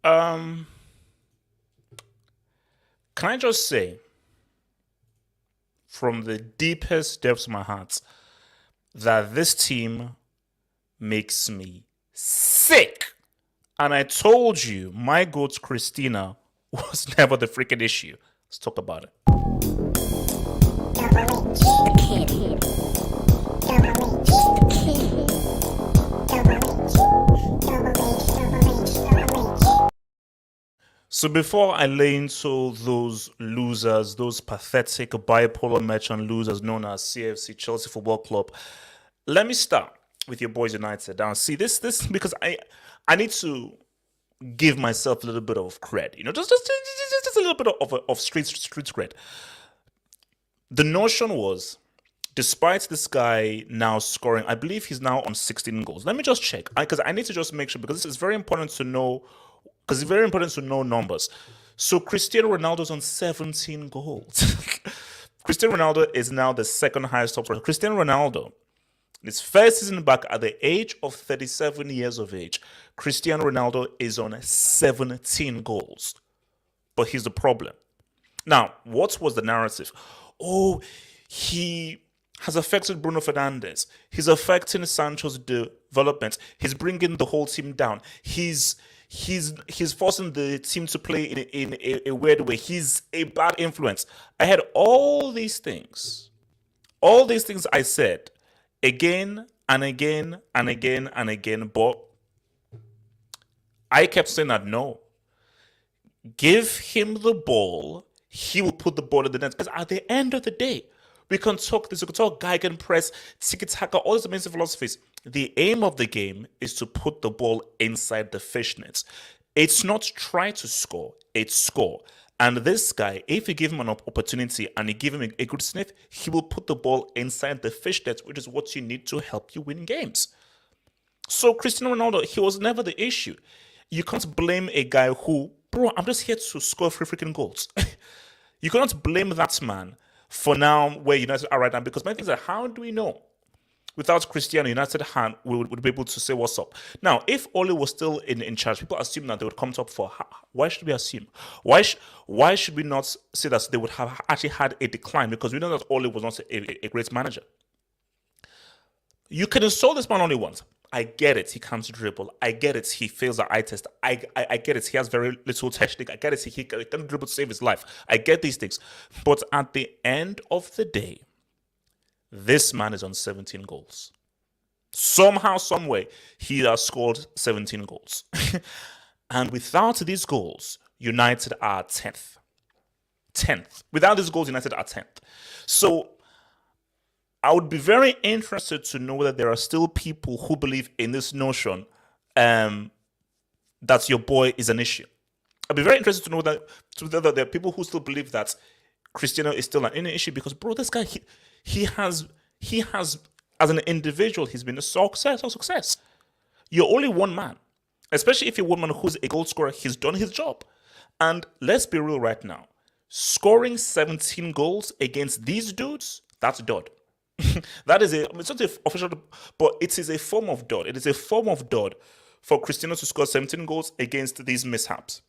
Um, can I just say, from the deepest depths of my heart, that this team makes me sick. And I told you, my goat Christina was never the freaking issue. Let's talk about it. So before I lay into those losers, those pathetic bipolar merchant losers known as CFC, Chelsea Football Club, let me start with your boys United. Now, see this because I need to give myself a little bit of cred, just a little bit of street cred. The notion was, despite this guy now scoring, I believe he's now on 16 goals. Let me just check because I need to just make sure because this is very important to know. Because it's very important to know numbers. So Cristiano Ronaldo's on 17 goals. Cristiano Ronaldo is now the second highest top scorer. Cristiano Ronaldo, in his first season back at the age of 37 years of age, Cristiano Ronaldo is on 17 goals. But here's the problem. Now, what was the narrative? Oh, he has affected Bruno Fernandes. He's affecting Sancho's development. He's bringing the whole team down. He's forcing the team to play in a weird way. He's a bad influence. I had all these things. All these things I said again and again and again and again, but I kept saying that no. Give him the ball. He will put the ball in the net. Because at the end of the day, we can talk this, we can talk Gegenpress, tiki-taka, all these amazing philosophies. The aim of the game is to put the ball inside the fishnets. It's not try to score, it's score. And this guy, if you give him an opportunity and you give him a good sniff, he will put the ball inside the fishnets, which is what you need to help you win games. So Cristiano Ronaldo, he was never the issue. You can't blame a guy who, bro, I'm just here to score 3 freaking goals. You cannot blame that man for now where United are right now, because my thing is that how do we know without Cristiano United would be able to say what's up? Now, if Ole was still in charge, people assume that they would come top 4. Why should we assume? Why should we not say that they would have actually had a decline? Because we know that Ole was not a great manager. You can insult this man only once. I get it. He comes to dribble. I get it. He fails the eye test. I get it. He has very little technique. I get it. He can dribble to save his life. I get these things. But at the end of the day, this man is on 17 goals. Somehow, some way, he has scored 17 goals. And without these goals, United are 10th. 10th. Without these goals, United are 10th. So I would be very interested to know that there are still people who believe in this notion that your boy is an issue. I'd be very interested to know that there are people who still believe that Cristiano is still an issue because, bro, this guy, he has, as an individual, he's been a success. You're only one man, especially if you're one man who's a goal scorer. He's done his job. And let's be real right now. Scoring 17 goals against these dudes, that's dud. That is it's not official, but it is a form of dud. It is a form of dud for Cristiano to score 17 goals against these mishaps,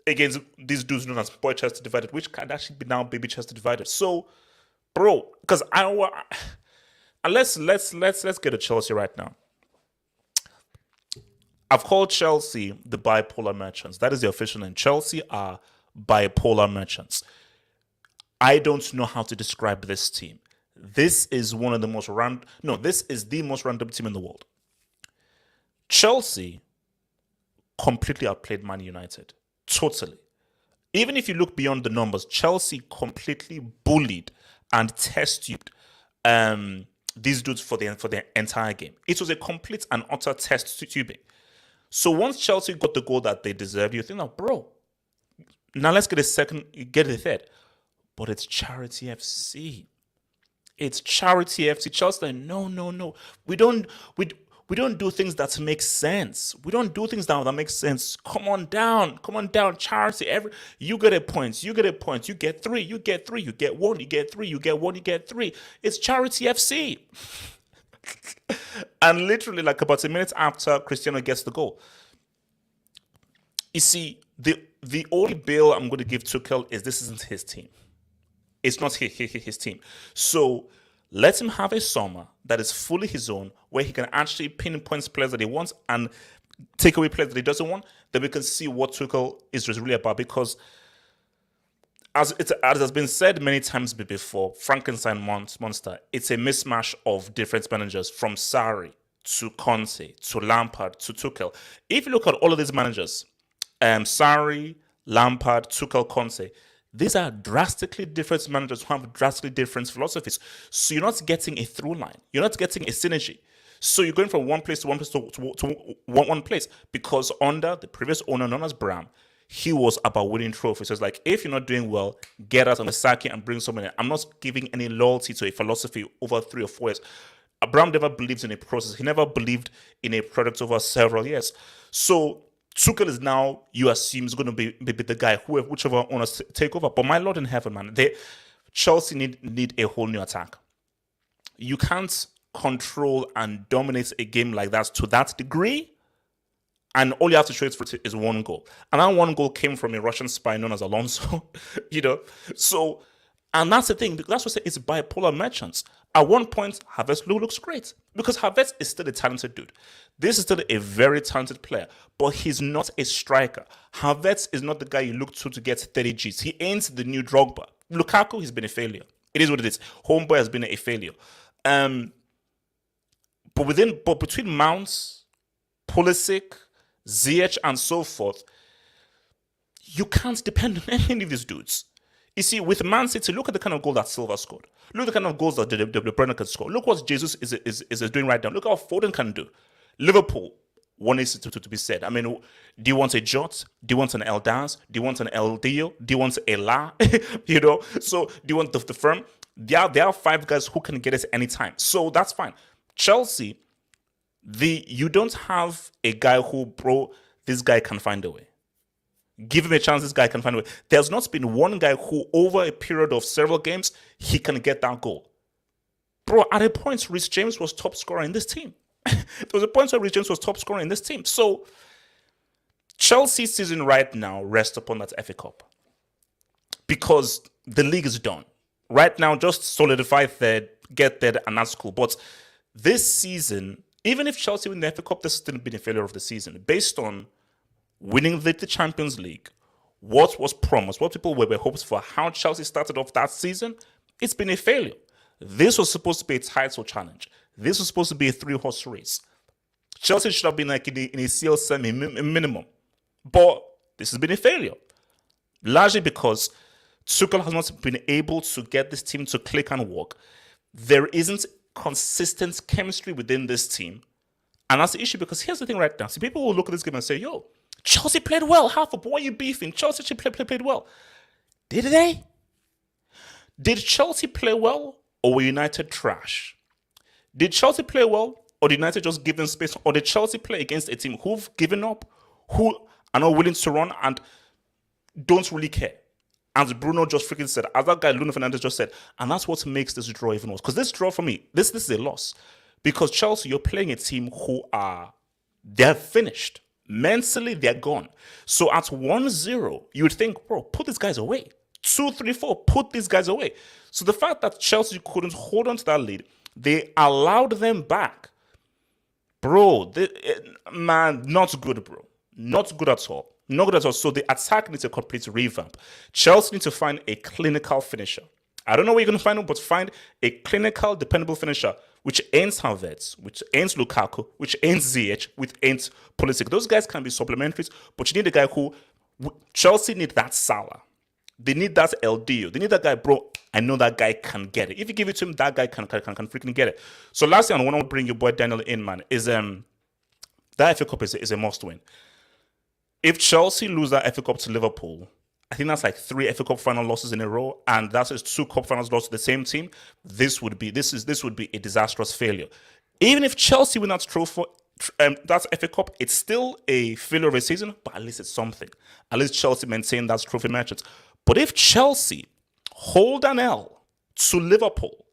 against these dudes known as boy chest divided, which can actually be now baby chest divided. So, bro, because let's get to Chelsea right now. I've called Chelsea the bipolar merchants. That is the official name. Chelsea are bipolar merchants. I don't know how to describe this team. This is one of the most this is the most random team in the world. Chelsea completely outplayed Man United. Totally. Even if you look beyond the numbers, Chelsea completely bullied and test tubed these dudes for the entire game. It was a complete and utter test tubing. So once Chelsea got the goal that they deserved, you think, oh, bro, now let's get a second, get a third. But it's Charity FC. It's Charity FC. Chelsea, no. We don't do things that make sense. We don't do things that make sense. Come on down, Charity. You get a point. You get 3. You get 1. You get 3. You get 1. You get 3. It's Charity FC. And literally, like about a minute after Cristiano gets the goal, You see, the only bill I'm going to give Tuchel is this isn't his team. It's not his team. So let him have a summer that is fully his own, where he can actually pinpoint players that he wants and take away players that he doesn't want. Then we can see what Tuchel is really about. Because as has been said many times before, Frankenstein monster, it's a mismatch of different managers from Sarri to Conte to Lampard to Tuchel. If you look at all of these managers, Sarri, Lampard, Tuchel, Conte, these are drastically different managers who have drastically different philosophies. So you're not getting a through line. You're not getting a synergy. So you're going from one place to one place to one place. Because under the previous owner, known as Bram, he was about winning trophies. So it's like, if you're not doing well, get out on the circuit and bring someone in. I'm not giving any loyalty to a philosophy over 3 or 4 years. Abraham never believed in a process. He never believed in a product over several years. So Tuchel is now, you assume, is going to be the guy, whichever owners take over. But my Lord in heaven, man, Chelsea need a whole new attack. You can't control and dominate a game like that to that degree, and all you have to trade for is one goal. And that one goal came from a Russian spy known as Alonso, So, and that's the thing, that's what I say, it's bipolar merchants. At one point, Havertz looks great because Havertz is still a talented dude. This is still a very talented player, but he's not a striker. Havertz is not the guy you look to get 30 Gs. He ain't the new Drogba. Lukaku has been a failure. It is what it is. Homeboy has been a failure. But between Mounts, Pulisic, Ziyech, and so forth, you can't depend on any of these dudes. You see, with Man City, look at the kind of goal that Silva scored. Look at the kind of goals that De Bruyne can score. Look what Jesus is doing right now. Look how Foden can do. Liverpool, one is to be said. I mean, do you want a Jot? Do you want an El Dance? Do you want an El Dio? Do you want a La? So do you want the firm? There are 5 guys who can get it anytime. So that's fine. Chelsea, you don't have a guy who, this guy can find a way. Give him a chance, this guy can find a way. There's not been one guy who, over a period of several games, he can get that goal. Bro, at a point, Reece James was top scorer in this team. There was a point where Reece James was top scorer in this team. So, Chelsea's season right now rests upon that FA Cup. Because the league is done. Right now, just solidify third, get third, and that's cool. But this season, even if Chelsea win the FA Cup, this has still been a failure of the season. Based on winning the Champions League, what was promised, what people were hopes for, how Chelsea started off that season, it's been a failure. This was supposed to be a title challenge. This was supposed to be a 3-horse race. Chelsea should have been like in a CL semi minimum. But this has been a failure. Largely because Tuchel has not been able to get this team to click and work. There isn't consistent chemistry within this team. And that's the issue, because here's the thing right now. See, people will look at this game and say, yo, Chelsea played well. Half of what are you beefing? Chelsea played well. Did they? Did Chelsea play well, or were United trash? Did Chelsea play well, or did United just give them space? Or did Chelsea play against a team who've given up, who are not willing to run and don't really care? As Bruno just freaking said, as that guy Luno Fernandez just said, and that's what makes this draw even worse. Because this draw for me, this is a loss. Because Chelsea, you're playing a team who they're finished. Mentally, they're gone. So at 1-0, you would think, bro, put these guys away. 2, 3, 4, put these guys away. So the fact that Chelsea couldn't hold on to that lead, they allowed them back. Bro, man, not good, bro. Not good at all. Not good at all. So the attack needs a complete revamp. Chelsea need to find a clinical finisher. I don't know where you're going to find him, but find a clinical, dependable finisher, which ain't Havertz, which ain't Lukaku, which ain't Ziyech, which ain't Pulisic. Those guys can be supplementaries, but you need a guy who, Chelsea need that Salah. They need that LDO. They need that guy, bro. I know that guy can get it. If you give it to him, that guy can freaking get it. So last thing I want to bring your boy Daniel in, man, is that FA Cup is a must win. If Chelsea lose that FA Cup to Liverpool, I think that's like 3 FA Cup final losses in a row, and that is 2 cup finals lost to the same team. This would be a disastrous failure. Even if Chelsea win that trophy, that's FA Cup, it's still a failure of a season, but at least it's something. At least Chelsea maintain that trophy matches. But if Chelsea hold an L to Liverpool,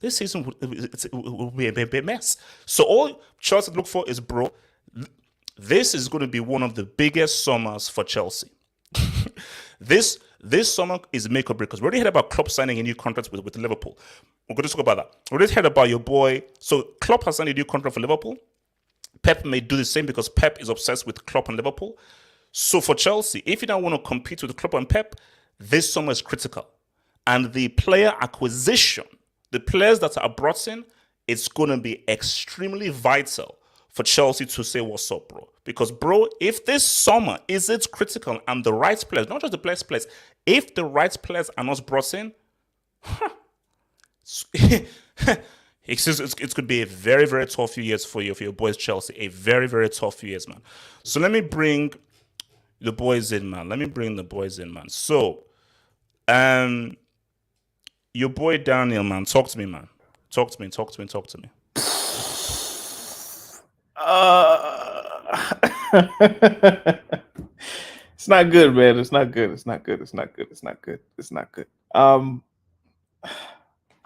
this season will be a mess. So all Chelsea look for is, bro, this is going to be one of the biggest summers for Chelsea. this summer is make or break, because we already heard about Klopp signing a new contract with Liverpool. We're going to talk about that. We already heard about your boy. So Klopp has signed a new contract for Liverpool. Pep may do the same because Pep is obsessed with Klopp and Liverpool. So for Chelsea, if you don't want to compete with Klopp and Pep, this summer is critical. And the player acquisition, the players that are brought in, it's going to be extremely vital for Chelsea to say, what's up, bro? Because, bro, if this summer is it critical and the right players, not just the best players, if the right players are not brought in, it could be a very, very tough few years for your boys, Chelsea. A very, very tough few years, man. So let me bring the boys in, man. So, your boy Daniel, man, talk to me, man. Talk to me. It's not good, man. It's not good.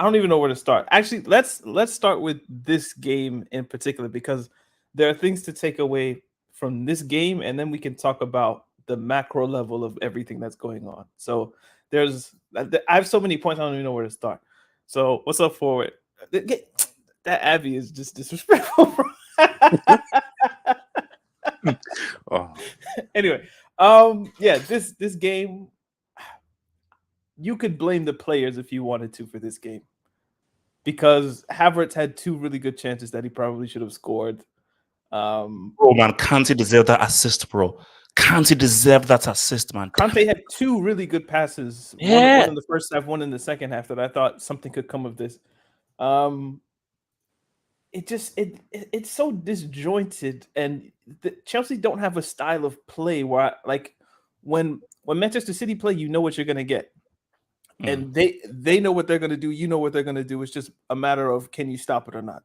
I don't even know where to start. Actually, let's start with this game in particular, because there are things to take away from this game, and then we can talk about the macro level of everything that's going on. So I have so many points, I don't even know where to start. So what's up, forward? That Abby is just disrespectful, bro. Oh. Anyway, this game, you could blame the players if you wanted to for this game, because Havertz had two really good chances that he probably should have scored. Bro, man, Kante deserved that assist, bro. Kante deserved that assist, man. Kante had two really good passes. Yeah. One in the first half, one in the second half, that I thought something could come of this. It's so disjointed, and Chelsea don't have a style of play where when Manchester City play, you know what you're gonna get, and they know what they're gonna do. You know what they're gonna do. It's just a matter of, can you stop it or not?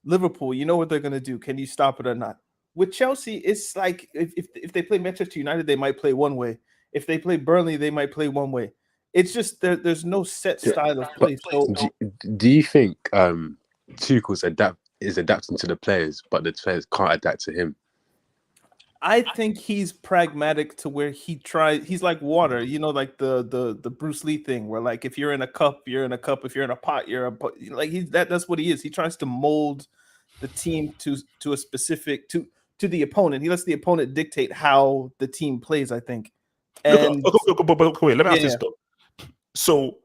Liverpool, you know what they're gonna do. Can you stop it or not? With Chelsea, it's like if they play Manchester United, they might play one way. If they play Burnley, they might play one way. It's just there's no set style of play. So, do you think Tuchel's is adapting to the players, but the players can't adapt to him? I think he's pragmatic to where he's like water, like the Bruce Lee thing, where like if you're in a cup, you're in a cup. If you're in a pot, you're a pot. Like that's what he is. He tries to mold the team to a specific to the opponent. He lets the opponent dictate how the team plays, I think. And wait, let me ask this though. So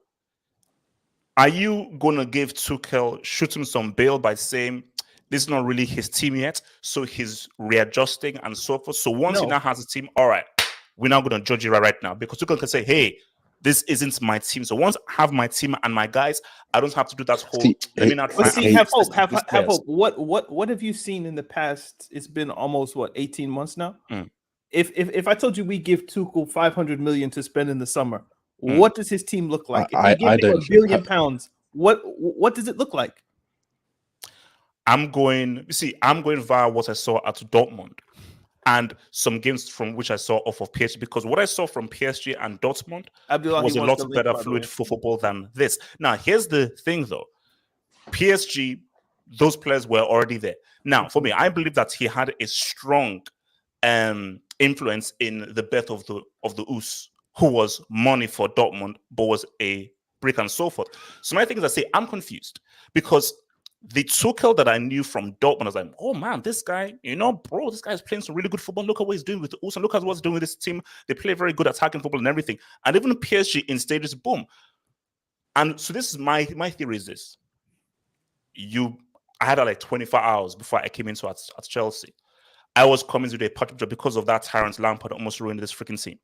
are you gonna give Tuchel, shoot him some bail by saying this is not really his team yet, so he's readjusting and so forth? So once he now has a team, all right, we're now going to judge you right now, because Tuchel can say, hey, this isn't my team. So once I have my team and my guys, I don't have to do that whole. Let me not try. Have hope. What have you seen in the past? It's been almost 18 months now. If I told you we give Tuchel 500 million to spend in the summer, what does his team look like? If we give him £1 billion, what does it look like? I'm going via what I saw at Dortmund and some games from which I saw off of PSG, because what I saw from PSG and Dortmund was a lot better fluid for football than this. Now, here's the thing though. PSG, those players were already there. Now, for me, I believe that he had a strong influence in the birth of the Us, who was money for Dortmund, but was a brick and so forth. So my thing is, I say I'm confused, because the Tuchel that I knew from Dortmund, I was like, oh man, this guy, bro, this guy's playing some really good football. Look at what he's doing with the Us, and look at what he's doing with this team. They play very good attacking football and everything. And even PSG in stages, boom. And so this is my theory is this. I had like 24 hours before I came into at Chelsea. I was coming to a part job because of that tyrant Lampard almost ruined this freaking team.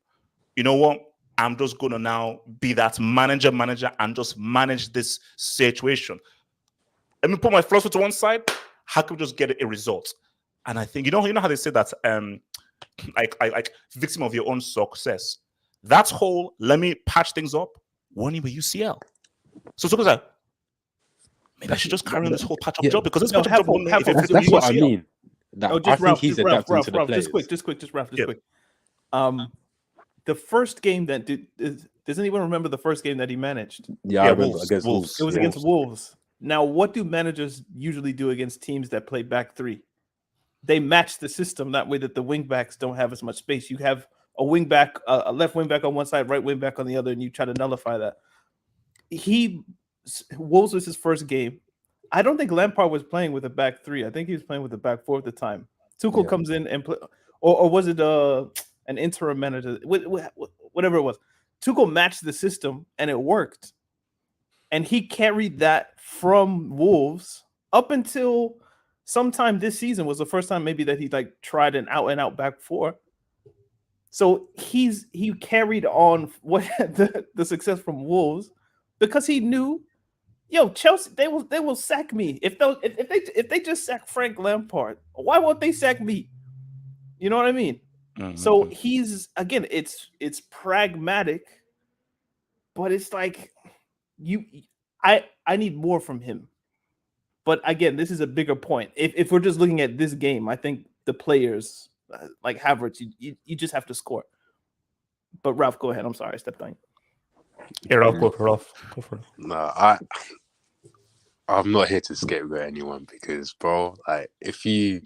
You know what? I'm just going to now be that manager and just manage this situation. Let me put my philosophy to one side. How can we just get a result? And I think you know how they say that like victim of your own success. That's whole. Let me patch things up. One year with UCL. So like, maybe I should just carry on this whole patch up job, because this patch up job. That's what I mean. I think he's adapting to the players. Just quick. The first game that does anyone remember the first game that he managed? Yeah, I remember against Wolves. It was against Wolves. Now, what do managers usually do against teams that play back three? they match the system that way that the wing backs don't have as much space. You have a wing back, a left wing back on one side, right wing back on the other, and you try to nullify that. Wolves was his first game. I don't think Lampard was playing with a back three. I think he was playing with a back four at the time. Tuchel comes in and play, or was it an interim manager? Whatever it was. Tuchel matched the system and it worked. And he carried that from Wolves up until sometime this season was the first time maybe that he like tried an out back four. So he carried on what the success from Wolves because he knew, Chelsea, they will sack me if they just sack Frank Lampard. Why won't they sack me? You know what I mean? Mm-hmm. So he's, again, it's pragmatic, but it's like I need more from him. But again, this is a bigger point. If we're just looking at this game, I think the players like Havertz, you just have to score. But Ralph, go ahead. I'm sorry, I stepped on you. Yeah, Ralph, go for it. No, I'm not here to scapegoat anyone because, bro, like if you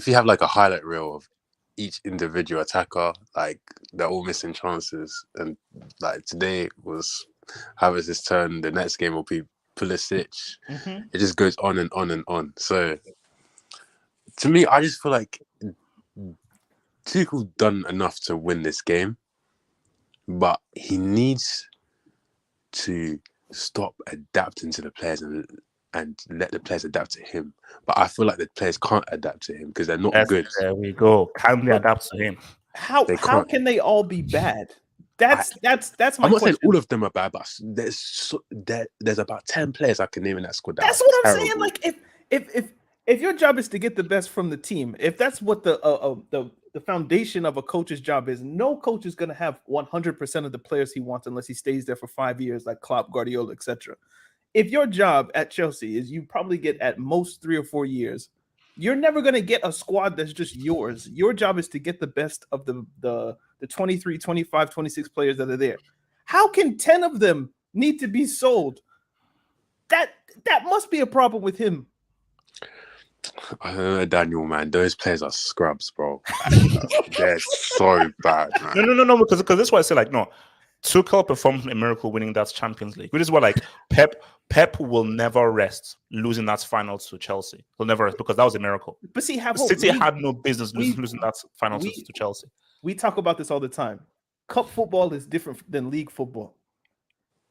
have like a highlight reel of each individual attacker, like they're all missing chances, and like today was Havertz's turn. The next game will be Pulisic. Mm-hmm. It just goes on and on and on. So to me, I just feel like Tuchel done enough to win this game, but he needs to stop adapting to the players and let the players adapt to him. But I feel like the players can't adapt to him because they're not good. There we go. Can they adapt to him? How can they all be bad? That's my question. I'm not saying all of them are bad, but there's about 10 players I can name in that squad. That's what I'm saying. Like if your job is to get the best from the team, if that's what the foundation of a coach's job is, no coach is going to have 100% of the players he wants unless he stays there for 5 years, like Klopp, Guardiola, etc. If your job at Chelsea is you probably get at most 3 or 4 years, you're never going to get a squad that's just yours. Your job is to get the best of the 23, 25, 26 players that are there. How can 10 of them need to be sold? That must be a problem with him. I don't know, Daniel, man. Those players are scrubs, bro. They're so bad, man. No, because this is why I say, like, no. Tuchel performed a miracle winning that Champions League, which is what, like, Pep will never rest losing that final to Chelsea. He'll never rest because that was a miracle. But see, City had no business losing that final to Chelsea. We talk about this all the time. Cup football is different than league football.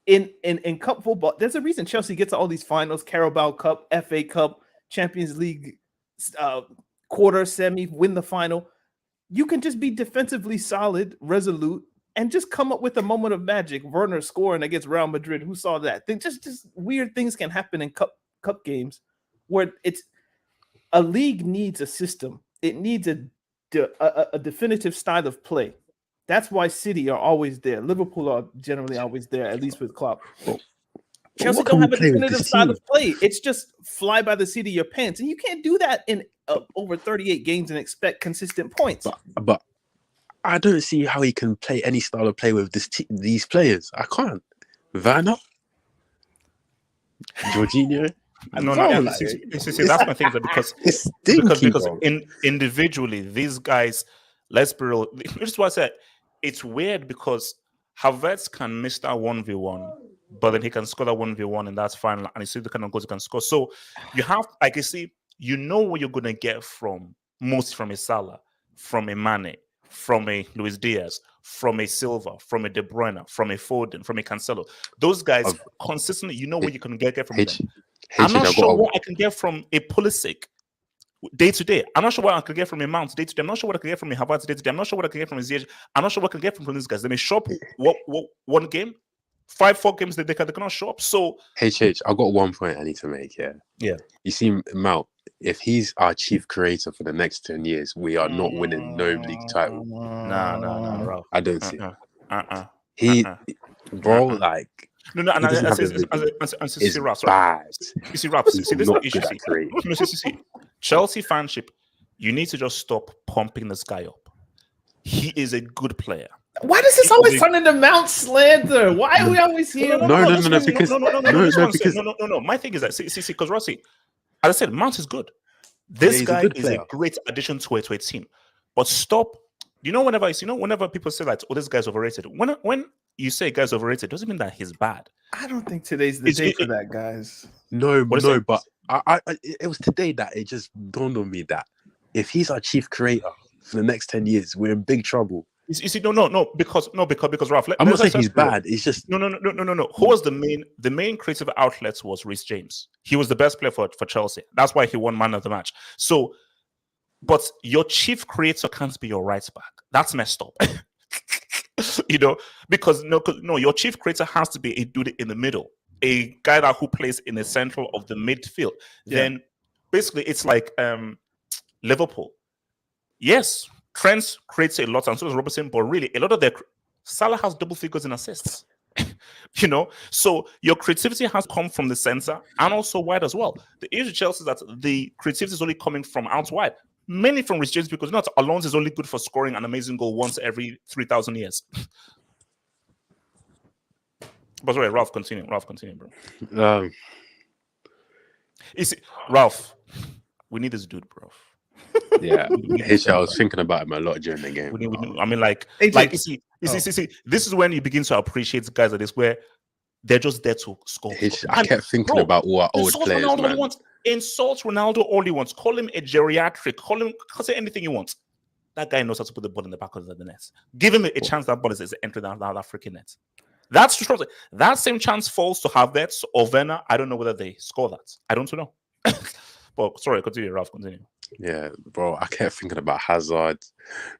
In cup football, there's a reason Chelsea gets all these finals: Carabao Cup, FA Cup, Champions League, quarter, semi, win the final. You can just be defensively solid, resolute, and just come up with a moment of magic. Werner scoring against Real Madrid. Who saw that? Just weird things can happen in cup games where it's a league needs a system. It needs a definitive style of play. That's why City are always there. Liverpool are generally always there, at least with Klopp. Chelsea don't have a definitive style of play. It's just fly by the seat of your pants. And you can't do that in over 38 games and expect consistent points. But I don't see how he can play any style of play with these players. I can't. Werner? Jorginho? No, see, that's my thing. Because individually, these guys, let's be real. This is what I said. It's weird because Havertz can miss that 1v1, but then he can score that 1v1 in that final, and you see the kind of goals he can score. So you have, like you see, you know what you're going to get from a Salah, from a Mane, from a Luis Diaz, from a Silva, from a De Bruyne, from a Foden, from a Cancelo. Those guys consistently, you know what you can get from them. I'm not sure what I can get from a Pulisic day to day. I'm not sure what I can get from a Mount day to day. I'm not sure what I can get from a Havertz day to day. I'm not sure what I can get from a Ziyech. I'm not sure what I can get from these guys. They may show up one game, 4 games that they cannot show up. So I've got one point I need to make here. Yeah. You see, Mount, if he's our chief creator for the next 10 years, we are not winning no league title. No, bro. I don't see it. Bro, like. No, and I see Raps. You see Raps. See, this is the issue. Chelsea fanship, you need to just stop pumping this guy up. He is a good player. Why does this always turn into Mount slander? Why are we always here? No. My thing is that see, because Rossi, as I said, Mount is good. This he's a guy good is a player. great addition to a team. But stop. Whenever people say that, oh, this guy's overrated. When you say guy's overrated, it doesn't mean that he's bad. I don't think today's the day for that, guys. No, What is it? but it was today that it just dawned on me that if he's our chief creator for the next 10 years, we're in big trouble. You see, because Ralph. I'm not saying he's bad. It's just no. Who was the main creative outlet was Reece James. He was the best player for Chelsea. That's why he won man of the match. So, but your chief creator can't be your right back. That's messed up. Because your chief creator has to be a dude in the middle, a guy who plays in the central of the midfield. Yeah. Then, basically, it's like Liverpool. Yes. Trent creates a lot, and so does Robertson, but really, a lot of Salah has double figures in assists. So your creativity has come from the center and also wide as well. The issue with Chelsea is that the creativity is only coming from out wide, mainly from Reece James, because Alonso is only good for scoring an amazing goal once every 3,000 years. But sorry, Ralph, continue, bro. Ralph, we need this dude, bro. Yeah, I was thinking about him a lot during the game. See, this is when you begin to appreciate guys like this, where they're just there to score. I kept thinking about all our old players, Ronaldo man. Insult Ronaldo all he wants. Call him a geriatric. Say anything you want. That guy knows how to put the ball in the back of the net. Give him a chance that ball is entering that freaking net. That's true. That same chance falls to Havertz or Werner. I don't know whether they score that. I don't know. But sorry, continue, Ralph. Continue. Yeah, bro, I kept thinking about Hazard,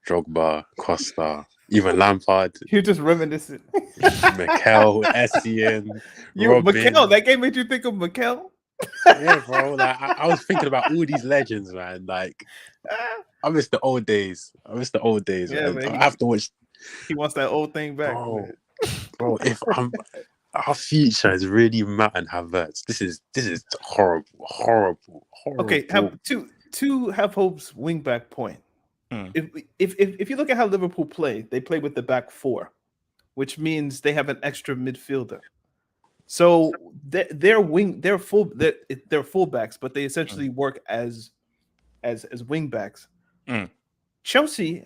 Drogba, Costa, even Lampard. You're just reminiscing. Mikel, Essien, Robin. Mikel, that game made you think of Mikel? Yeah, bro. Like I was thinking about all these legends, man. Like I miss the old days. Yeah, man. I have to watch. He wants that old thing back, bro. If our future is really Matt and Havertz, this is horrible. Okay, have Hope's wing back point. If you look at how Liverpool play, they play with the back four, which means they have an extra midfielder. So they're fullbacks, but they essentially work as wing backs. Chelsea,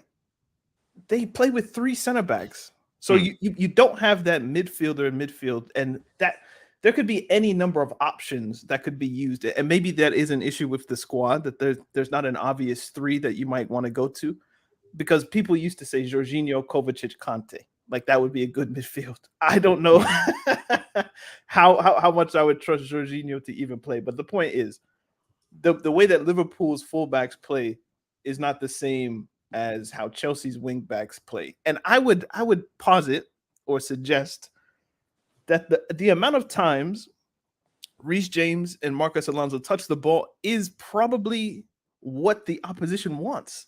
they play with three center backs. So you don't have that midfielder in midfield, and that there could be any number of options that could be used. And maybe that is an issue with the squad, that there's not an obvious three that you might want to go to, because people used to say Jorginho, Kovacic, Conte. Like that would be a good midfield. I don't know how much I would trust Jorginho to even play. But the point is, the way that Liverpool's fullbacks play is not the same as how Chelsea's wingbacks play. And I would posit or suggest that the amount of times Reece James and Marcus Alonso touch the ball is probably what the opposition wants.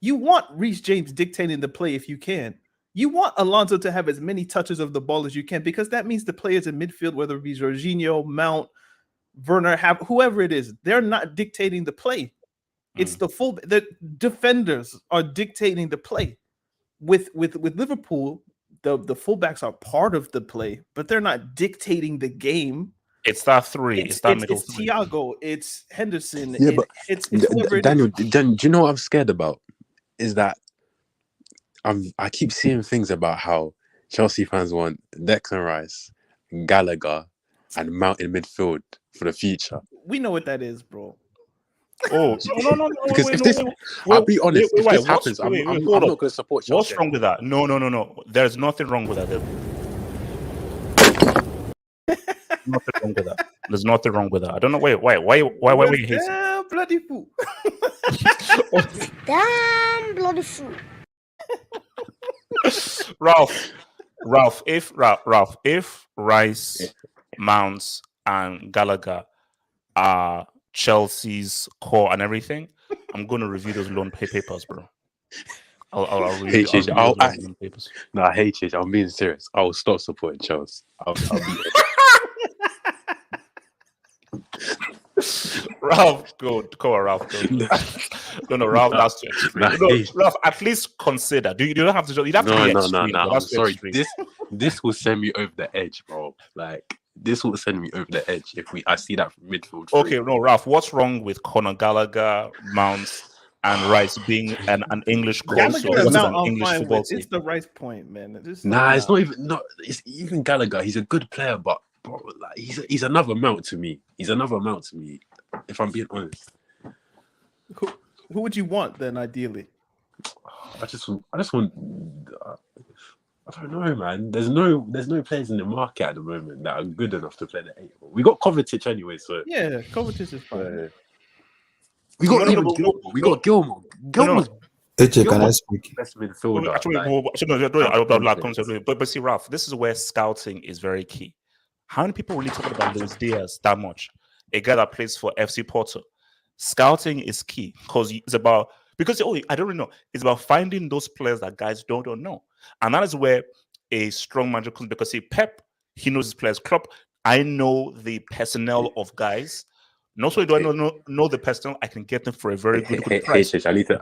You want Reece James dictating the play if you can. You want Alonso to have as many touches of the ball as you can, because that means the players in midfield, whether it be Jorginho, Mount, Werner, whoever it is, they're not dictating the play. It's the defenders are dictating the play. With Liverpool, the fullbacks are part of the play, but they're not dictating the game. It's that three. It's that middle three. It's Thiago. It's Henderson. Yeah, but it's Daniel, do you know what I'm scared about? Is that I keep seeing things about how Chelsea fans want Declan Rice, Gallagher, and Mount in midfield for the future. We know what that is, bro. Oh no! Because I'll be honest, if this happens, I'm not going to support Chelsea. What's wrong with that? No. There's nothing wrong with that. Nothing wrong with that. There's nothing wrong with that. I don't know. Why were you hating? Damn bloody fool! Damn bloody fool! Ralph, if Rice, Mounts, and Gallagher are Chelsea's core and everything, I'm going to review those loan papers, bro. I'll review those loan papers. No, I hate it. I'm being serious. I will stop supporting Chelsea. I'll be Ralph, go on, Ralph. Go. No, Ralph, that's too extreme. Ralph, at least consider. You don't have to. You have to be extreme. No. I'm sorry. This will send me over the edge, bro. Like this will send me over the edge if I see that midfield. Three. Okay, no, Ralph, what's wrong with Conor Gallagher, Mounts, and Rice being an English coach? So Gallagher and what is Mount, an I'm English fine football with. team? It's the Rice point, man. It's It's not even it's even Gallagher. He's a good player, but bro, like he's another Mount to me. He's another Mount to me. If I'm being honest, Who would you want then, ideally? I just want. I don't know, man. There's no players in the market at the moment that are good enough to play the 8. We got Kovacic anyway, so Yeah, Kovacic is fine. we got Gilmore. Gilmore's AJ, can I speak? best midfielder. But see, Ralph, this is where scouting is very key. How many people really talk about Luis Diaz that much? A guy that plays for FC Porto. Scouting is key because I don't really know. It's about finding those players that guys don't know, and that is where a strong manager comes. Because see, Pep, he knows his players. Klopp, I know the personnel of guys. Not so do I know the personnel. I can get them for a very good price. I need to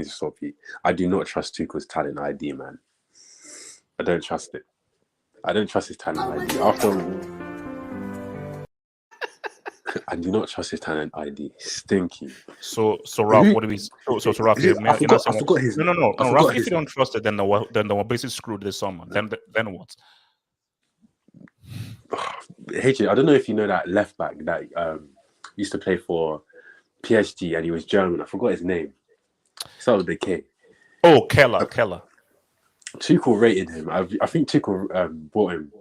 stop you. I do not trust Tuchel's talent ID, man. I don't trust it. I don't trust his talent ID. I do not trust his talent ID. Stinky. So Ralph, what do we? So Ralph, I forgot his. No. Ralph, if you don't trust it, then we're basically screwed this summer. Then what? HJ, I don't know if you know that left back that used to play for PSG and he was German. I forgot his name. Started with the K. Oh, Keller. Tuchel rated him. I think Tuchel bought him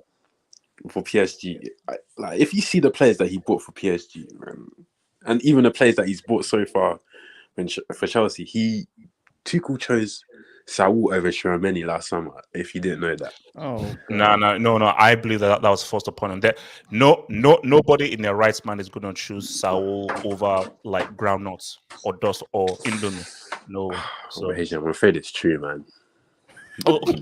for PSG. Like, if you see the players that he bought for PSG, and even the players that he's bought so far for Chelsea, Tuchel chose Saul over Tchouaméni last summer. If you didn't know that, no. I believe that was forced upon him. That nobody in their right mind is going to choose Saul over like groundnuts or dust or Indomie. No, so I'm afraid it's true, man. Okay.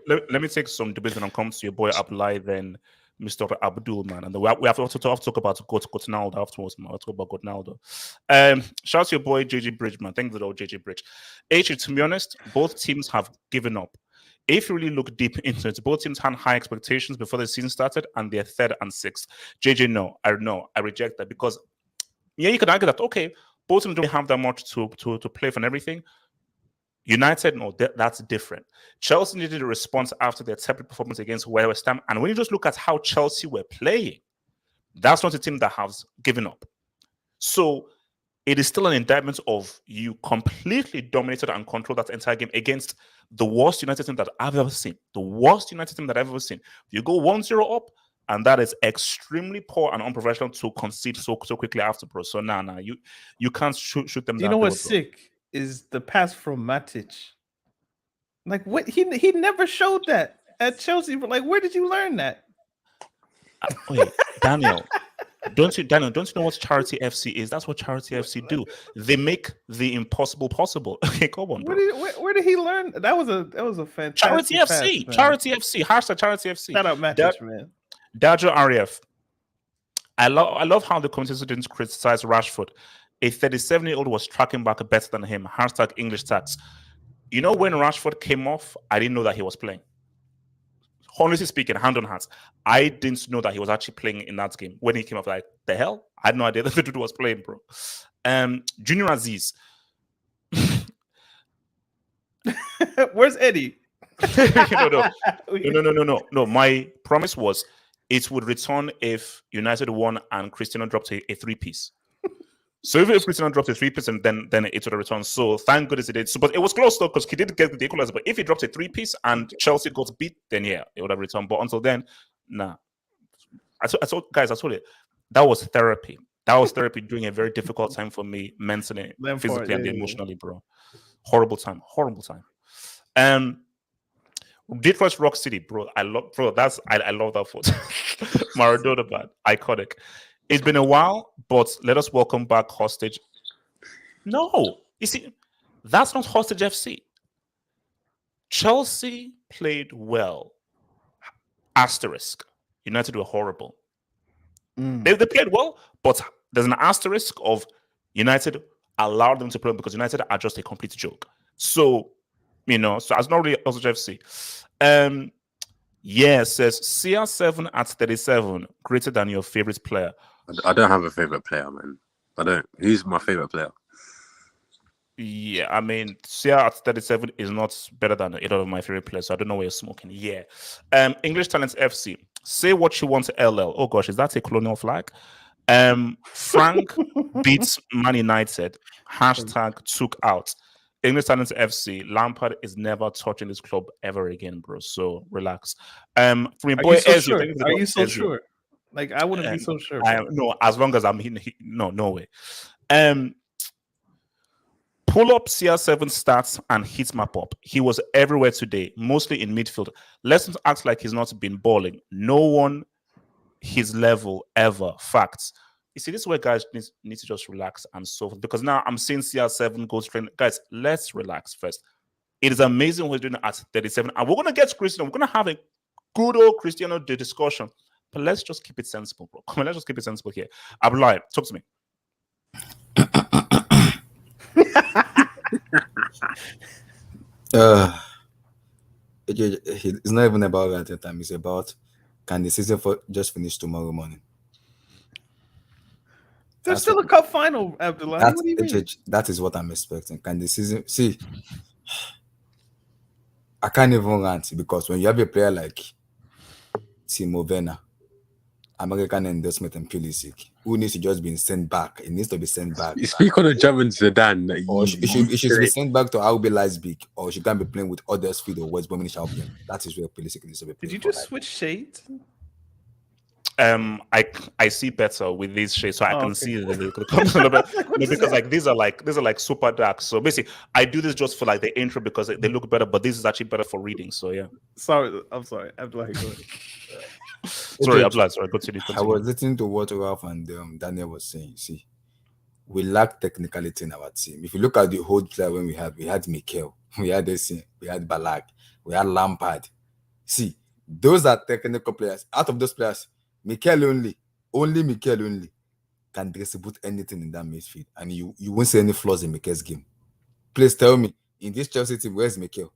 Let me take some debate when it comes to your boy Abdullahi, then Mr. Abdul, man. And we have to talk about Ronaldo afterwards, man. I'll talk about Ronaldo. Shout out to your boy JJ Bridge, man. Thank you, JJ Bridge. To be honest, both teams have given up. If you really look deep into it, both teams had high expectations before the season started, and they're 3rd and 6th. JJ, no, I reject that, because you could argue that both teams don't have that much to play for and everything. United, no, that's different. Chelsea needed a response after their tepid performance against West Ham. And when you just look at how Chelsea were playing, that's not a team that has given up. So it is still an indictment of you completely dominated and controlled that entire game against the worst United team that I've ever seen. The worst United team that I've ever seen. You go 1-0 up, and that is extremely poor and unprofessional to concede so quickly after, bro. So you can't shoot them down. Do you know what's sick? Is the pass from Matic. Like, what? He never showed that at Chelsea. Like, where did you learn that? Wait, Daniel, don't you know what Charity FC is? That's what Charity FC do. They make the impossible possible. Okay, come on, bro. Where did he learn? That was a fantastic Charity FC. Charity FC. Hashtag Charity FC. Shout out Matic, man. Dajo RF. I love how the commentators didn't criticize Rashford. A 37-year-old was tracking back better than him. Hashtag English tax. You know, when Rashford came off, I didn't know that he was playing. Honestly speaking, hand on heart, I didn't know that he was actually playing in that game. When he came off, like, the hell? I had no idea that the dude was playing, bro. Junior Aziz. Where's Eddie? No. My promise was it would return if United won and Cristiano dropped a 3-piece. So if Cristiano dropped a 3%, then it would have returned. So thank goodness it did. So, but it was close though, because he did get the equalizer. But if he dropped a 3-piece and Chelsea got beat, then yeah, it would have returned. But until then, nah. I told you, that was therapy. That was therapy during a very difficult time for me, mentally, physically, and emotionally, bro. Horrible time. Detroit Rock City, bro. I love that photo. Maradona, bad, iconic. It's been a while, but let us welcome back Hostage. No, you see, that's not Hostage FC. Chelsea played well. Asterisk. United were horrible. They played well, but there's an asterisk of United allowed them to play because United are just a complete joke. So, so it's not really Hostage FC. Yeah, says CR7 at 37, greater than your favorite player. I don't have a favorite player, man. I don't. Who's my favorite player? Yeah, I mean, CR at 37 is not better than either of my favorite players, so I don't know where you're smoking. Yeah. English Talents FC. Say what you want to LL. Oh gosh, is that a colonial flag? Frank beats Man United. Hashtag took out. English Talents FC. Lampard is never touching this club ever again, bro. So relax. From your Are boy you so Ezio. sure? Thank you for the Are boy you so Ezio. sure? Like I wouldn't be so sure. I, Bro. no, as long as I'm no way. Pull up CR7 stats and heat map up. He was everywhere today, mostly in midfield. Let's not act like he's not been balling. No one his level ever. Facts. You see, this is where guys need to just relax and so forth. Because now I'm seeing CR7 go straight. Guys, let's relax first. It is amazing what we're doing at 37. And we're going to get Cristiano. We're going to have a good old Cristiano discussion. But let's just keep it sensible, bro. Come on, let's just keep it sensible here. Abdullah, talk to me. It's not even about that at time. It's about, can the season just finish tomorrow morning? There's still a cup final, Abdullah. What do you mean? That is what I'm expecting. Can the season see? I can't even rant because when you have a player like Timo Werner, American endorsement and Pulisic, who needs to just be sent back. It needs to be sent back. You speak on a German Zidane. Or it should be sent back to RB Leipzig, or she can be playing with Huddersfield or West Bromwich Albion. That is where Pulisic needs to be playing. Did you just switch shades? I see better with these shades, so I can see the comments a little bit because like these are like super dark. So basically, I do this just for like the intro because they look better, but this is actually better for reading. So yeah. Sorry, I'm sorry, Abdullah. Go ahead. Sorry, Abdullah. Sorry, continue. I was listening to what Ralph and Daniel was saying. See, we lack technicality in our team. If you look at the whole player when we had Mikel, we had Essien, we had Ballack, we had Lampard. See, those are technical players. Out of those players, Mikel only Mikel can distribute anything in that midfield, and you won't see any flaws in Mikel's game. Please tell me, in this Chelsea team, where's Mikel?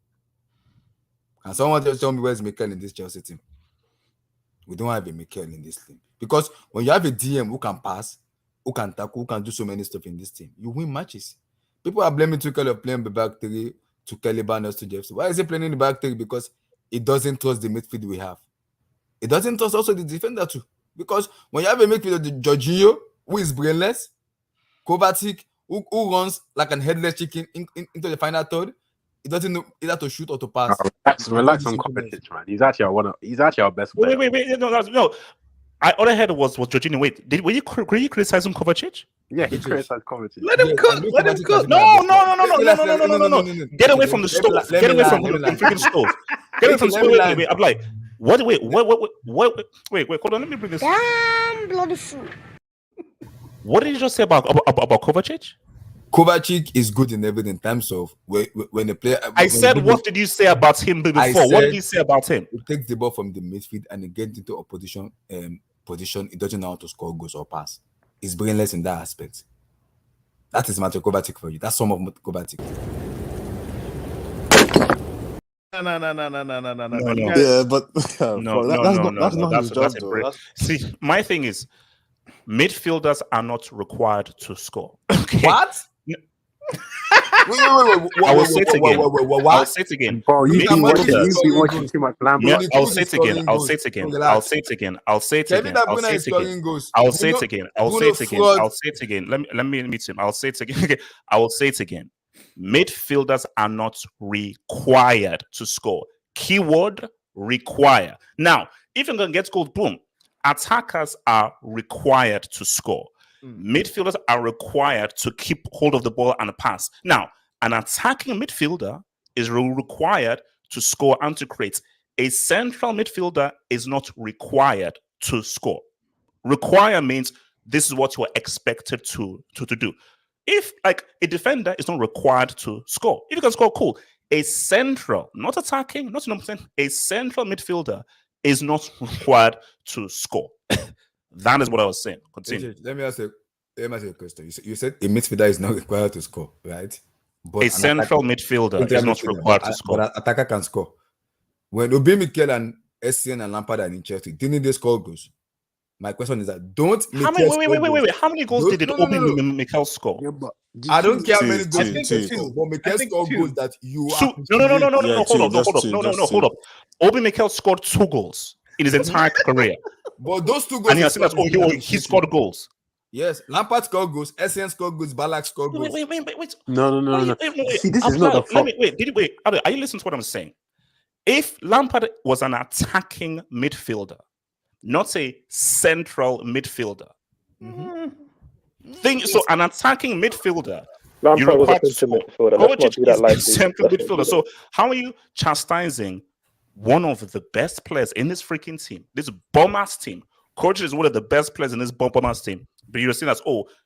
Can someone just tell me where's Mikel in this Chelsea team? We don't have a Mikel in this team. Because when you have a DM who can pass, who can tackle, who can do so many stuff in this team, you win matches. People are blaming Tuchel of playing the back three to Kelly Barnes to Jefferson. Why is he playing in the back three? Because it doesn't trust the midfield we have. It doesn't trust also the defender too. Because when you have a midfielder, Jorginho, who is brainless, Kovacic, who runs like an headless chicken into the final third, he doesn't know either to shoot or to pass. Relax on Kovacic, man. He's actually our best player. Wait, no. All I heard was Jorginho. Wait, were you criticizing Kovacic? Yeah, he criticized Kovacic. Let him cook. Let him cook. No. Get away from the stove. Get away from the freaking stove. Get away from the stove. Wait, I'm like, what? Wait, hold on. Let me bring this. Damn bloody fool. What did you just say about Kovacic? Kovacic is good in everything in terms of when the player. I said, what did you say about him before? What did you say about him? He takes the ball from the midfield and he gets into a position. He doesn't know how to score goals or pass. He's brainless in that aspect. That is Mateo Kovacic for you. That's some of Kovacic. No. Yeah, but that's not his job, though. See, my thing is, midfielders are not required to score. Okay? What? Wait. I will say it again. Bro, you've been watching too much Lampard. Yeah, I'll say it again. I'll say it again. Let me meet him. I'll say it again. I will say it again. Midfielders are not required to score. Keyword require. Now, if you're gonna get goals, boom. Attackers are required to score. Midfielders are required to keep hold of the ball and pass. Now, an attacking midfielder is required to score and to create. A central midfielder is not required to score. Require means this is what you are expected to do. If like a defender is not required to score, if you can score, cool. A central, not attacking, not a central midfielder is not required to score. That is what I was saying. Continue. Let me ask you a question. You said a midfielder is not required to score, right? But a central midfielder is not required to score. But an attacker can score. When Obi Mikel and Essien and Lampard are in Chelsea, didn't they score goals? My question is that don't How Mikel many? Wait. How many goals Don't- did no, Obi no. Mikel score? Yeah, but I don't care how Two, many goals two, Mikel two. scores, but Mikel think scored two. goals that you Two. are No. Yeah, Hold up. just two. Obi Mikel scored 2 goals in his entire career, But those 2 goals and he has seen that. He scored goals. Yes, Lampard scored goals, Essien scored goals, Ballack scored goals. Wait. No. Wait. See, this is not the Let fault. me wait. Are you listening to what I'm saying? If Lampard was an attacking midfielder, not a central midfielder, so an attacking midfielder. You Lampard was a require to central score. midfielder. Let's not Kovacic do that is a lightly. central Let's not do midfielder. that. So how are you chastising one of the best players in this freaking team, this bomb-ass team? Kovacic is one of the best players in this bomb-ass team, but you're saying that's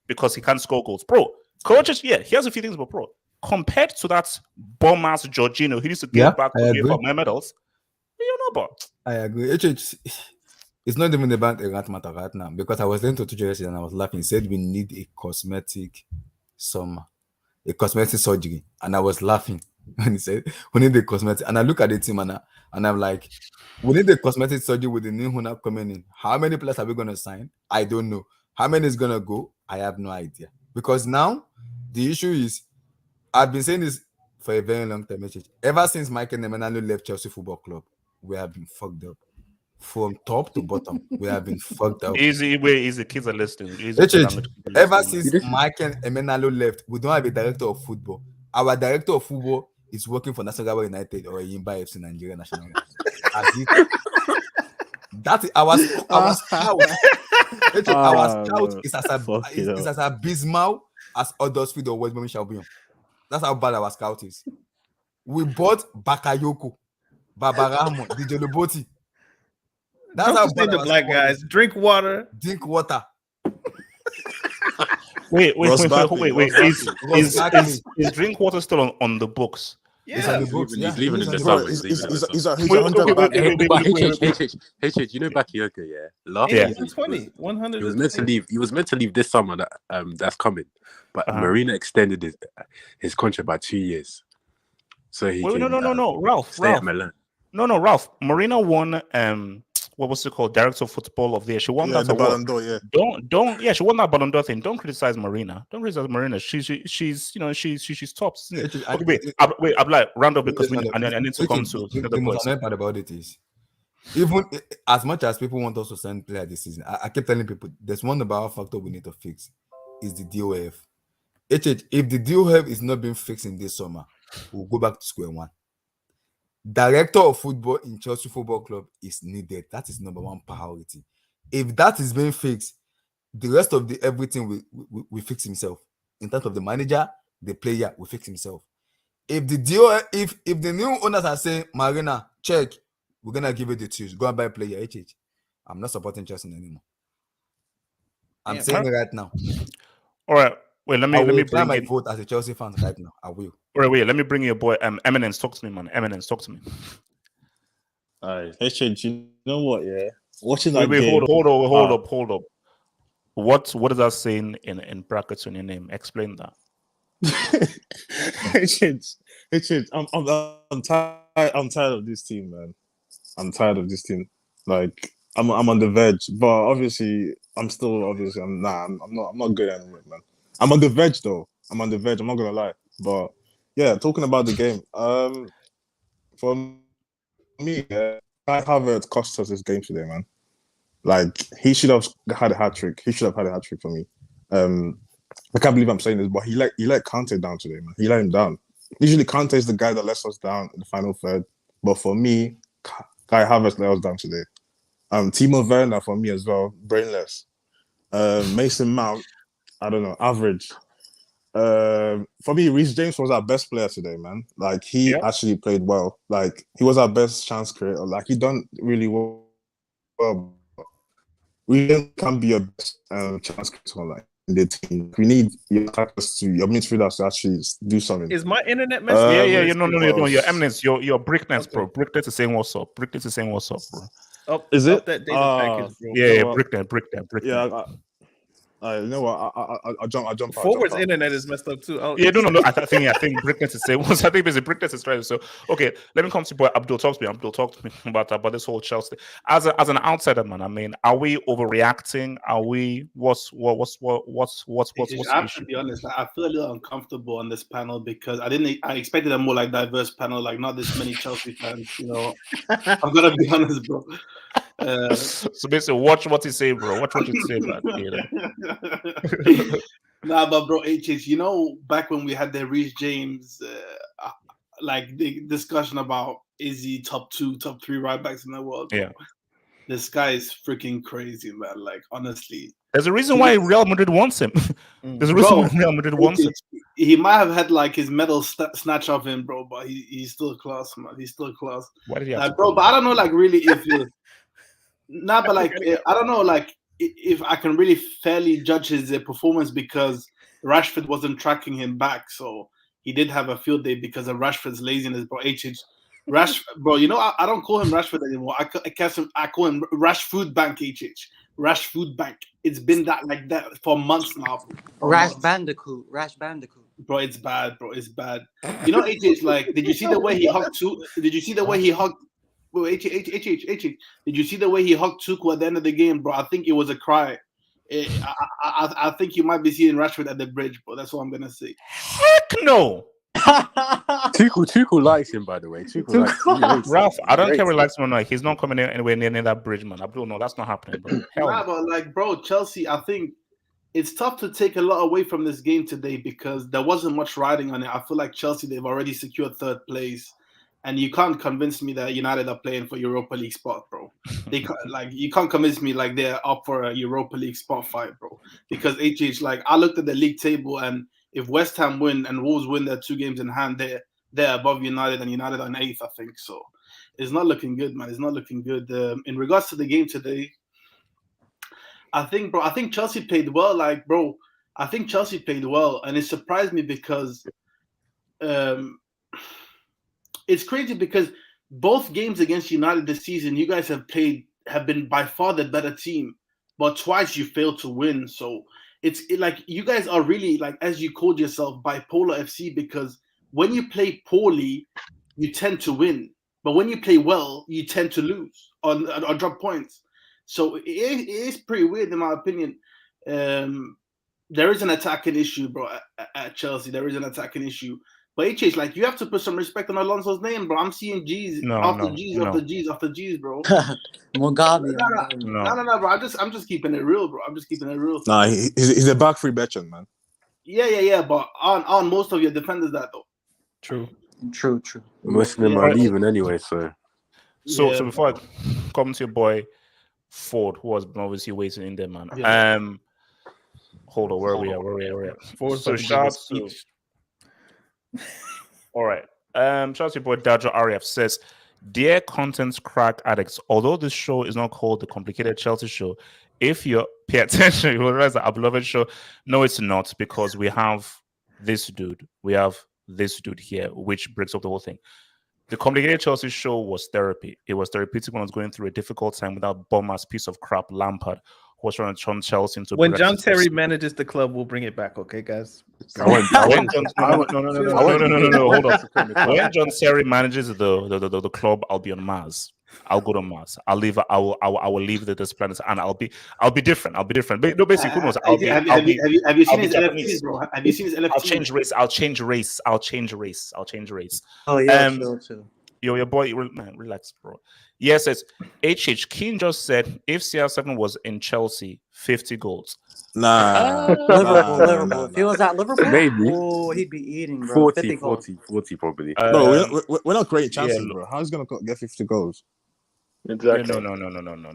because he can't score goals, bro. Kovacic, yeah, he has a few things, but bro, compared to that bomb-ass Jorginho, he needs to Yeah, get back I to agree. for my medals. You know, but I agree. It's not even about a rant matter right now because I was listening to Tuchel yesterday and I was laughing. He said we need a cosmetic surgery, and I was laughing when he said we need a cosmetic. And I look at the team and I'm like, we need a cosmetic surgery with the new Huna coming in. How many players are we going to sign? I don't know. How many is going to go? I have no idea. Because now the issue is, I've been saying this for a very long time. Ever since Michael Nemenalo left Chelsea Football Club, we have been fucked up. From top to bottom, we have been fucked up. easy, kids are listening. Ever since Michael Emenalo left, we don't have a director of football. Our director of football is working for Nasarawa United or Yimba FC Nigeria National. That's our scout. Our scout is as abysmal as Huddersfield or West Bromwich Albion. That's how bad our scout is. We bought Bakayoko, Babaramo, DJ Loboti. That's Don't how just say bad the our black squad guys is. drink water. Drink water. Wait. Ross Barkley. Is drink water still on the books? It's on the books. He's leaving in the Bro, summer. he's 100 Wait, back. But you know Bakayoko, yeah. Last Yeah. season, 120, 100. he was meant to leave. He was meant to leave this summer. That's coming, but Marina extended his contract by 2 years, so he can. No, Ralph. Stay at Milan. No, Ralph. Marina won what was it called? Director of Football of the Year. She won that the award. Ballon d'Or, yeah. Don't she won that Ballon d'Or thing. Don't criticize Marina. She's top. I'm like round up because I need to come to the most point. annoying part about it is, even as much as people want us to send players this season, I keep telling people there's one about factor we need to fix is the DOF. If the DOF is not being fixed in this summer, we'll go back to square one. Director of football in Chelsea Football Club is needed. That is number one priority. If that is being fixed, the rest of everything will fix himself. In terms of the manager, the player will fix himself. If the new owners are saying, Marina, check, we're gonna give it the choose. Go and buy a player. I'm not supporting Chelsea anymore. I'm saying it right now. All right. Wait, let me bring my vote as a Chelsea fan right now. I will. Wait, let me bring your boy Eminence. Talk to me, man. Eminence, talk to me. All right, HH, you know what? Yeah, watching Wait, that game. Hold up. What does that say in brackets on your name? Explain that. HH, I'm tired. I'm tired of this team, man. I'm tired of this team. Like I'm on the veg, but obviously I'm not good anymore, man. I'm on the veg though. I'm on the veg. I'm not gonna lie, but yeah, talking about the game. For me, Kai Havertz cost us this game today, man. Like he should have had a hat trick. He should have had a hat trick for me. I can't believe I'm saying this, but he let Kante down today, man. He let him down. Usually Kante is the guy that lets us down in the final third, but for me, Kai Havertz let us down today. Timo Werner for me as well, brainless. Mason Mount, I don't know, average. For me, Reece James was our best player today, man. Like he actually played well. Like he was our best chance creator. Like he done really well. We can be your best chance creator, like in the team. We need your midfielders to actually do something. Is my internet messing? No, your Eminence, your Brickness, bro. Brickness is saying what's up. Brickness is saying what's up, bro. Is it that data package, bro? Yeah, Brickness. Yeah, You know what? I jump out. Forward's jump out. internet is messed up too. Yeah, no. I think Brickness is saying. I think there's a Brickness is trying. So okay, let me come to boy Abdul. Talk to me. Abdul, talk to me about this whole Chelsea. As an outsider, man. I mean, are we overreacting? Are we? What's I have the to issue? be honest. I feel a little uncomfortable on this panel because I expected a more like diverse panel, like not this many Chelsea fans. You know, I'm gonna be honest, bro. So basically, watch what he say, bro. Watch what you say, man. Nah, but bro, HH, you know, back when we had the Reece James, like the discussion about is he top 2, top 3 right backs in the world? Bro. Yeah. This guy is freaking crazy, man. Like, honestly. There's a reason why Real Madrid wants him. There's a reason why Real Madrid wants him. He might have had like his medal snatch off him, bro, but he's still class, man. He's still class. Why did he have to bro, but I don't know, like, really, if but like, I don't know, like, if I can really fairly judge his performance because Rashford wasn't tracking him back, so he did have a field day because of Rashford's laziness, bro. Rashford, bro, you know, I don't call him Rashford anymore. I call him Rash Food Bank, Rash Food Bank. It's been like that for months now. Rash Bandicoot. Bro, it's bad, bro. It's bad. You know, like, did you see the way he hugged Did you see the way he hugged? Bro, did you see the way he hugged Tuchel at the end of the game, bro? I think it was a cry. I think you might be seeing Rashford at the bridge, bro. That's what I'm gonna say. Heck no. Tuchel likes him, by the way. Ralph, I don't care if he likes him or not. He's not coming anywhere near that bridge, man. Abdul, no, that's not happening, bro. But like, bro, Chelsea, I think it's tough to take a lot away from this game today because there wasn't much riding on it. I feel like Chelsea, they've already secured third place. And you can't convince me that United are playing for Europa League spot, bro. You can't convince me like they're up for a Europa League spot fight, bro. Because like, I looked at the league table, and if West Ham win and Wolves win their 2 games in hand, they're above United, and United on 8th, I think. So it's not looking good, man. It's not looking good. In regards to the game today, I think Chelsea played well. Like, bro, I think Chelsea played well, and it surprised me because it's crazy because both games against United this season, you guys have been by far the better team, but twice you failed to win. So it's like you guys are really, like, as you called yourself, bipolar FC, because when you play poorly, you tend to win, but when you play well, you tend to lose or drop points. So it is pretty weird, in my opinion. There is an attacking issue, bro, at Chelsea. There is an attacking issue. But HH, like, you have to put some respect on Alonso's name, bro. I'm seeing G's after G's, bro. Mugabe. No, bro. I'm just keeping it real, bro. Nah, he's a back free veteran, man. Yeah. But on most of your defenders, that though. True. Most of them are leaving anyway, so. So before I come to your boy Ford, who has been obviously waiting in there, man. Yeah. Hold on, where are we at? Ford's So about to give shout a out to. speech. All right. Shout out to your boy Dajo Arief says, "Dear content crack addicts, although this show is not called the Complicated Chelsea Show, if you pay attention, you will realize that our beloved show. No, it's not, because we have this dude. We have this dude here, which breaks up the whole thing. The Complicated Chelsea Show was therapy. It was therapeutic when I was going through a difficult time with that bum-ass piece of crap Lampard, who was trying to turn Chelsea into. When John Terry manages the club, we'll bring it back, okay, guys? No, hold on. When John Terry manages the club, I'll be on Mars. I'll go to Mars. I will leave this planet, and I'll be different. But no, basically, who knows? Have you seen his LFTs, bro? Have you seen his LFTs? I'll change race. Oh yeah, chill. Your boy, man, relax, bro. Yes, it's HH. Keane just said if CR7 was in Chelsea, 50 goals. Nah. Liverpool. If he was at Liverpool, Maybe. oh, he'd be eating, bro. 40 probably. Bro, we're not creating chances, bro. How's he gonna get 50 goals? Exactly. No.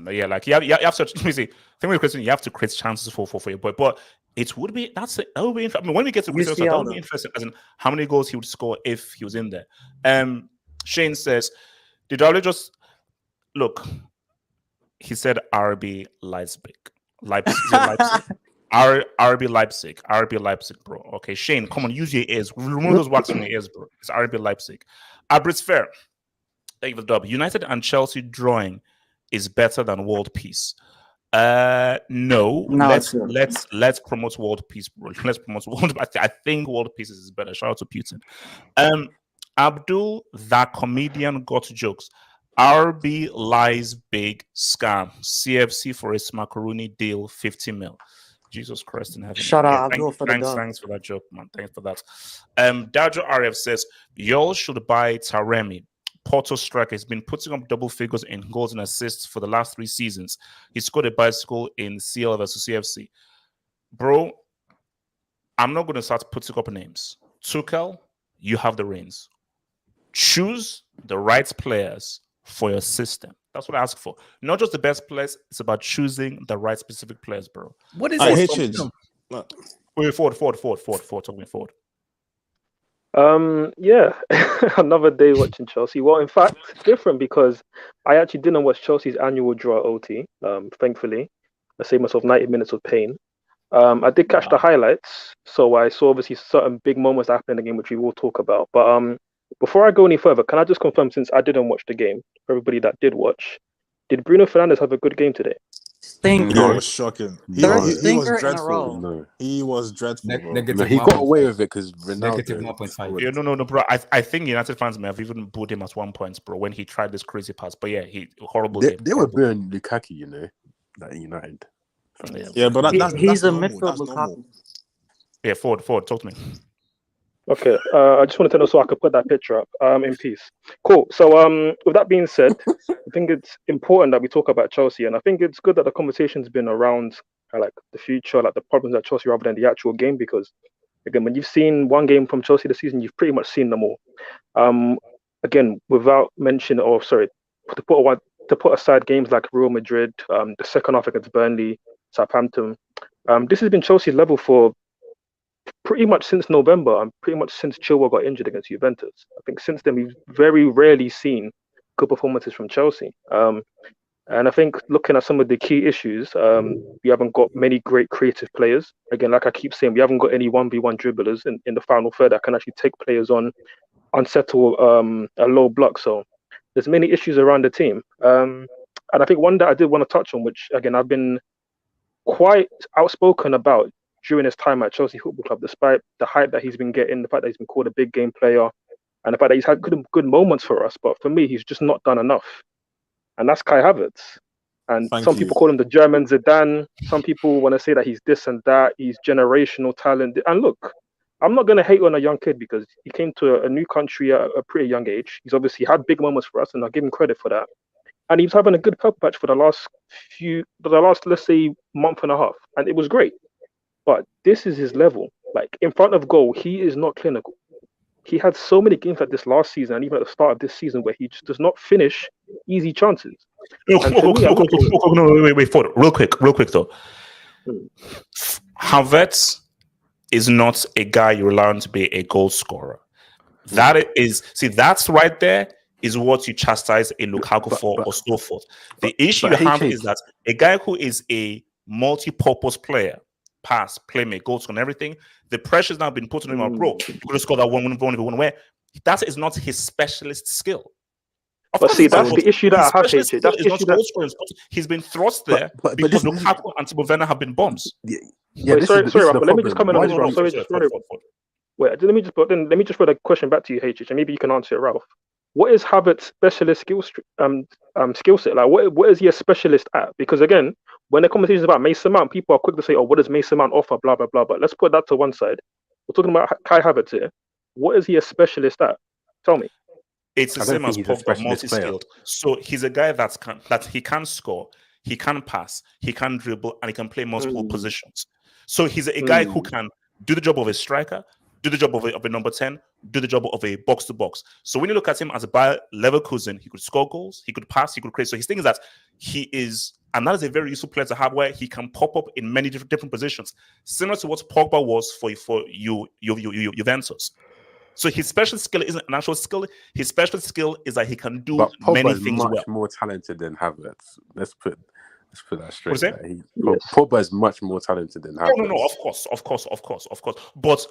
Yeah, like you have to. Let me see. Think with the question, you have to create chances for your boy, but it would be that would be. I mean, when we get to Cristiano, that would be interesting. As in, how many goals he would score if he was in there. Shane says, "Did I just look?" He said, "RB Leipzig, RB Leipzig, bro." Okay, Shane, come on, use your ears. Remove those wax from your ears, bro. It's RB Leipzig. Abrit's fair. Thank you for the dub. United and Chelsea drawing is better than world peace. No. No, let's it's good. let's promote world peace, bro. Let's promote world. I think world peace is better. Shout out to Putin. Abdul, that comedian, got jokes. RB lies big scam. CFC for a macaroni deal, 50 mil. Jesus Christ in heaven. Shout out Abdul for the dub. Thanks for that joke, man. Thanks for that. Dajo RF says, y'all should buy Taremi. Porto striker has been putting up double figures in goals and assists for the last 3 seasons. He scored a bicycle in CL versus CFC. Bro, I'm not going to start putting up names. Tuchel, you have the reins. Choose the right players for your system. That's what I ask for. Not just the best players. It's about choosing the right specific players, bro. What is I this? hate you. Wait, forward. Talk me forward. Yeah, another day watching Chelsea. Well, in fact, it's different because I actually didn't watch Chelsea's annual draw at OT. Thankfully, I saved myself 90 minutes of pain. I did catch the highlights, so I saw obviously certain big moments that happened in the game, which we will talk about. But before I go any further, can I just confirm, since I didn't watch the game, for everybody that did watch, did Bruno Fernandes have a good game today? It Stinker. was shocking. He Third was stinker in a dreadful. row. No. He was dreadful, bro. Negative No, he got away with it because Ronaldo. Negative 1.5. Yeah, no, bro. I think United fans may have even booed him at one point, bro, when he tried this crazy pass. But yeah, he horrible game. They were booing Lukaku, you know, like United. Yeah, but that's He's a normal. midfield That's normal. Lukaku. Yeah, forward. Talk to me. Okay, I just wanted to know so I could put that picture up in peace. Cool. So with that being said, I think it's important that we talk about Chelsea, and I think it's good that the conversation's been around like the future, like the problems at Chelsea rather than the actual game, because again, when you've seen one game from Chelsea this season, you've pretty much seen them all. Again, without mentioning, or sorry, to put aside games like Real Madrid, the second half against Burnley, Southampton, this has been Chelsea's level for pretty much since November, and pretty much since Chilwell got injured against Juventus. I think since then we've very rarely seen good performances from Chelsea. And I think looking at some of the key issues, we haven't got many great creative players. Again, like I keep saying, we haven't got any 1v1 dribblers in the final third that can actually take players on, unsettle a low block. So there's many issues around the team. And I think one that I did want to touch on, which again I've been quite outspoken about during his time at Chelsea Football Club, despite the hype that he's been getting, the fact that he's been called a big game player, and the fact that he's had good moments for us. But for me, he's just not done enough. And that's Kai Havertz. And some people call him the German Zidane. Some people want to say that he's this and that. He's generational talent. And look, I'm not going to hate on a young kid because he came to a new country at a pretty young age. He's obviously had big moments for us, and I'll give him credit for that. And he was having a good purple patch for the last, let's say, month and a half. And it was great. But this is his level. Like, in front of goal, he is not clinical. He had so many games like this last season, and even at the start of this season, where he just does not finish easy chances. Wait, real quick though. Havertz is not a guy you rely on to be a goal scorer. That's right there is what you chastise a Lukaku for or so forth. The issue you have is that a guy who is a multi-purpose player, pass, playmate, goals and everything, the pressure's now been put on him. Bro, you could have scored that one where that is not his specialist skill. But see, that's the issue that I have, HJ. That's the issue that he's been thrust there because Lukaku and Timo Werner have been bombs. Sorry, but let me just comment on this, Ralph. Wait, let me just put a question back to you, HJ, and maybe you can answer it, Ralph. What is Havertz's specialist skill set? Like, what is he a specialist at? Because again, when the conversation is about Mason Mount, people are quick to say, "Oh, what does Mason Mount offer?" Blah blah blah. But let's put that to one side. We're talking about Kai Havertz here. What is he a specialist at? Tell me. It's the same as Pogba, multi-skilled. So he's a guy that he can score, he can pass, he can dribble, and he can play multiple positions. So he's a guy who can do the job of a striker, do the job of a number 10, do the job of a box-to-box. So when you look at him as a Bayer Leverkusen, he could score goals, he could pass, he could create. So his thing is that he is, and that is a very useful player to have where he can pop up in many different positions, similar to what Pogba was for Juventus. So his special skill isn't an actual skill. His special skill is that he can do many things well. Much more talented than Havertz. Let's put that straight. Pogba is much more talented than Havertz. No, of course. But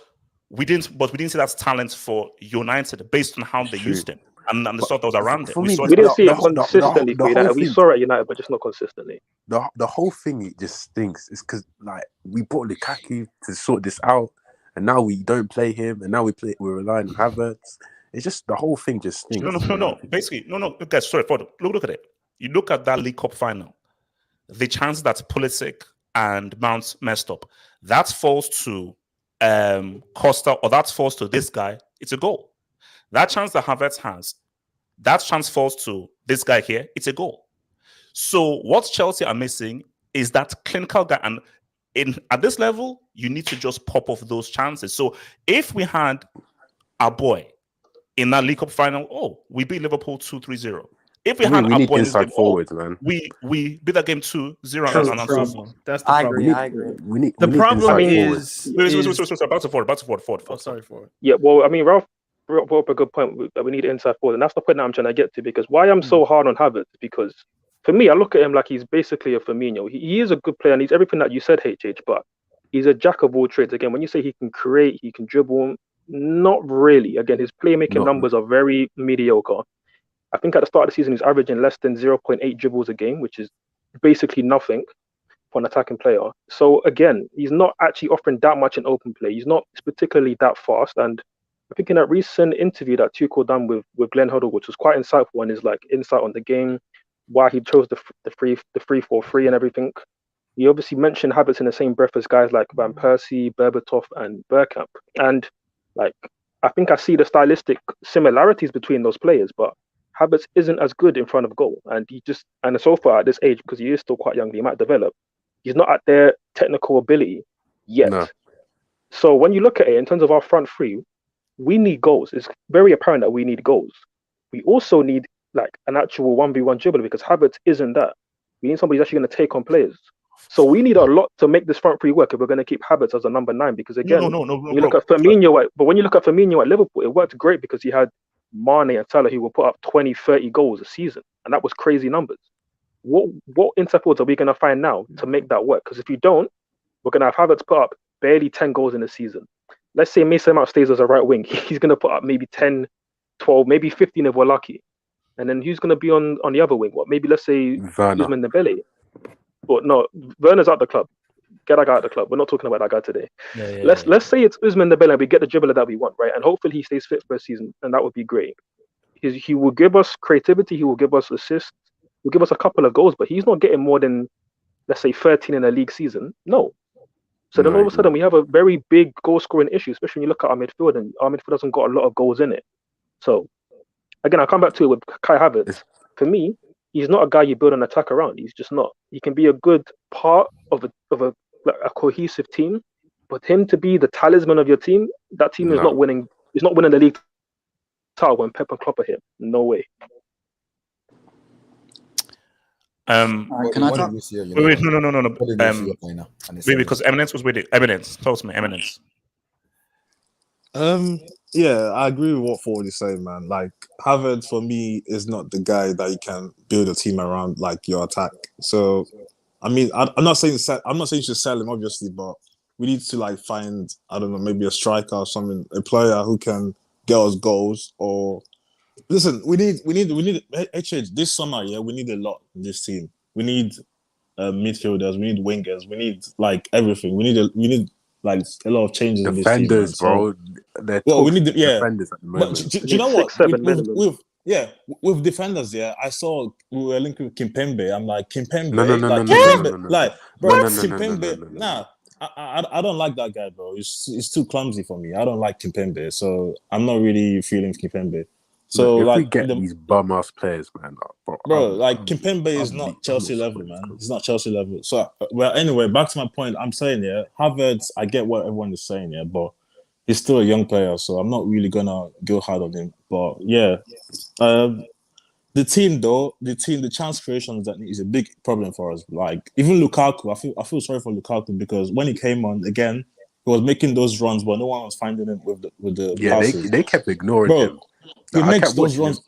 we didn't see that talent for United based on how they used him. and the stuff that was around it. For We me, saw We it. didn't see it the consistently for whole United. We thing, saw it at United, but just not consistently. the whole thing, it just stinks. It's because like we brought Lukaku to sort this out, and now we don't play him, and now we're relying on Havertz. It's just the whole thing just stinks. No. Basically, no. Guys, sorry, look at it. You look at that League Cup final. The chance that Pulisic and Mount messed up, that falls to Costa, or that falls to this guy. It's a goal. That chance that Havertz has, that chance falls to this guy here. It's a goal. So what Chelsea are missing is that clinical guy, and at this level, you need to just pop off those chances. So if we had a boy in that League Cup final, we beat Liverpool 2-3-0. If we had we a need boy in this inside game, forwards, man. we beat that game 2-0 That's and the so problem. forth. That's the I problem. agree. I agree. We need The problem inside forwards. is, Wait, about to forward. oh, sorry for it. Yeah, well, I mean, Ralph brought up a good point that we need inside forward, and that's the point that I'm trying to get to. Because why I'm so hard on Havertz, because for me, I look at him like he's basically a Firmino. He is a good player, and he's everything that you said, HH, but he's a jack of all trades. Again, when you say he can create, he can dribble, not really. Again, his playmaking numbers are very mediocre. I think at the start of the season, he's averaging less than 0.8 dribbles a game, which is basically nothing for an attacking player. So again, he's not actually offering that much in open play. He's not particularly that fast. And I think in that recent interview that Tuchel done with Glenn Hoddle, which was quite insightful, and his like insight on the game, why he chose the 3-4-3 and everything. He obviously mentioned Havertz in the same breath as guys like Van Persie, Berbatov, and Bergkamp. And like, I think I see the stylistic similarities between those players, but Havertz isn't as good in front of goal, and so far at this age, because he is still quite young, he might develop. He's not at their technical ability yet. No. So when you look at it in terms of our front three, we need goals. It's very apparent that we need goals. We also need like an actual 1v1 dribbler, because Havertz isn't that. We need somebody who's actually going to take on players. So we need a lot to make this front three work if we're going to keep Havertz as a number 9. Because again, when you look at Firmino at Liverpool, it worked great because he had Mane and Salah who will put up 20, 30 goals a season, and that was crazy numbers. What inside forwards are we going to find now to make that work? Because if you don't, we're going to have Havertz put up barely 10 goals in a season. Let's say Mason Mount stays as a right wing, he's going to put up maybe 10, 12, maybe 15 if we're lucky. And then who's going to be on the other wing? Maybe let's say Ousmane Dembele. But no, Werner's out the club. Get that guy out the club. We're not talking about that guy today. Let's say it's Ousmane Dembele and we get the dribbler that we want, right? And hopefully he stays fit for a season, and that would be great. He will give us creativity. He will give us assists. He'll give us a couple of goals, but he's not getting more than, let's say, 13 in a league season. No. So then all of a sudden we have a very big goal scoring issue, especially when you look at our midfield, and our midfield hasn't got a lot of goals in it. So again, I'll come back to it with Kai Havertz. For me, he's not a guy you build an attack around. He's just not. He can be a good part of a cohesive team, but him to be the talisman of your team, that team is not winning. He's not winning the league title when Pep and Klopp are here. No way. Can I talk? Wait, no. Wait, because Eminence was waiting. Eminence, talk to me, Eminence. Yeah, I agree with what Ford is saying, man. Like, Havertz for me is not the guy that you can build a team around, like your attack. So, I mean, I'm not saying you should sell him, obviously, but we need to like find, I don't know, maybe a striker or something, a player who can get us goals. Or listen, we need HH this summer. Yeah, we need a lot in this team. We need midfielders, we need wingers, we need like everything. We need like a lot of changes in this team. Defenders, bro. We need defenders at the moment. But do you know what? With defenders, I saw we were linked with Kimpembe. I'm like, Kimpembe, Kimpembe. Nah, I don't like that guy, bro. It's too clumsy for me. I don't like Kimpembe, so I'm not really feeling Kimpembe. So if we get these bum ass players, man, Kimpembe is not Chelsea level, man. It's not Chelsea level. So, well, anyway, back to my point. I'm saying, Havertz. I get what everyone is saying, but he's still a young player, so I'm not really gonna go hard on him. But the team, the chance creations that is a big problem for us. Like even Lukaku, I feel sorry for Lukaku because when he came on again, he was making those runs, but no one was finding him with the passes. They kept ignoring him. He makes those runs.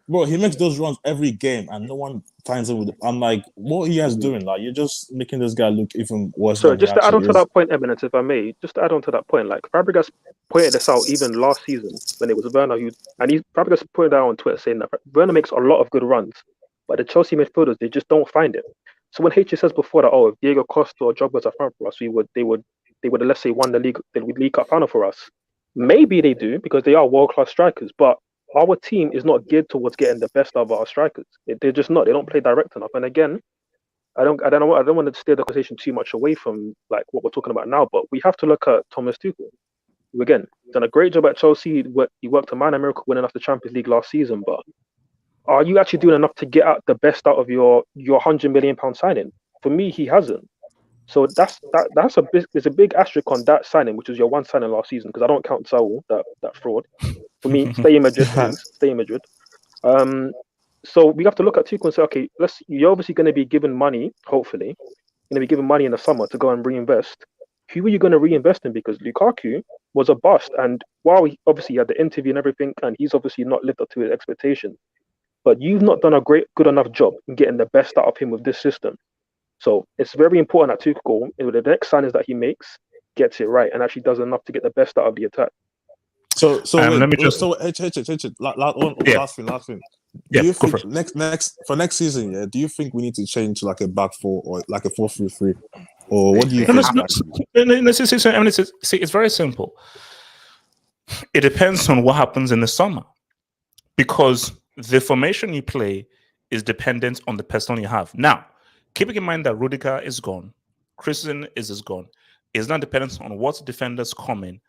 bro, he makes those runs every game, and no one finds him with. I'm like, what are you guys doing? Like, you're just making this guy look even worse So than he just to add on actually to is. that point, Eminence, if I may, just to add on to that point, like Fabregas pointed this out even last season when it was Werner who, and Fabregas pointed out on Twitter saying that Werner makes a lot of good runs, but the Chelsea midfielders, they just don't find it. So when H says before that, oh, if Diego Costa or Drogba's are front for us, they would let's say won the League Cup final for us. Maybe they do because they are world class strikers, but our team is not geared towards getting the best of our strikers. They're just not. They don't play direct enough. And again, I don't want to steer the conversation too much away from like what we're talking about now, but we have to look at Thomas Tuchel, who again done a great job at Chelsea. He worked a man of miracle winning off the Champions League last season, but are you actually doing enough to get out the best out of your £100 million signing? For me, he hasn't. So there's a big asterisk on that signing, which is your one signing last season, because I don't count Saul, that fraud. For me, stay in Madrid, please. Stay in Madrid. So we have to look at Tuchel and say, okay, you're obviously going to be given money, hopefully, going to be given money in the summer to go and reinvest. Who are you going to reinvest in? Because Lukaku was a bust, and while he obviously had the interview and everything, and he's obviously not lived up to his expectations, but you've not done a good enough job in getting the best out of him with this system. So it's very important that Tuchel, with the next signings that he makes, gets it right and actually does enough to get the best out of the attack. So let me just last thing. Do you think next season? Yeah, do you think we need to change to like a back four or like a 4-3-3, or what do you think? See, it's very simple. It depends on what happens in the summer, because the formation you play is dependent on the personnel you have. Now, keeping in mind that Rudiger is gone, Christensen is gone, it's not dependent on what defenders come in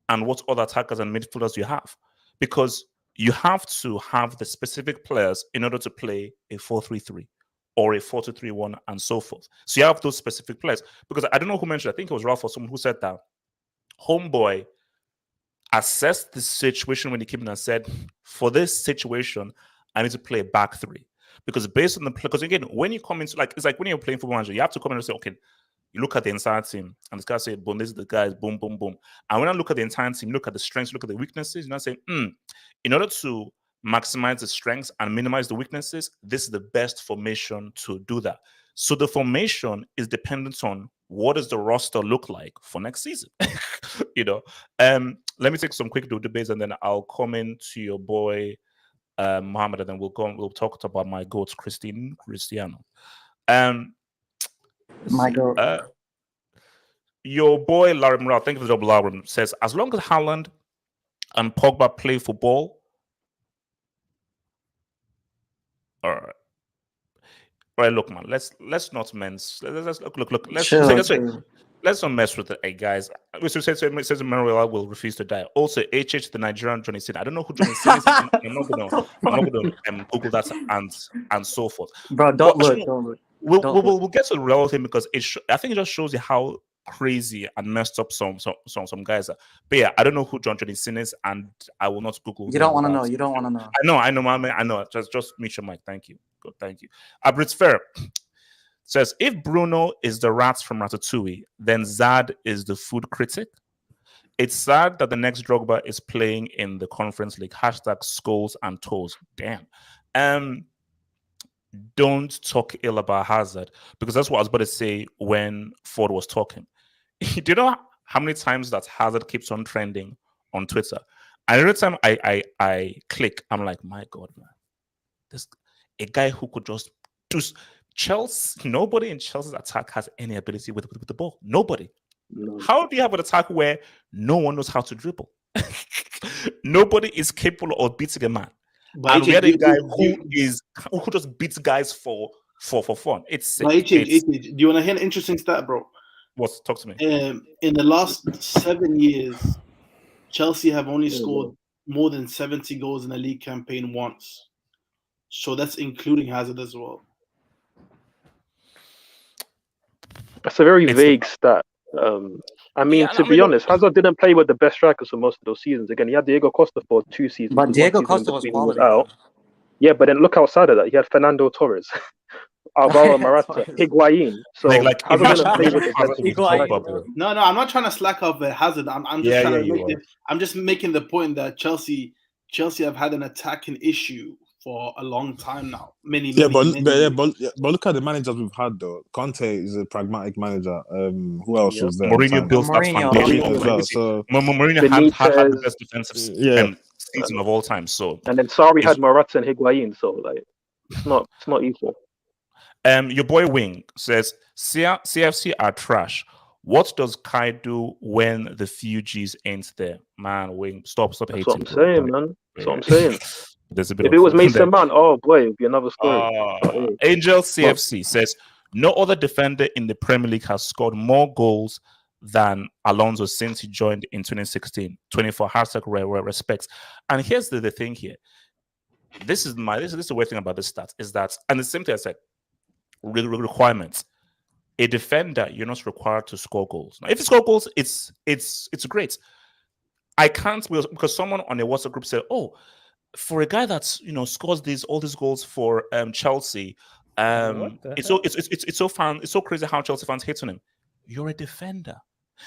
and what other attackers and midfielders you have, because you have to have the specific players in order to play a 4-3-3 or a 4-2-3-1 and so forth. So you have those specific players. Because I don't know who mentioned, I think it was Ralph or someone who said that Homeboy assessed the situation when he came in and said, for this situation, I need to play a back three. Because based on because again, when you come into, like, it's like when you're playing football manager, you have to come in and say, okay, you look at the entire team, and this guy say, boom, this is the guys, boom, boom, boom. And when I look at the entire team, look at the strengths, look at the weaknesses, you're not saying, in order to maximize the strengths and minimize the weaknesses, this is the best formation to do that. So the formation is dependent on what does the roster look like for next season. Let me take some quick debates, and then I'll come in to your boy Mohammed, and then we'll talk about my goats, Cristiano. My goat. Your boy Larry Morale, thank you for the double Larry, says, as long as Haaland and Pogba play football, all right, look, man, let's not mess. Let's not mess with it, hey, guys. It says Mino Raiola will refuse to die. Also, HH, the Nigerian Johnny Sin. I don't know who Johnny Sin is. I'm not gonna Google that and so forth. Bro, don't look. We'll get to the real thing, because I think it just shows you how crazy and messed up some guys are. But yeah, I don't know who Johnny Sin is, and I will not Google. You don't want to know. You don't want to know. I know, man. I know. Just mute your mic. Thank you. Good, thank you. Abritz Fair says, if Bruno is the rat from Ratatouille, then Zad is the food critic. It's sad that the next Drogba is playing in the Conference League. # skulls and toes. Damn. Don't talk ill about Hazard, because that's what I was about to say when Ford was talking. Do you know how many times that Hazard keeps on trending on Twitter? And every time I click, I'm like, my God, man, this a guy who could just do Chelsea. Nobody in Chelsea's attack has any ability with the ball. Nobody. No. How do you have an attack where no one knows how to dribble? Nobody is capable of beating a man. But and we had a guy who just beats guys for fun. It's sick. Do you want to hear an interesting stat, bro? What? Talk to me. In the last 7 years, Chelsea have only scored more than 70 goals in a league campaign once. So that's including Hazard as well. That's a very vague stat. To be honest, Hazard didn't play with the best strikers for most of those seasons. Again, he had Diego Costa for 2 seasons. But Diego Costa was quality. Yeah, but then look outside of that. He had Fernando Torres, Alvaro Morata, Higuain. So Hazard didn't play with the best strikers. No, I'm not trying to slack off Hazard. I'm just trying to I'm just making the point that Chelsea have had an attacking issue for a long time now. Many but years. look at the managers we've had though. Conte is a pragmatic manager. Who else Yep. was there? Mourinho built that Mourinho. foundation as well. So Mourinho had the Benitez, best defensive yeah, season of all time. So and then Sarri it's- had Morata and Higuain. So like, it's not equal. your boy Wing says CFC are trash. What does Kai do when the few G's ain't there? Man, Wing, stop That's hating. what I'm bro. saying, man. That's what I'm saying. There's a bit If of it was truth Mason there. Mount, oh boy, it'd be another story. But, hey, Angel CFC says no other defender in the Premier League has scored more goals than Alonso since he joined in 2016. 24 hashtag respects. And here's the thing here. This is the weird thing about this stat is that, and the same thing I said, requirements. A defender, you're not required to score goals. Now, if you score goals, it's great. I can't because someone on a WhatsApp group said, "Oh, for a guy that's scores all these goals for Chelsea, it's so fun, it's so crazy how Chelsea fans hate on him. You're a defender.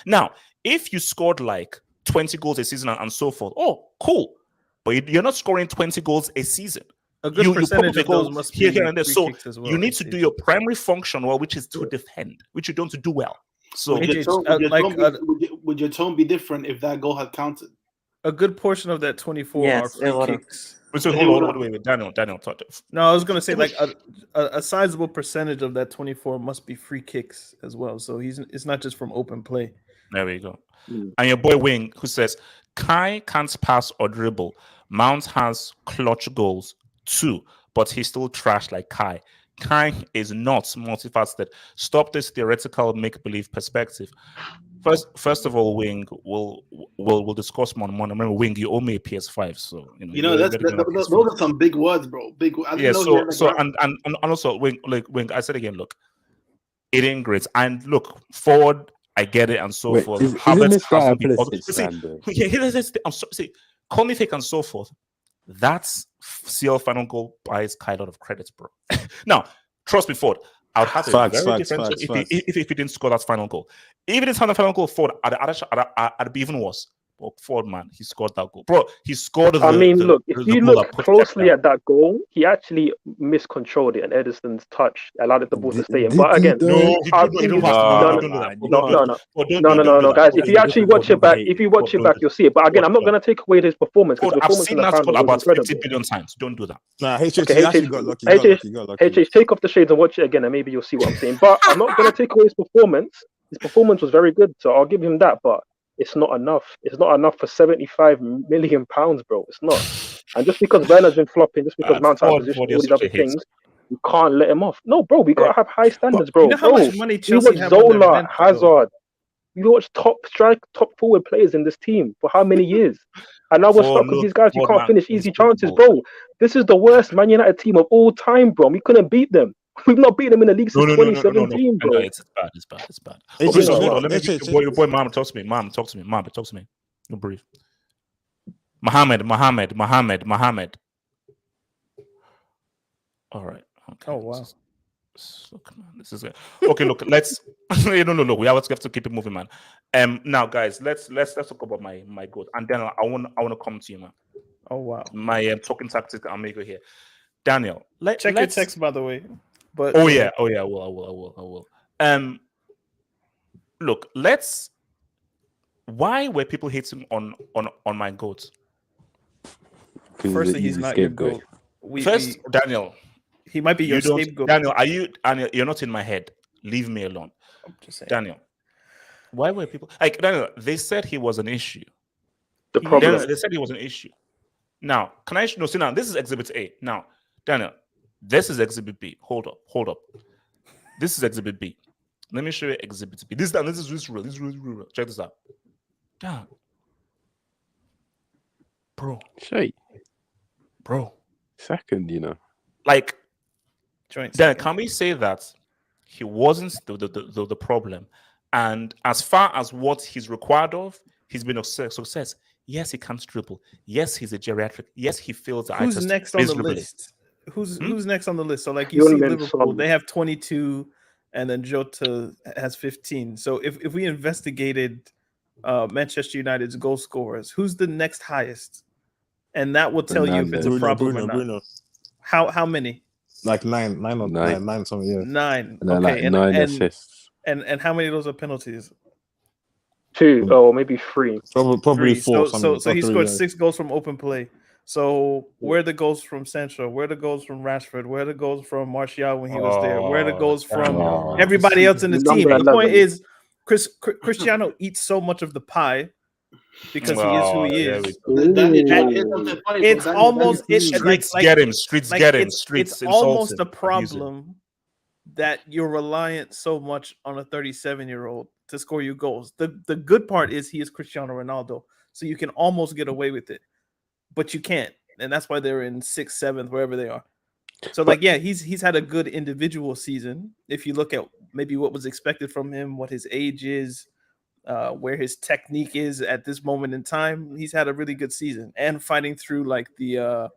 Now, if you scored like 20 goals a season and so forth, oh, cool, but you're not scoring 20 goals a season. A good percentage of those must be here and there. free So kicks as well, you need to do your primary function well, which is to defend, which you don't do well. So would your tone be different if that goal had counted? A good portion of that 24 are free kicks. So hold on, wait, Daniel. No, I was gonna say like a sizable percentage of that 24 must be free kicks as well. So it's not just from open play. There we go. And your boy Wing, who says Kai can't pass or dribble. Mount has clutch goals too, but he's still trash like Kai. Kai is not multifaceted. Stop this theoretical make-believe perspective. First of all, Wing, we'll discuss more. Remember, Wing, you owe me a PS5, so those are some big words, bro. Big. And also, Wing, I said again, look, it ain't great, and look forward. I get it, and so forth. Isn't this guy a call me fake and so forth. That's CL final goal buys Kai a lot of credits, bro. Now, trust me, Ford, I would have a very different if he didn't score that final goal. Even if the final goal, Ford, I'd be even worse. But Ford, man, he scored that goal, bro. He scored. Look, if you look closely at that goal, he actually miscontrolled it, and Edison's touch allowed the ball to stay in. But again, no, guys. If you actually watch it back, you'll see it. But again, I'm not going to take away his performance. I've seen that goal about 50 billion times. Don't do that. Nah, HH got lucky. HH, take off the shades and watch it again, and maybe you'll see what I'm saying. But I'm not going to take away his performance. His performance was very good, so I'll give him that. But it's not enough. It's not enough for £75 million, bro. It's not. And just because Werner's been flopping, just because Mount's out of position, all these other things, you can't let him off. No, bro, we gotta have high standards, bro. You know how much money Chelsea have Zola, Hazard. You watch top forward players in this team for how many years? And now we're stuck with these guys who can't finish easy chances, bro. This is the worst Man United team of all time, bro. We couldn't beat them. We've not beaten them in the league since 2017, bro. It's bad. Okay, so hold on. Let me your boy, Mom, talk to me. Mom, talk to me. No brief. Mohammed. All right. Okay. Oh wow. Look, man, this is it. Okay. Look, let's. No. We have to keep it moving, man. Now, guys, let's talk about my goat, and then I want to come to you, man. Oh wow. My talking tactic I'll make it here. Daniel, check your text, by the way. But I will. Look, why were people hating on my goat? Firstly, he's not your goat. Daniel, he might be your scapegoat. Daniel, you're not in my head. Leave me alone. I'm just saying. Daniel, why were people like Daniel? They said he was an issue. The problem. They said he was an issue. Now, can I see now? This is Exhibit A. Now, Daniel, this is Exhibit B. Hold up. This is Exhibit B. Let me show you Exhibit B. This is real. Check this out. Damn. Bro. Shay. Bro. Second, Like, Joint then can we say that he wasn't the problem? And as far as what he's required of, he's been a success. Yes, he can't dribble. Yes, he's a geriatric. Yes, he fails the eye test. Who's next on the list? Who's next on the list? So like you see Liverpool, they have 22, and then Jota has 15. So if we investigated Manchester United's goal scorers, who's the next highest? And that will tell you if it's a problem or not. How many? Like nine or Nine. nine something. Yeah. 9. And then Okay, like 9 assists. and how many of those are penalties? 2 or maybe 3. Probably 3. 4. So he three, scored yeah. 6 goals from open play. So where are the goals from Sancho? Where are the goals from Rashford? Where are the goals from Martial when he was there? Where are the goals from Daniel. everybody else in the team? Number The point 11. is, Cristiano eats so much of the pie because he is who he is. Danny, Ooh. It's almost Streets get him. Streets get him. it's Streets almost insult a him, abuse him. problem that you're reliant so much on a 37-year-old to score you goals. The good part is he is Cristiano Ronaldo, so you can almost get away with it, but you can't, and that's why they're in 6th, 7th, wherever they are. So like, yeah, he's had a good individual season. If you look at maybe what was expected from him, what his age is, where his technique is at this moment in time, he's had a really good season, and fighting through like the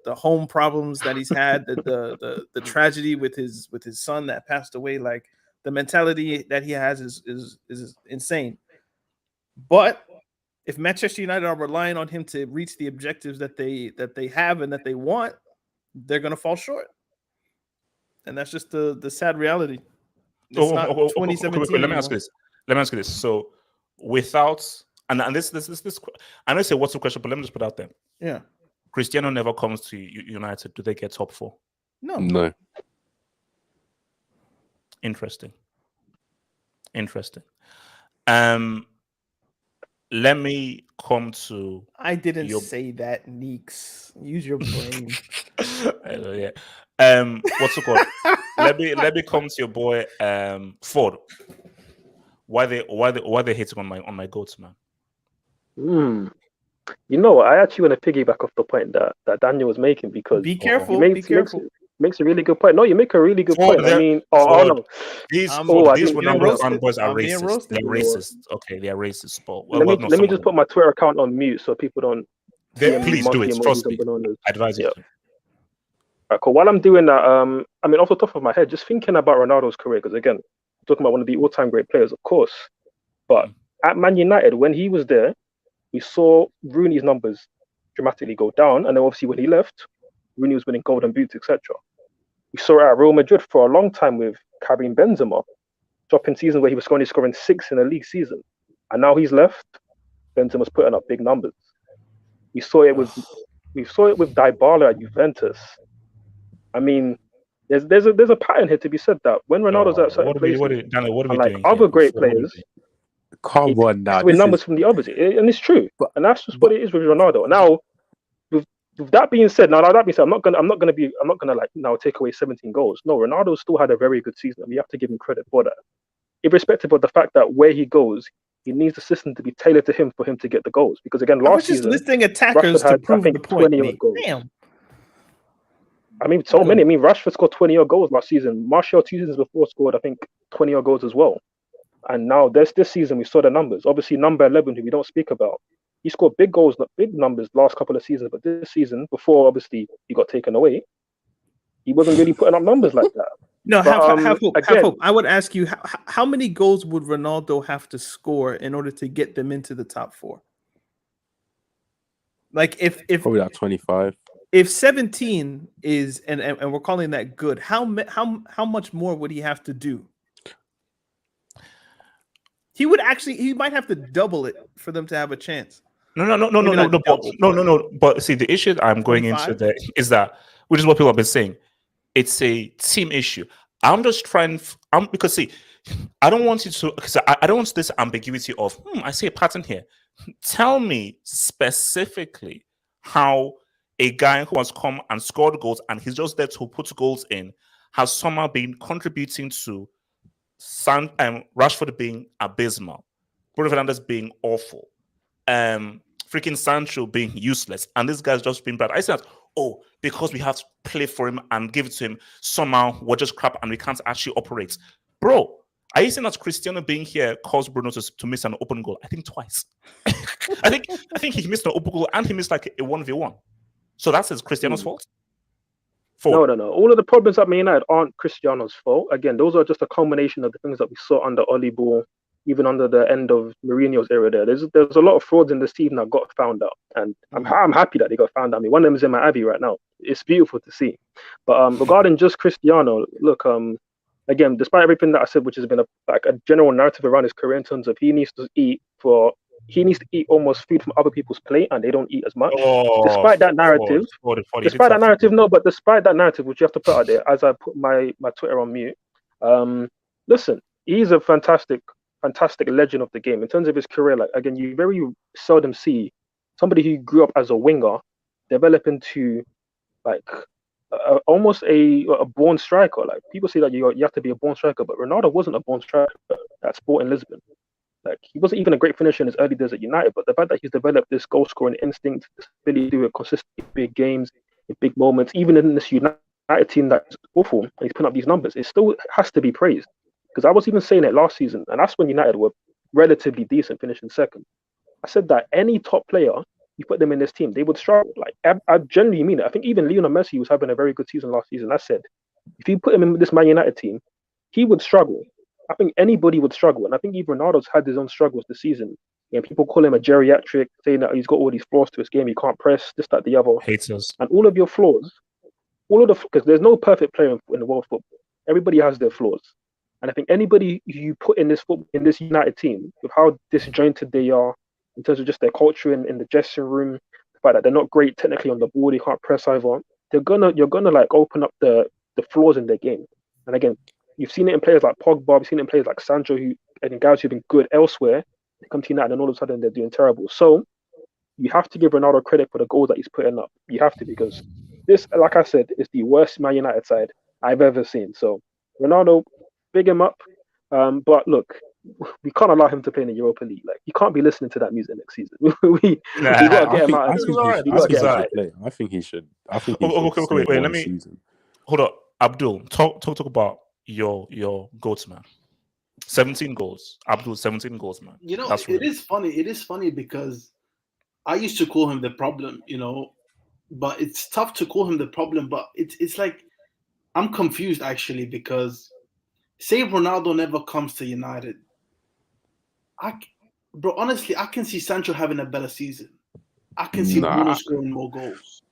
home problems that he's had, the tragedy with his son that passed away. Like the mentality that he has is insane. But if Manchester United are relying on him to reach the objectives that they have and that they want, they're gonna fall short. And that's just the sad reality. It's not 2017 let me ask you anymore. this. Let me ask you this. So without and this I know it's a what's the question, but let me just put it out there. Yeah. Cristiano never comes to United. Do they get top 4? No. No. Interesting. Let me come to. I didn't say that, Neeks. Use your brain. I know, yeah. What's it called? let me come to your boy Ford. Why they hitting on my goats, man? You know what? I actually want to piggyback off the point that Daniel was making, because be careful. Makes a really good point. No, you make a really good point. I mean, no. These Ronaldo fanboys are racist. They're racist. Okay, they are racist. But let me just put my Twitter account on mute so people don't. Please do it. Trust me. I advise you. Right, cool. While I'm doing that, I mean, off the top of my head, just thinking about Ronaldo's career, because again, I'm talking about one of the all-time great players, of course. But at Man United, when he was there, we saw Rooney's numbers dramatically go down, and then obviously when he left, Rooney was winning golden boots, etc. We saw it at Real Madrid for a long time with Karim Benzema, dropping seasons where he was only scoring 6 in a league season, and now he's left. Benzema's putting up big numbers. We saw it with Dybala at Juventus. I mean, there's a pattern here to be said that when Ronaldo's at certain places, other great players, come on now, with numbers from the others, and it's true. And that's just what it is with Ronaldo. Now, with that being said, I'm not gonna like now take away 17 goals. No, Ronaldo still had a very good season. We have to give him credit for that, irrespective of the fact that where he goes, he needs the system to be tailored to him for him to get the goals. Because again, last season, listing attackers to prove the point. Damn. I mean, so many. I mean, Rashford scored 20-odd goals last season. Martial 2 seasons before scored, I think, 20-odd goals as well. And now this season, we saw the numbers. Obviously, number 11, who we don't speak about, he scored big goals, big numbers last couple of seasons. But this season, before obviously he got taken away, he wasn't really putting up numbers like that. No, have hope. I would ask you, how many goals would Ronaldo have to score in order to get them into the top 4? Like if probably like 25. If 17 is and we're calling that good, how much more would he have to do? He might have to double it for them to have a chance. No. But see, the issue I'm going 25? Into there is that, which is what people have been saying, it's a team issue. I'm just trying. Because see, I don't want you to. Because I don't want this ambiguity of. I see a pattern here. Tell me specifically how a guy who has come and scored goals and he's just there to put goals in has somehow been contributing to Rashford being abysmal, Bruno Fernandes being awful, freaking Sancho being useless, and this guy's just been bad. I said, because we have to play for him and give it to him, somehow we're just crap and we can't actually operate. Bro, are you saying that Cristiano being here caused Bruno to miss an open goal? I think twice. I think he missed an open goal and he missed like a 1v1. So that's Cristiano's fault? No. All of the problems at Man United aren't Cristiano's fault. Again, those are just a combination of the things that we saw under Oli Ball even under the end of Mourinho's era. There's a lot of frauds in this team that got found out, and I'm happy that they got found out. I mean, one of them is in my Abbey right now. It's beautiful to see. But regarding just Cristiano, look, again, despite everything that I said, which has been a general narrative around his career in terms of he needs to eat almost food from other people's plate, and they don't eat as much. Despite that narrative, despite that narrative, which you have to put out there, as I put my Twitter on mute. Listen, he's a fantastic legend of the game in terms of his career. Like, again, you very seldom see somebody who grew up as a winger develop into like almost a born striker. Like, people say that you have to be a born striker, but Ronaldo wasn't a born striker at Sporting Lisbon. Like, he wasn't even a great finisher in his early days at United, but the fact that he's developed this goal scoring instinct, this ability to do it consistently in big games, in big moments, even in this United team that's awful, and he's putting up these numbers, it still has to be praised. Because I was even saying it last season, and that's when United were relatively decent, finishing second. I said that any top player, you put them in this team, they would struggle. Like, I genuinely mean it. I think even Lionel Messi was having a very good season last season. I said, if you put him in this Man United team, he would struggle. I think anybody would struggle. And I think even Ronaldo's had his own struggles this season. And people call him a geriatric, saying that he's got all these flaws to his game. He can't press, this, that, the other. Haters. And all of your flaws, because there's no perfect player in the world of football. Everybody has their flaws. And I think anybody you put in this United team, with how disjointed they are in terms of just their culture in the dressing room, the fact that they're not great technically on the ball, they can't press either, you're gonna like open up the flaws in their game. And again, you've seen it in players like Pogba, you've seen it in players like Sancho, and guys who've been good elsewhere. They come to United and all of a sudden they're doing terrible. So you have to give Ronaldo credit for the goals that he's putting up. You have to, because this, like I said, is the worst Man United side I've ever seen. So Ronaldo, big him up. But look, we can't allow him to play in the Europa League. Like, you can't be listening to that music next season. we gotta get him out. I think he should. Wait, let me. Season. Hold up, Abdul. Talk about your goats, man. 17 goals, Abdul. 17 goals, man. You know, That's it is funny. It is funny because I used to call him the problem. You know, but it's tough to call him the problem. But it's like I'm confused actually, because say Ronaldo never comes to United. Bro, honestly, I can see Sancho having a better season. I can see Bruno scoring more goals.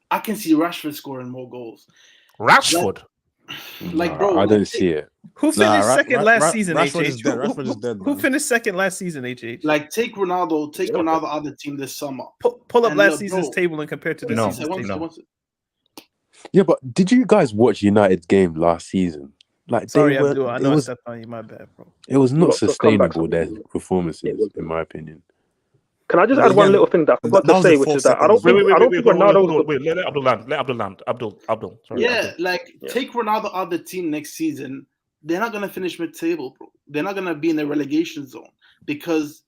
I can see Rashford scoring more goals. Rashford? Bro, I don't see it. Who finished second last season, Rashford HH? is dead. Rashford is dead. Who finished second last season, HH? Like, take Ronaldo out of the team this summer. Pull up last season's table and compare to this season's table. Yeah, but did you guys watch United's game last season? Like, sorry, Abdul, I know I stepped on you. My bad, bro. It was not sustainable, their performances, in my opinion. Can I just add one little thing that I forgot to say, which is that I don't think Ronaldo. Wait, let Abdul land. Abdul. Sorry, yeah, Abdul. Take Ronaldo out of the team next season. They're not gonna finish mid-table, bro. They're not gonna be in the relegation zone, because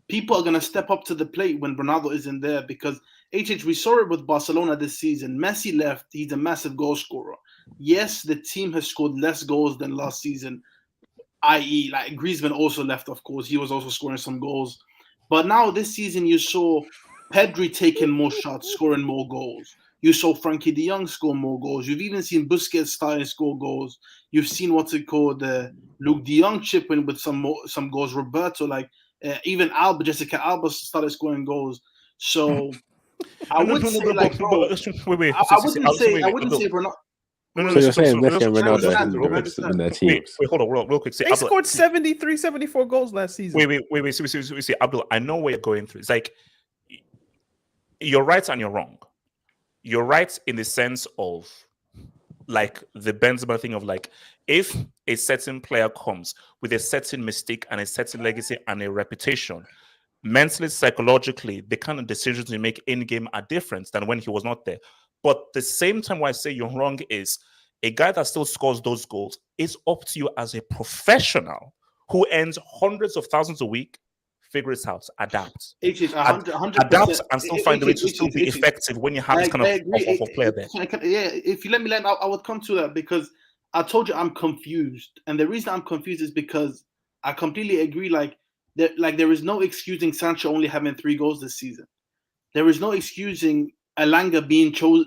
people are gonna step up to the plate when Ronaldo isn't there. Because we saw it with Barcelona this season. Messi left. He's a massive goal scorer. Yes, the team has scored less goals than last season, i.e., like Griezmann also left, of course. He was also scoring some goals. But now this season, you saw Pedri taking more shots, scoring more goals. You saw Frankie de Jong score more goals. You've even seen Busquets starting to score goals. You've seen what's it called, Luke de Jong chip in with some goals. Roberto, even Jessica Alba started scoring goals. So I would say, I wouldn't say Ronaldo. So you're saying Messi and Ronaldo in their teams? Wait, hold on, real quick. They scored 73, 74 goals last season. Wait. See, Abdul, I know what you're going through. It's like, you're right and you're wrong. You're right in the sense of, like, the Benzema thing of, like, if a certain player comes with a certain mistake and a certain legacy and a reputation, mentally, psychologically, the kind of decisions you make in game are different than when he was not there. But the same time why I say you're wrong is a guy that still scores those goals, it's up to you as a professional who earns hundreds of thousands a week. Figure it out, adapt. 100%. Adapt and still find a way to still be effective when you have this kind of player there. Yeah, if you let me land, I would come to that, because I told you I'm confused. And the reason I'm confused is because I completely agree. There is no excusing Sancho only having 3 goals this season. There is no excusing Elanga being chosen,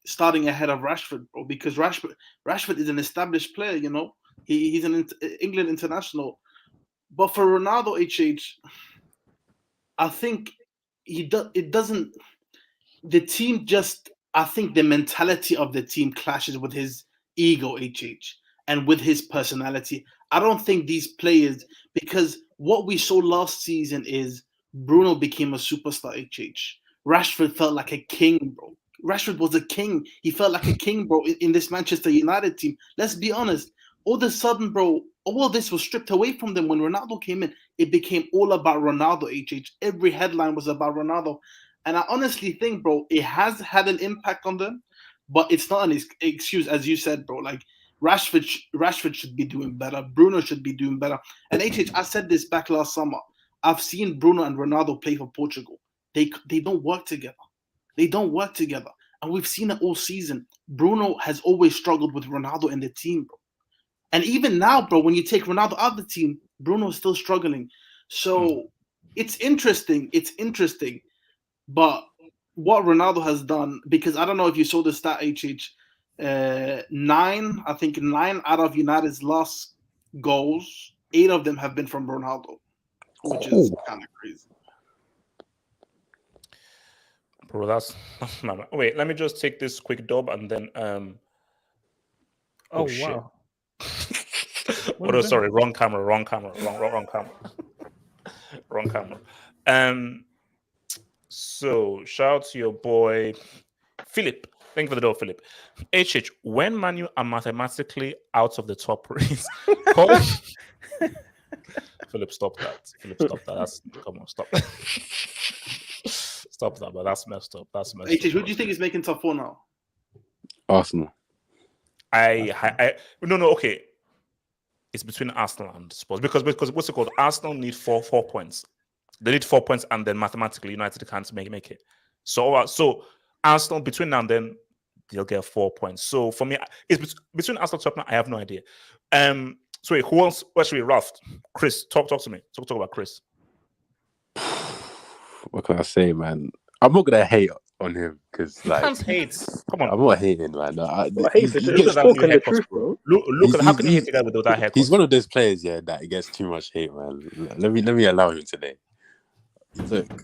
starting ahead of Rashford, bro, because Rashford is an established player, you know. He's an England international. But for Ronaldo, HH, I think it doesn't. The team just. I think the mentality of the team clashes with his ego, HH, and with his personality. I don't think these players, because what we saw last season is Bruno became a superstar, HH. Rashford felt like a king, bro. Rashford was a king. He felt like a king, bro, in this Manchester United team. Let's be honest. All of a sudden, bro, all this was stripped away from them when Ronaldo came in. It became all about Ronaldo, HH. Every headline was about Ronaldo. And I honestly think, bro, it has had an impact on them, but it's not an excuse, as you said, bro. Like Rashford should be doing better. Bruno should be doing better. And HH, I said this back last summer. I've seen Bruno and Ronaldo play for Portugal. They don't work together. They don't work together. And we've seen it all season. Bruno has always struggled with Ronaldo in the team, bro. And even now, bro, when you take Ronaldo out of the team, Bruno is still struggling. So it's interesting. It's interesting. But what Ronaldo has done, because I don't know if you saw the stat, HH, nine out of United's last goals, 8 of them have been from Ronaldo, which is kind of crazy. Bro, that's wait. Let me just take this quick dub and then Oh shit. wow. Oh, sorry, wrong camera. Wrong camera. So shout out to your boy Philip. Thank you for the door, Philip. HH, when Manu are mathematically out of the top race, Philip, stop that. Come on, stop that. Stop that, but that's messed up. HH, who do you think is making top 4 now? Arsenal. No, okay. It's between Arsenal and Spurs because what's it called? Arsenal need four points. They need 4 points, and then mathematically United can't make it. So Arsenal between now and then they'll get 4 points. So for me, it's between Arsenal and Tottenham. I have no idea. So wait, who else? Actually, Ralph, Chris, talk to me. Talk about Chris. What can I say, man? I'm not gonna hate on him because like Can't hate. Come on, I'm not hating, man. He's just talking the truth, bro. Look, how can you hate the guy with that haircut? He's one of those players, yeah, that gets too much hate, man. Let me allow him today. Look,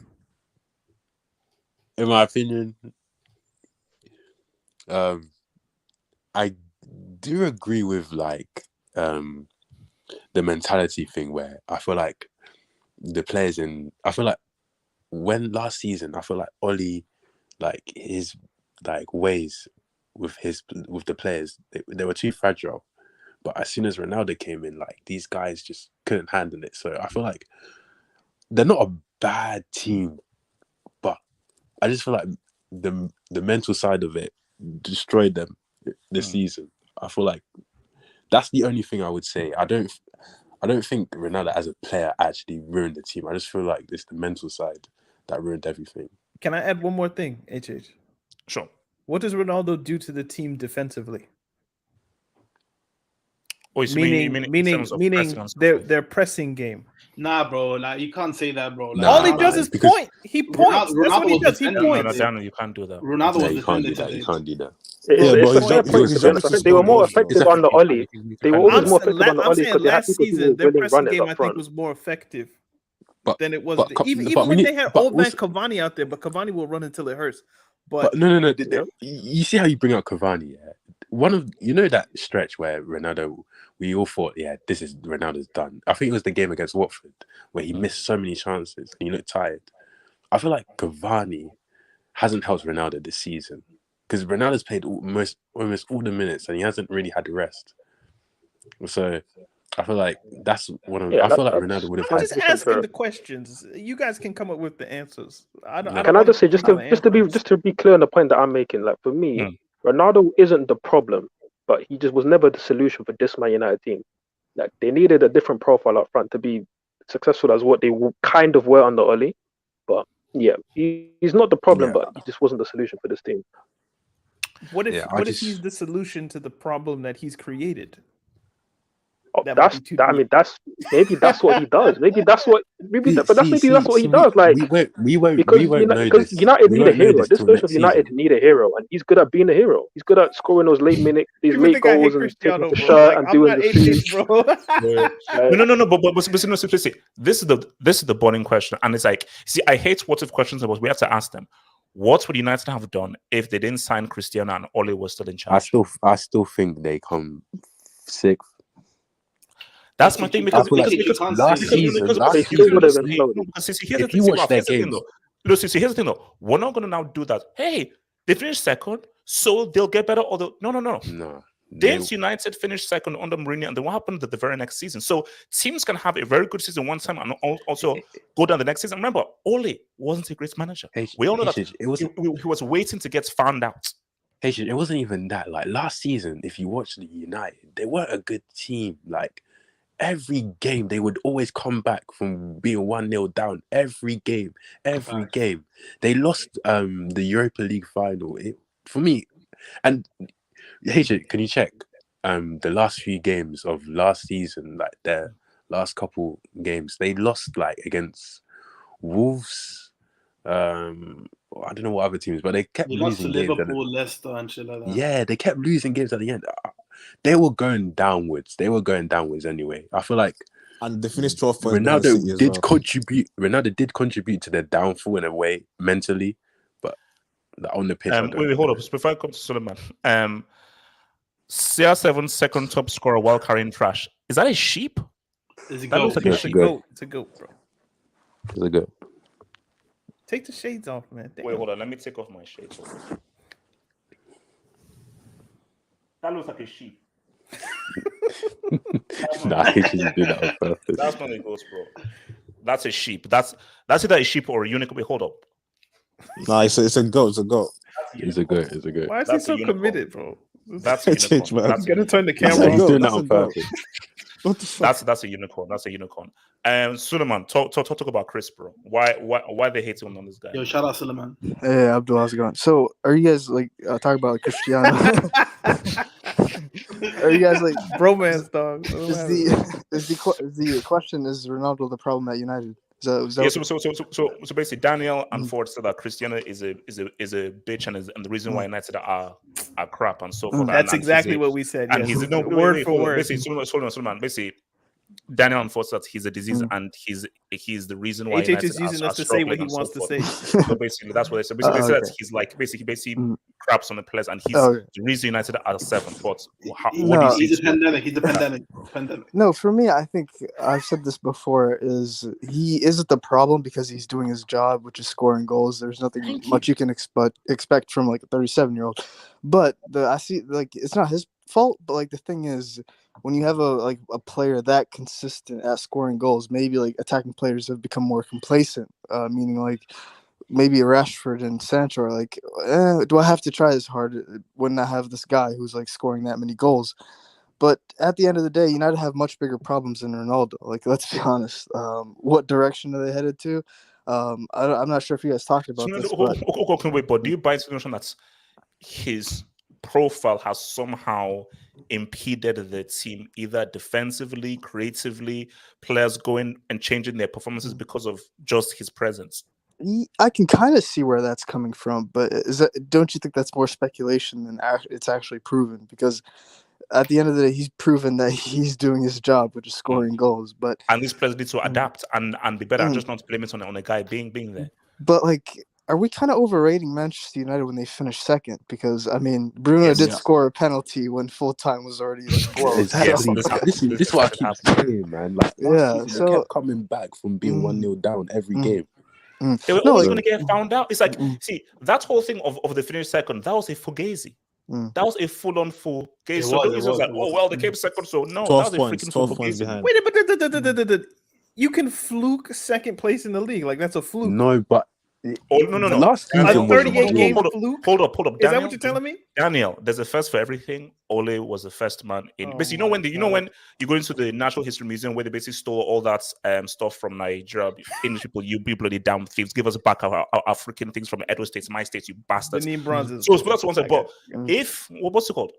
in my opinion, I do agree with like the mentality thing where I feel like the players when last season I feel like Oli, like his like ways with the players, they were too fragile. But as soon as Ronaldo came in, like these guys just couldn't handle it. So I feel like they're not a bad team, but I just feel like the mental side of it destroyed them this season. I feel like that's the only thing I would say. I don't think Ronaldo as a player actually ruined the team. I just feel like it's the mental side that ruined everything. Can I add one more thing, HH? Sure. What does Ronaldo do to the team defensively? Oh, meaning their pressing game. Nah, bro. Like you can't say that, bro. Like, all he does is point. He points. That's what he does. He points. No, you can't do that. Ronaldo was you can't do that. You can't do that. I think they were more effective under Oli. They were always more effective under Oli because they had last season their pressing game I think was more effective than it was. Even when they had old man Cavani out there, but Cavani will run until it hurts. But no. You see how you bring out Cavani? Yeah, that stretch where Ronaldo, we all thought, yeah, this is Ronaldo's done. I think it was the game against Watford where he missed so many chances and he looked tired. I feel like Cavani hasn't helped Ronaldo this season because Ronaldo's played almost all the minutes and he hasn't really had the rest. So I feel like that's one of. I feel like Ronaldo would have. I'm just asking the questions. You guys can come up with the answers. Can I just say just to be clear on the point that I'm making? Like for me, Ronaldo isn't the problem, but he just was never the solution for this Man United team. Like they needed a different profile up front to be successful as what they kind of were under Oli. But yeah, he's not the problem, but he just wasn't the solution for this team. What if he's the solution to the problem that he's created? Oh, That might that's be too that. I deep. mean, maybe that's what he does. Maybe that's what. Maybe, See, but that's see, that's what see, he does. Like we won't know because this. United We need a won't know hero. this This till version next of United season. need a hero, and he's good at being a hero. He's good at scoring those these People late think I hate goals and taking Cristiano, off the bro. shirt Like, and I'm doing not the atheist, feeds. bro. No. But no, seriously. This is the burning question, and it's like, see, I hate what if questions, but we have to ask them. What would United have done if they didn't sign Cristiano and Ole was still in charge? I still think they come sixth. That's my thing because I feel like because last season, They still would have imploded. here's the if you thing. watch their Here's the thing, game, though. Lucy, see, here's the thing, though. We're not going to now do that. Hey, they finished second, so they'll get better. Although, no. no. Didn't United finish second under Mourinho, and then what happened the very next season? So teams can have a very good season one time and also go down the next season. Remember, Ole wasn't a great manager. We all know that he was waiting to get found out. It wasn't even that. Like last season, if you watch the United, they weren't a good team. Like every game, they would always come back from being 1-0 down. Every game, they lost the Europa League final. For me, and can you check the last few games of last season, like their last couple games, they lost like against Wolves. I don't know what other teams, but they kept losing games. Liverpool, Leicester, and shit like that. Yeah, they kept losing games at the end. They were going downwards. Anyway. I feel like, and they finished 12 points. Ronaldo did contribute. Ronaldo did contribute to their downfall in a way mentally, but on the pitch. Wait, hold up. Before I come to Suleiman, CR7's second top scorer while carrying trash. Is that a sheep? It's a That goat. looks like a It's a sheep. goat. It's a goat, bro. It's a good. Take the shades off, man. Damn. Wait, hold on. Let me take off my shades. That looks like a sheep. Nah, I think you do that on purpose. That's not a ghost, bro. That's a sheep. That's either a sheep or a unicorn. Wait, hold up. Nah, it's a goat. It's a goat. It's a good. Why is he so committed, bro? That's a unicorn. Man. That's Gonna turn the He's camera off. doing that on purpose. What the fuck? That's a unicorn. That's a unicorn. Suleiman, talk about Chris, bro. Why they hate him on this guy? Yo, shout out Suleiman. Hey, Abdul, how's it going? So, are you guys like talking about Cristiano? Are you guys like bromance, dog? Is the question, is Ronaldo the problem at United? So basically, Daniel and Ford said that Cristiano is a bitch and the reason why United are crap and so forth. That's and exactly what we said. And yes. he's word for word. Basically, Suleiman. Basically, Daniel and Ford said he's a disease and he's the reason why HH United is using are us to say what he struggling and wants so to forth. say. So basically, that's what they said. Basically, they said that he's like basically craps on the players, and he's the reason United are 7th. But what do you see? He's a pandemic. No, for me, I think I've said this before. Is he isn't the problem because he's doing his job, which is scoring goals. There's nothing much you can expect from like a 37-year-old. But I see like it's not his fault. But like the thing is, when you have a player that consistent at scoring goals, maybe like attacking players have become more complacent. Meaning like maybe Rashford and Sancho are like, do I have to try as hard when I have this guy who's like scoring that many goals? But at the end of the day, United have much bigger problems than Ronaldo. Like, let's be honest. What direction are they headed to? I'm not sure if you guys talked about this. But do you buy into the notion that his profile has somehow impeded the team, either defensively, creatively, players going and changing their performances because of just his presence? I can kind of see where that's coming from, but don't you think that's more speculation than it's actually proven? Because at the end of the day, he's proven that he's doing his job, which is scoring goals. And these players need to adapt and be better, and just not blame it on a guy being there. But like, are we kind of overrating Manchester United when they finished second? Because I mean, Bruno did score a penalty when full time was already like, whoa. Exactly. This is what I keep saying, man. Like, so they kept coming back from being 1-0 down every game. They were always going to get found out. It's like, see, that whole thing of the finish second, that was a fugazi. That was a full-on fugazi. So it was like, oh, well, they came second, so no, that was a freaking 12 points behind. Wait, but you can fluke second place in the league. Like, that's a fluke. No, but no. Last season was 38 game fluke. Hold up. Daniel, is that what you're telling me? Daniel, there's a first for everything. Ole was the first man in. Basically, when you go into the Natural History Museum where they basically stole all that stuff from Nigeria, English people, you bloody damn thieves, give us back our freaking things from Edo States, my states, you bastards. The name bronzes. So that's one side. But what's it called?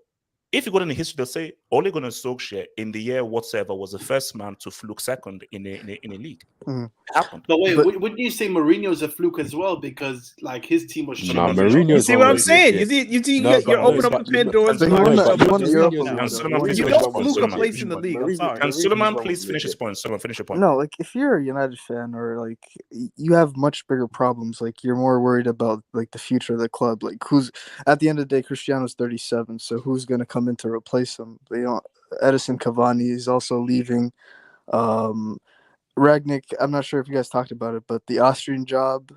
If you go into history, they'll say Ole Gunnar Solskjaer in the year whatsoever was the first man to fluke second in a league. Mhm. It happened. But wait, wouldn't you say Mourinho's a fluke as well? Because like his team was Nah, struggling. Mourinho's You see what I'm one was saying? legit. You see, No, you're but opening no, up but the Pandora's But he box. won no, that. but He won the Mourinho's Europa one- League. Can though. Suleiman He won please the You finish Europa his don't point? League. fluke a Suleiman, place in the league. I'm sorry. can Suleiman one please was finish his legit. point? Suleiman, finish your point. No, like if you're a United fan or like you have much bigger problems. Like you're more worried about like the future of the club. Like who's at the end of the day, Cristiano's 37, so who's gonna come in to replace him? They don't. Edison Cavani is also leaving. Um, Ragnick, I'm not sure if you guys talked about it, but the Austrian job,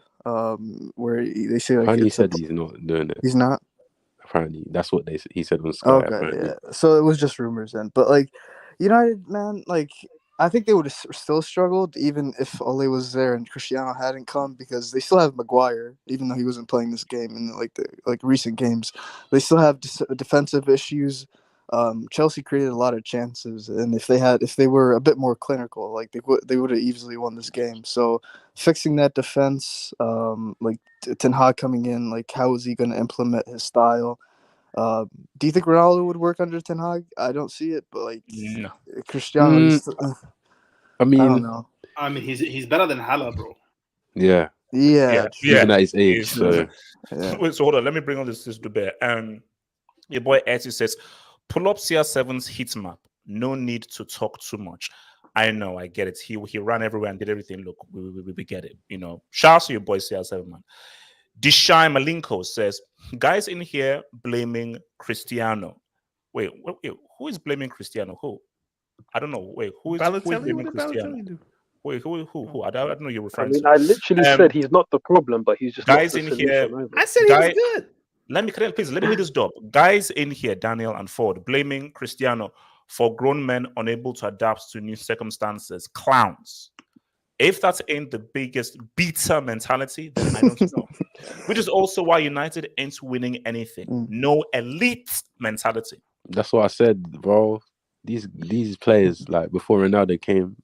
where they say like Apparently, he it's a, said he's not doing it. he's not. Apparently, that's what he said on Sky. Okay, Apparently, yeah. So it was just rumors then. But like United, man, like I think they would have still struggled even if Ole was there and Cristiano hadn't come because they still have Maguire, even though he wasn't playing this game in the recent games. They still have defensive issues. Chelsea created a lot of chances, and if they were a bit more clinical, like they would have easily won this game. So fixing that defense, like Ten Hag coming in, like how is he going to implement his style? Do you think Ronaldo would work under Ten Hag? I don't see it, but like No. Cristiano, just, I I don't mean, know. I mean, he's better than Hala, bro. yeah, Yeah, even at his age. He's- So yeah. Wait, so hold on. Let me bring on this debate. Your boy Etty says, pull up CR7's heat map. No need to talk too much. I know, I get it. He ran everywhere and did everything. Look, we get it. You know, shout out to your boy CR7, man. Dishai Malinko says, guys in here blaming Cristiano. Wait, who is blaming Cristiano? Who? I don't know. Wait, who is Balotelli? blaming What did Cristiano? Balotelli do? Wait, who? I don't know you're I referring mean, to. I literally said he's not the problem, but he's just not guys the in solution here- either. I said he was good. Let me read this job. Guys in here, Daniel and Ford, blaming Cristiano for grown men unable to adapt to new circumstances. Clowns. If that ain't the biggest beta mentality, then I don't know. Which is also why United ain't winning anything. No elite mentality. that's what I said, bro. These players, like before Ronaldo came,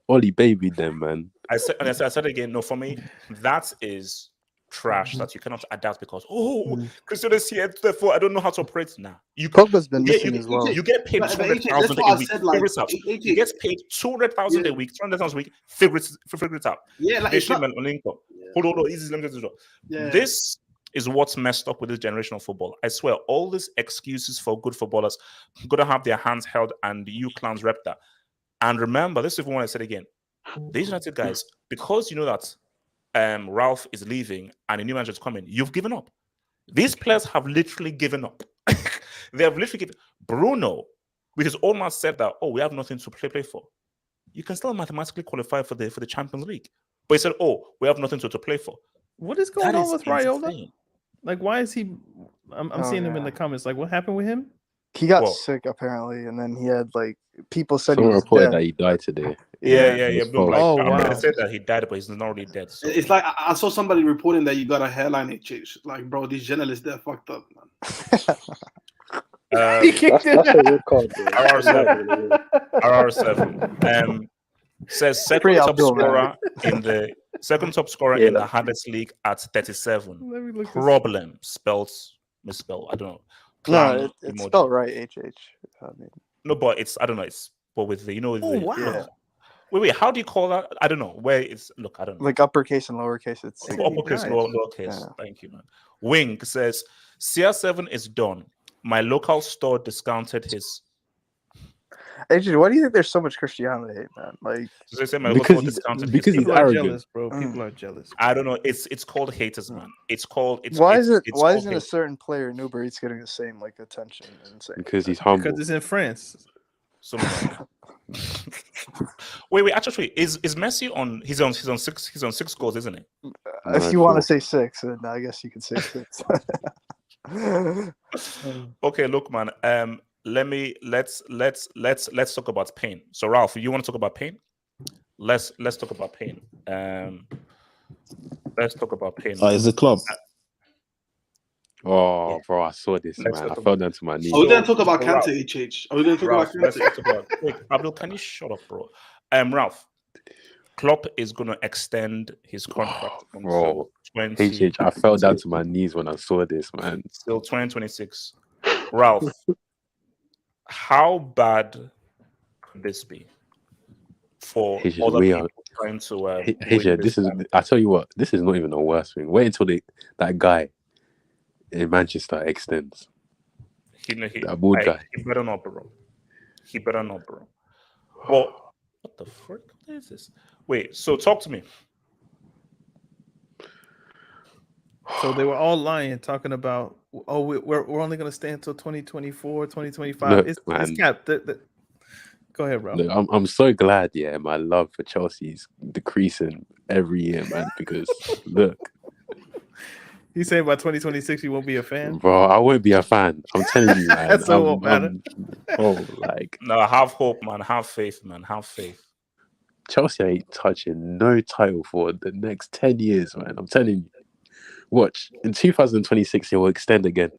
Oli babied them, man. I said again, no, for me, that is trash that you cannot adapt because Cristiano is here, therefore I don't know how to operate now. Pogba's been missing as well. You get paid But 200,000 that's what a I week. said, like, Figure it out. AJ, You get paid 200,000 a week, 200,000 a week. Figure it out. Yeah, like it's not. Hold on, easy. Let me just do Yeah. This is what's messed up with this generation of football. I swear, all these excuses for good footballers gotta have their hands held, and you clowns rep that. And remember, this is what I said again. These United guys, because you know that Ralph is leaving and a new manager is coming, you've given up. These players have literally given up. They have literally given. Bruno, with his old man, said that, we have nothing to play for. You can still mathematically qualify for the Champions League. But he said, we have nothing to play for. What is going That on is with Raiola? insane. Like, why is he? I'm seeing him in the comments. Like, what happened with him? He got Well- sick apparently, and then he had like people said Someone he was reported dead. that he died today. Yeah. It was But false. like, Oh, I mean, wow. they said that he died, but he's not really dead. So. It's like I saw somebody reporting that you got a hairline HH. Like, bro, these journalists, they're fucked up, man. He kicked him That's a out. red card, bro. RR7. RR7 says second Free top Abdul, man. scorer in the Yeah, in the that's- hardest league at 37. Let me look this. Problem spelled misspelled. I don't know. No, Clown it's emoji. spelled right. HH. I mean, No, but it's I don't know. It's but with the with Oh, the wow. wait. How do you call that? I don't know. Where it's look. I don't know. like uppercase and lowercase. It's Said he Uppercase, died. lowercase. Yeah. Thank you, man. Wing says CR7 is done. My local store discounted his. HH. Why do you think there's so much Cristiano hate, man? Like, So they say my Because local he's- discounted because his. he's People are arrogant. jealous, bro. People are jealous. I don't know. It's called haters, man. It's called. It's why it's, is it? it's Why called isn't a hate. certain player in Uber Eats getting the same like attention and same? Because he's humble. Because it's in France. So, wait. Actually, is Messi on? He's on 6 goals, isn't he? If you want to say 6, then I guess you could say 6. Okay, look, man. Let's talk about pain. So, Ralph, you want to talk about pain? Let's talk about pain. Let's talk about pain. It's a club. Oh, bro, I saw this, Let's man. talk I fell down to my knees. Are we going to talk about Ralph. Kante, HH? Are we going to talk Ralph, about let's Kante? talk about. Wait, Abdul, can you shut up, bro? Ralph, Klopp is going to extend his contract Bro, until 20. HH, I fell down to my knees when I saw this, man. Till 2026. Ralph, how bad could this be for It's just other we people are. trying to win Asia, this? this is. I tell you what, this is not even the worst thing. Wait until that guy in Manchester extends. That bald guy. He better not, bro. He better not, bro. Well, what the frick is this? Wait, so talk to me. So they were all lying, talking about, oh, we're only going to stay until 2024, 2025. Look, It's man. capped. Go ahead, bro. Look, I'm so glad, yeah, my love for Chelsea is decreasing every year, man. Because look, He's saying by 2026 he won't be a fan. bro, I won't be a fan. I'm telling you, man. So it won't matter. No, have hope, man. Have faith, man. Have faith. Chelsea ain't touching no title for the next 10 years, man. I'm telling you. Watch, in 2026 he will extend again.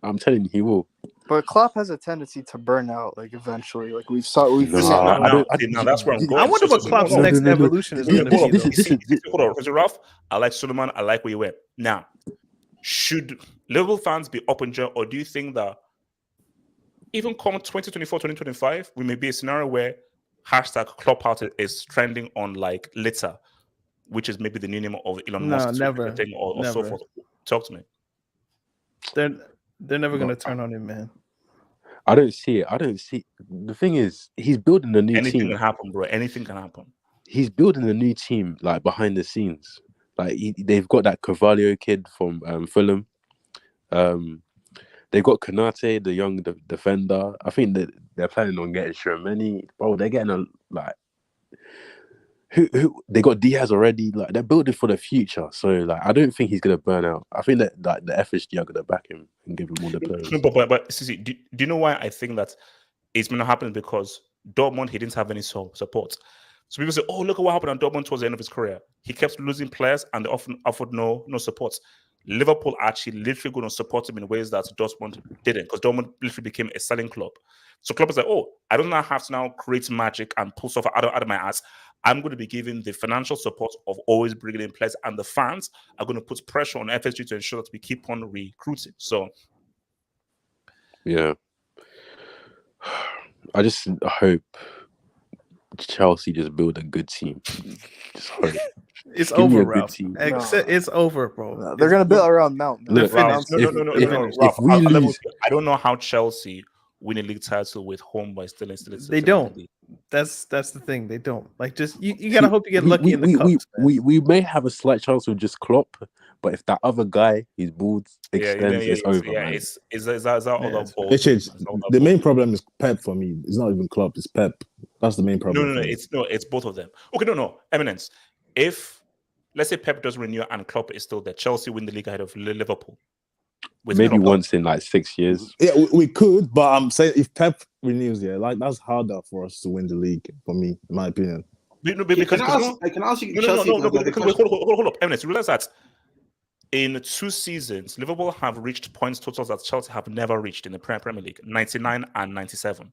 I'm telling you, he will. But Klopp has a tendency to burn out, like eventually. Like we've seen it. Now that's where I'm going. I wonder what Klopp's next evolution is going to be. Hold on, because Ralph, I like Suleiman. I like where you went. Now, should Liverpool fans be up in jail, or do you think that even come 2024, 2025, we may be a scenario where #Klopp out is trending on like litter, which is maybe the new name of Elon Musk never, thing or so forth. Talk to me. They're never going to turn on him, man. I don't see it. The thing is, he's building a new team. Anything can happen, bro. Anything can happen. He's building a new team, like behind the scenes. Like they've got that Carvalho kid from Fulham. They've got Konate, the young defender. I think that they're planning on getting Shermani. Bro, they're getting who they got Diaz already. Like they're building for the future. So like I don't think he's gonna burn out. I think that like the FSG are gonna back him and give him all the players. No, but see, do you know why I think that it's gonna happen? Because Dortmund, he didn't have any support. So people say, "Oh, look at what happened at Dortmund towards the end of his career. He kept losing players, and they often offered no support." Liverpool actually literally going to support him in ways that Dortmund didn't, because Dortmund literally became a selling club. So Klopp is like, "Oh, I don't now have to now create magic and pull stuff out of my ass. I'm going to be giving the financial support of always bringing in players, and the fans are going to put pressure on FSG to ensure that we keep on recruiting." So, yeah, I just hope Chelsea just build a good team. Just hope. It's over, Ralph. It's over, bro. They're gonna build around Mount. Look, Ralph, Ralph, I don't know how Chelsea win a league title with home by still. They don't. That's the thing. They don't. Like, just you gotta hope you get lucky in the cups. We may have a slight chance with just Klopp, but if that other guy, his bald extends, it's over. Yeah, man. it's other ball. The main problem is Pep for me. It's not even Klopp. It's Pep. That's the main problem. No, it's both of them. Okay, no, Eminence. If let's say Pep doesn't renew and Klopp is still there, Chelsea win the league ahead of Liverpool. Maybe Klopp once in like 6 years. Yeah, we could, but I'm saying if Pep renews, like that's harder for us to win the league. For me, in my opinion. Because I can ask you, Chelsea. Hold up, Eminence. Realize that in 2 seasons, Liverpool have reached points totals that Chelsea have never reached in the Premier League: 99 and 97.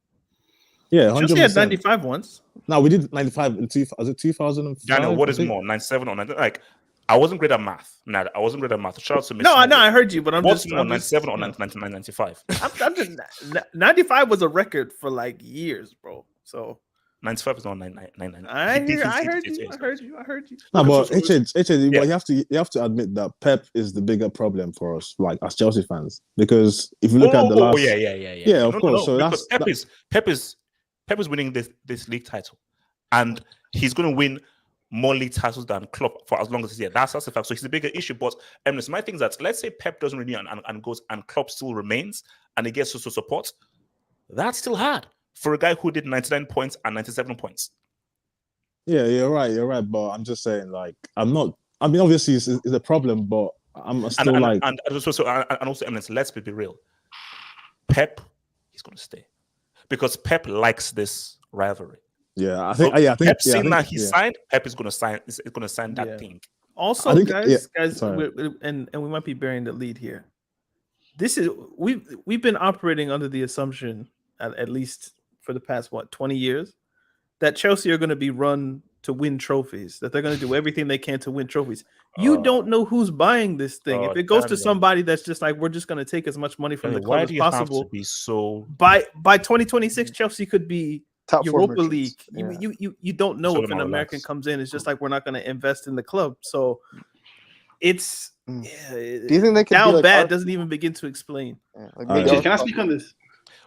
Yeah, Chelsea had 95 once. No, we did 95 in 2005. Daniel, what is more, 97 or 99? Like, I wasn't great at math. I wasn't great at math. Shout out to me. No, I heard you, but what's more, 97 or 95? I'm just 95 was a record for like years, bro. So 95 is not 99. I heard you. No, but you have to admit that Pep is the bigger problem for us, like as Chelsea fans, because if you look at the last, of course. So that's Pep is winning this league title, and he's going to win more league titles than Klopp for as long as he's here. That's the fact. So he's the bigger issue. But my thing is that let's say Pep doesn't renew and goes, and Klopp still remains, and he gets social support. That's still hard for a guy who did 99 points and 97 points. Yeah, you're right. But I'm just saying, like, I'm not. I mean, obviously, it's a problem, but I'm still and also, let's be real. Pep, he's going to stay because Pep likes this rivalry. Yeah, I think Pep saying that he signed. Pep is going to sign. Is going to sign that thing. Also, guys, and we might be bearing the lead here. This is we've been operating under the assumption, at least for the past 20 years, that Chelsea are going to be run to win trophies, that they're going to do everything they can to win trophies. You don't know who's buying this thing. If it goes to somebody that's just like, we're just going to take as much money from the club as possible. Have to be so... By 2026, Chelsea could be top Europa 4 League. Yeah. You don't know if an American comes in. It's just like, we're not going to invest in the club. So it's... Do you think they could down be like bad doesn't even begin to explain. Can I speak on this?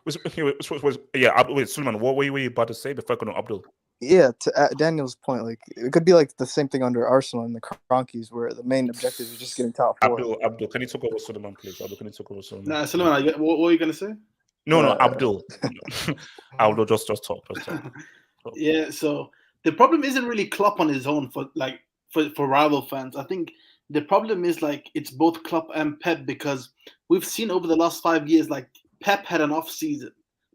Wait, Suleiman, what were you about to say before I go to Abdul? Yeah, to Daniel's point, like it could be like the same thing under Arsenal and the Kroenkes, where the main objective is just getting top 4. Abdul, can you talk over Suleiman, please? Abdul, can you talk over Suleiman? Nah, Suleiman, what were you gonna say? No, Abdul. Abdul, just talk. Yeah. So the problem isn't really Klopp on his own for rival fans. I think the problem is like it's both Klopp and Pep, because we've seen over the last 5 years like Pep had an off season,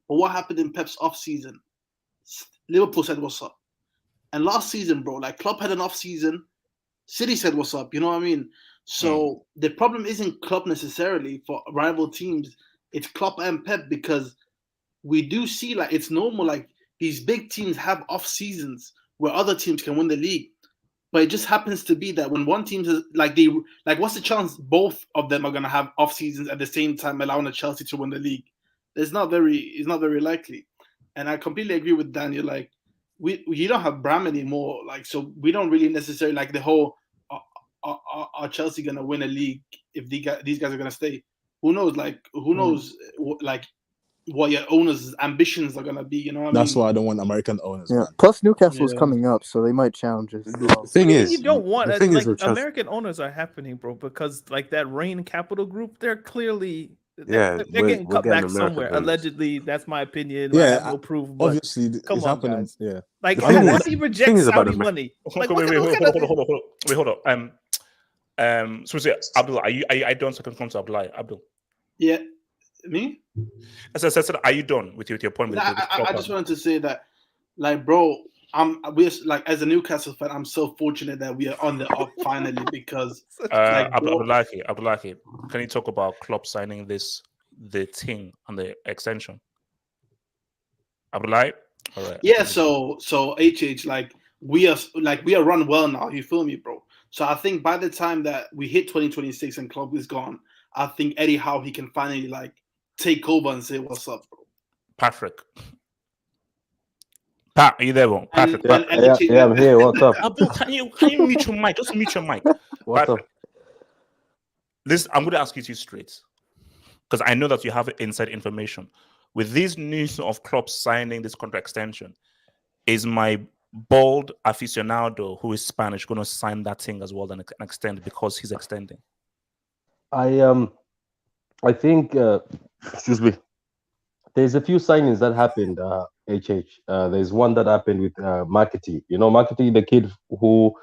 but what happened in Pep's off season? Liverpool said what's up, and last season, bro, like Klopp had an off season. City said what's up. You know what I mean? So the problem isn't Klopp necessarily for rival teams. It's Klopp and Pep, because we do see like it's normal. Like these big teams have off seasons where other teams can win the league, but it just happens to be that when one team is what's the chance both of them are gonna have off seasons at the same time, allowing a Chelsea to win the league? It's not very likely. And I completely agree with Daniel. Like, you don't have Bram anymore. Like, so we don't really necessarily like the whole. Are Chelsea gonna win a league if these guys are gonna stay? Who knows? Like, who knows? Like, what your owners' ambitions are gonna be? You know what I mean? That's why I don't want American owners. Yeah. Man. Plus, Newcastle's coming up, so they might challenge us. The thing is, you don't want the thing like is American owners are happening, bro, because like that Rain Capital Group, they're clearly. Yeah, they're getting cut back American somewhere. owners. Allegedly, that's my opinion. Yeah, I have no proof. But obviously, come it's on, happening. guys. Yeah, Like, The thing how is- do you thing reject is about Saudi the- money? Like, Wait, hold on. So say, Abdul, are you done? So I can come to Abdullah. Abdul. Yeah, me. As I said, are you done with your point? I just wanted to say that, like, bro, we're like, as a Newcastle fan, I'm so fortunate that we are on the up finally, because Abdullah, can you talk about Klopp signing the thing on the extension? Abdullah? All right. Yeah, so HH, like we are run well now. You feel me, bro? So I think by the time that we hit 2026 and Klopp is gone, I think Eddie Howe, he can finally like take over and say what's up, bro. Patrick. Pat, are you there, bro? Patrick. Yeah, I'm here. What's up? Abdul, can you mute your mic? Just mute your mic. What's Patrick, up? Listen, I'm going to ask you two straight, because I know that you have inside information. With this news of Klopp signing this contract extension, is my bald aficionado who is Spanish going to sign that thing as well and extend because he's extending? I think excuse me. There's a few signings that happened. There's one that happened with Marketing. You know, Marketing, the kid who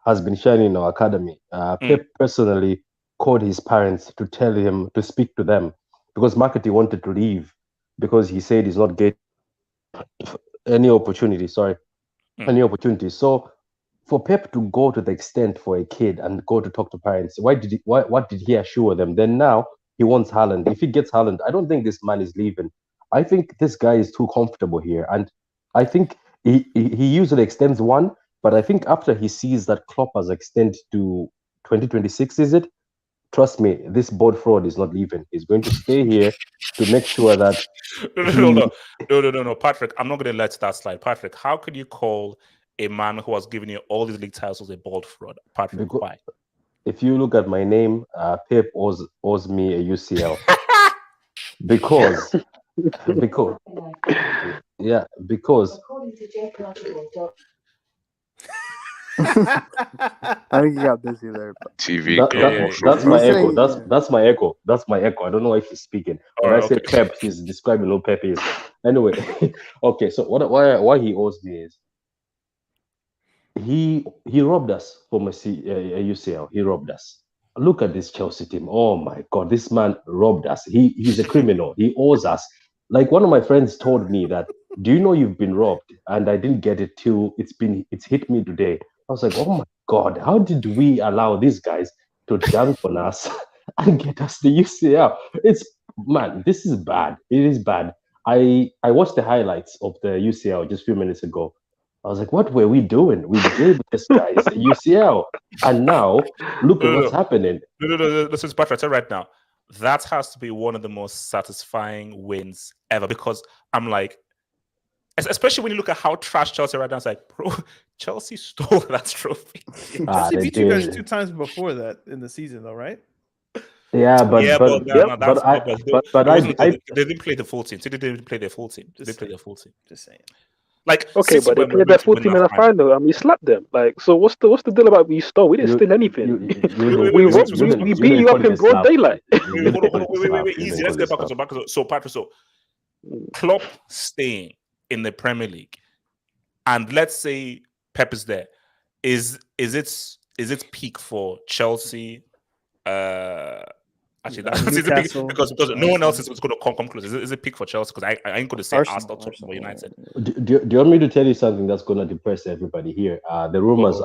has been shining in our academy. Pep personally called his parents to tell him to speak to them, because Marketing wanted to leave because he said he's not getting any opportunity. Any opportunity. So for Pep to go to the extent for a kid and go to talk to parents, what did he assure them? Then now he wants Haaland. If he gets Haaland, I don't think this man is leaving. I think this guy is too comfortable here, and I think he usually extends one, but I think after he sees that Klopp has extended to 2026, is it? Trust me, this board fraud is not leaving. He's going to stay here to make sure that. No, Patrick, I'm not going to let that slide. Patrick, how could you call a man who has given you all these league titles a bold fraud? Patrick, why? If you look at my name, Pep owes me a UCL. because I think he got busy there. But... TV. That's my echo. That's my echo. That's my echo. I don't know why she's speaking. When I say Pep, she's describing who Pep is. Anyway, okay. So why he owes me is he robbed us from a UCL. He robbed us. Look at this Chelsea team. Oh my God, this man robbed us. He's a criminal. He owes us. Like one of my friends told me that, do you know you've been robbed? And I didn't get it till it's hit me today. I was like, oh my God, how did we allow these guys to dunk on us and get us the UCL? This is bad. It is bad. I watched the highlights of the UCL just a few minutes ago. I was like, what were we doing? We gave this guy the UCL, and now look at No, what's happening. No. This is Patrick. I tell you right now, that has to be one of the most satisfying wins ever because I'm like, especially when you look at how trash Chelsea right now, it's like, bro, Chelsea stole that trophy. Chelsea they beat you guys did. 2 times before that in the season, though, right? Yeah, but Yeah, but but no, but that's I but but it I wasn't. I They didn't play the full team. City didn't play their full team. They Just played saying. their full team. Just saying. Like Okay, City but they were played going their to full win team in that the final. final, and we slapped them. Like, so what's the deal about we stole? We didn't you steal anything. you we didn't beat you call up it in a broad slap. daylight. You didn't call it a Wait, slap. You easy. didn't Let's call it get a back slap. So Patrick, so Klopp staying in the Premier League, and let's say Pep is there. Is it peak for Chelsea? Actually, that's is it peak Newcastle, because no one else is going to come close. Is it peak for Chelsea? Because I ain't going to say Arsenal, Tottenham, or United. Do you want me to tell you something that's going to depress everybody here? The rumors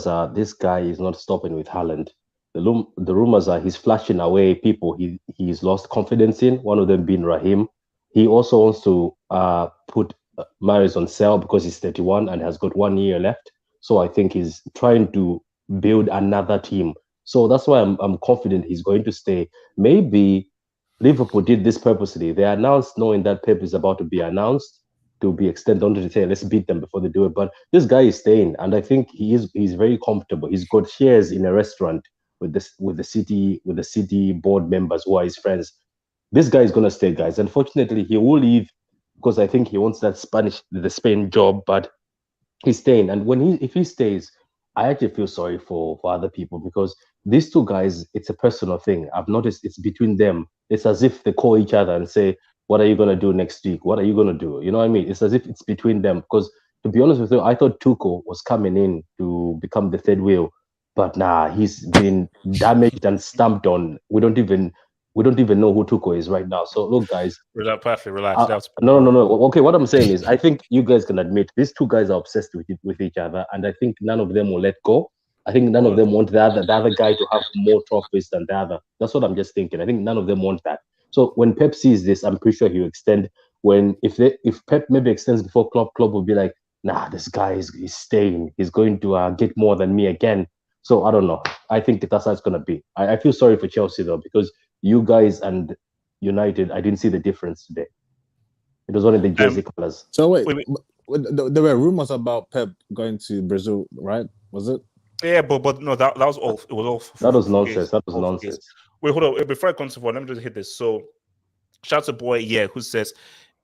are this guy is not stopping with Haaland. The rumors are he's flashing away people he's lost confidence in. One of them being Raheem. He also wants to put Mahrez on sale because he's 31 and has got 1 year left. So I think he's trying to build another team. So that's why I'm confident he's going to stay. Maybe Liverpool did this purposely. They announced knowing that Pep is about to be announced to be extended onto the say, let's beat them before they do it. But this guy is staying, and I think he's very comfortable. He's got shares in a restaurant with the city board members who are his friends. This guy is gonna stay, guys. Unfortunately, he will leave because I think he wants the Spain job, but he's staying. And if he stays, I actually feel sorry for other people because these two guys, it's a personal thing. I've noticed it's between them. It's as if they call each other and say, what are you going to do next week? What are you going to do? You know what I mean? It's as if it's between them. Because to be honest with you, I thought Tuchel was coming in to become the third wheel. But nah, he's been damaged and stamped on. We don't even know who Tuchel is right now. So look, guys. Relax, perfect. Relax. No. Okay, what I'm saying is, I think you guys can admit these two guys are obsessed with each other, and I think none of them will let go. I think none of them want the other guy to have more trophies than the other. That's what I'm just thinking. I think none of them want that. So when Pep sees this, I'm pretty sure he'll extend. If Pep maybe extends before Klopp will be like, nah, this guy is staying. He's going to get more than me again. So I don't know. I think that's how it's gonna be. I feel sorry for Chelsea though, because you guys and United, I didn't see the difference today. It was only the jersey colors. So wait. There were rumors about Pep going to Brazil, right? Was it? Yeah, but no, that was all. It was all. That was nonsense. That was nonsense. Wait, hold on. Before I continue, let me just hit this. So, shout out to boy, who says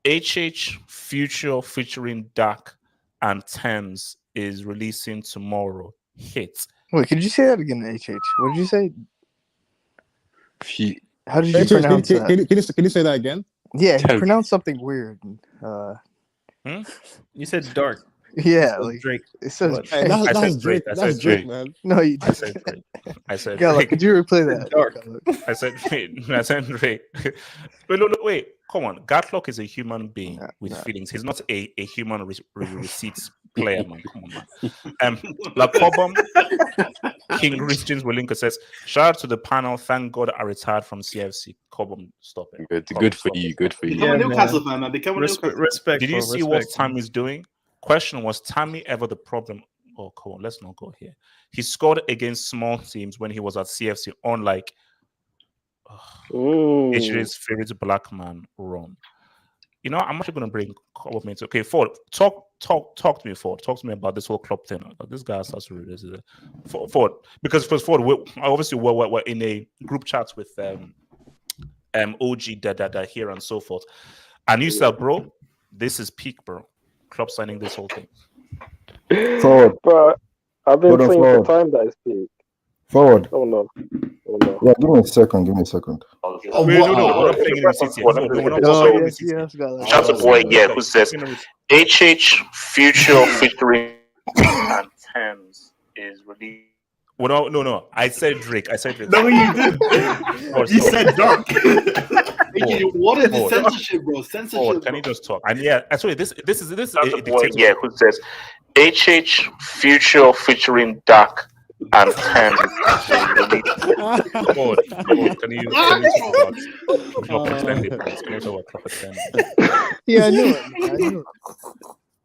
HH Future featuring Dak and Thames is releasing tomorrow. Hit. Wait, could you say that again, HH? What did you say? How did you pronounce that? Can you say that again? Yeah, you pronounced something weird. You said dark. Yeah, like Drake. It says Hey, that's Drake. That's Drake, man. No, you I said Drake. I said Gala, Drake. could you replay that? Dark. I said Drake. Wait, come on. Gatlock is a human being with feelings. He's not a human receipts player, man. Come on, man. Lakobam King Christians Welinka says, shout out to the panel. Thank God I retired from CFC. Cobham, stop it. Good for you. Good for you. Become a Newcastle fan, man. Become a Newcastle. Respect. Did you see what Tammy's doing? Question, was Tammy ever the problem? Oh, come on, let's not go here. He scored against small teams when he was at CFC, unlike HJ's favorite black man, Ron. You know, I'm actually going to bring Cobham into. Okay, Ford, talk to me, Ford. Talk to me about this whole club thing. This guy starts to read this. Ford, because for Ford, we're in a group chat with OG da here and so forth. And you said, bro, this is peak, bro. Club signing this whole thing. Forward. But I've been saying for time that is peak. Forward. Oh no. Yeah, give me a second. We're not playing in the city. Shout out to boy, who says HH Future featuring and Thames is released. Well, no. I said Drake. No, you did. You said dark. What is the censorship, bro? Censorship. Can you just talk? And yeah, actually, this is a boy, who says HH Future featuring Dark and Thames. Can you talk about Clock extended? Can you talk about Clock extended? Yeah, I knew it.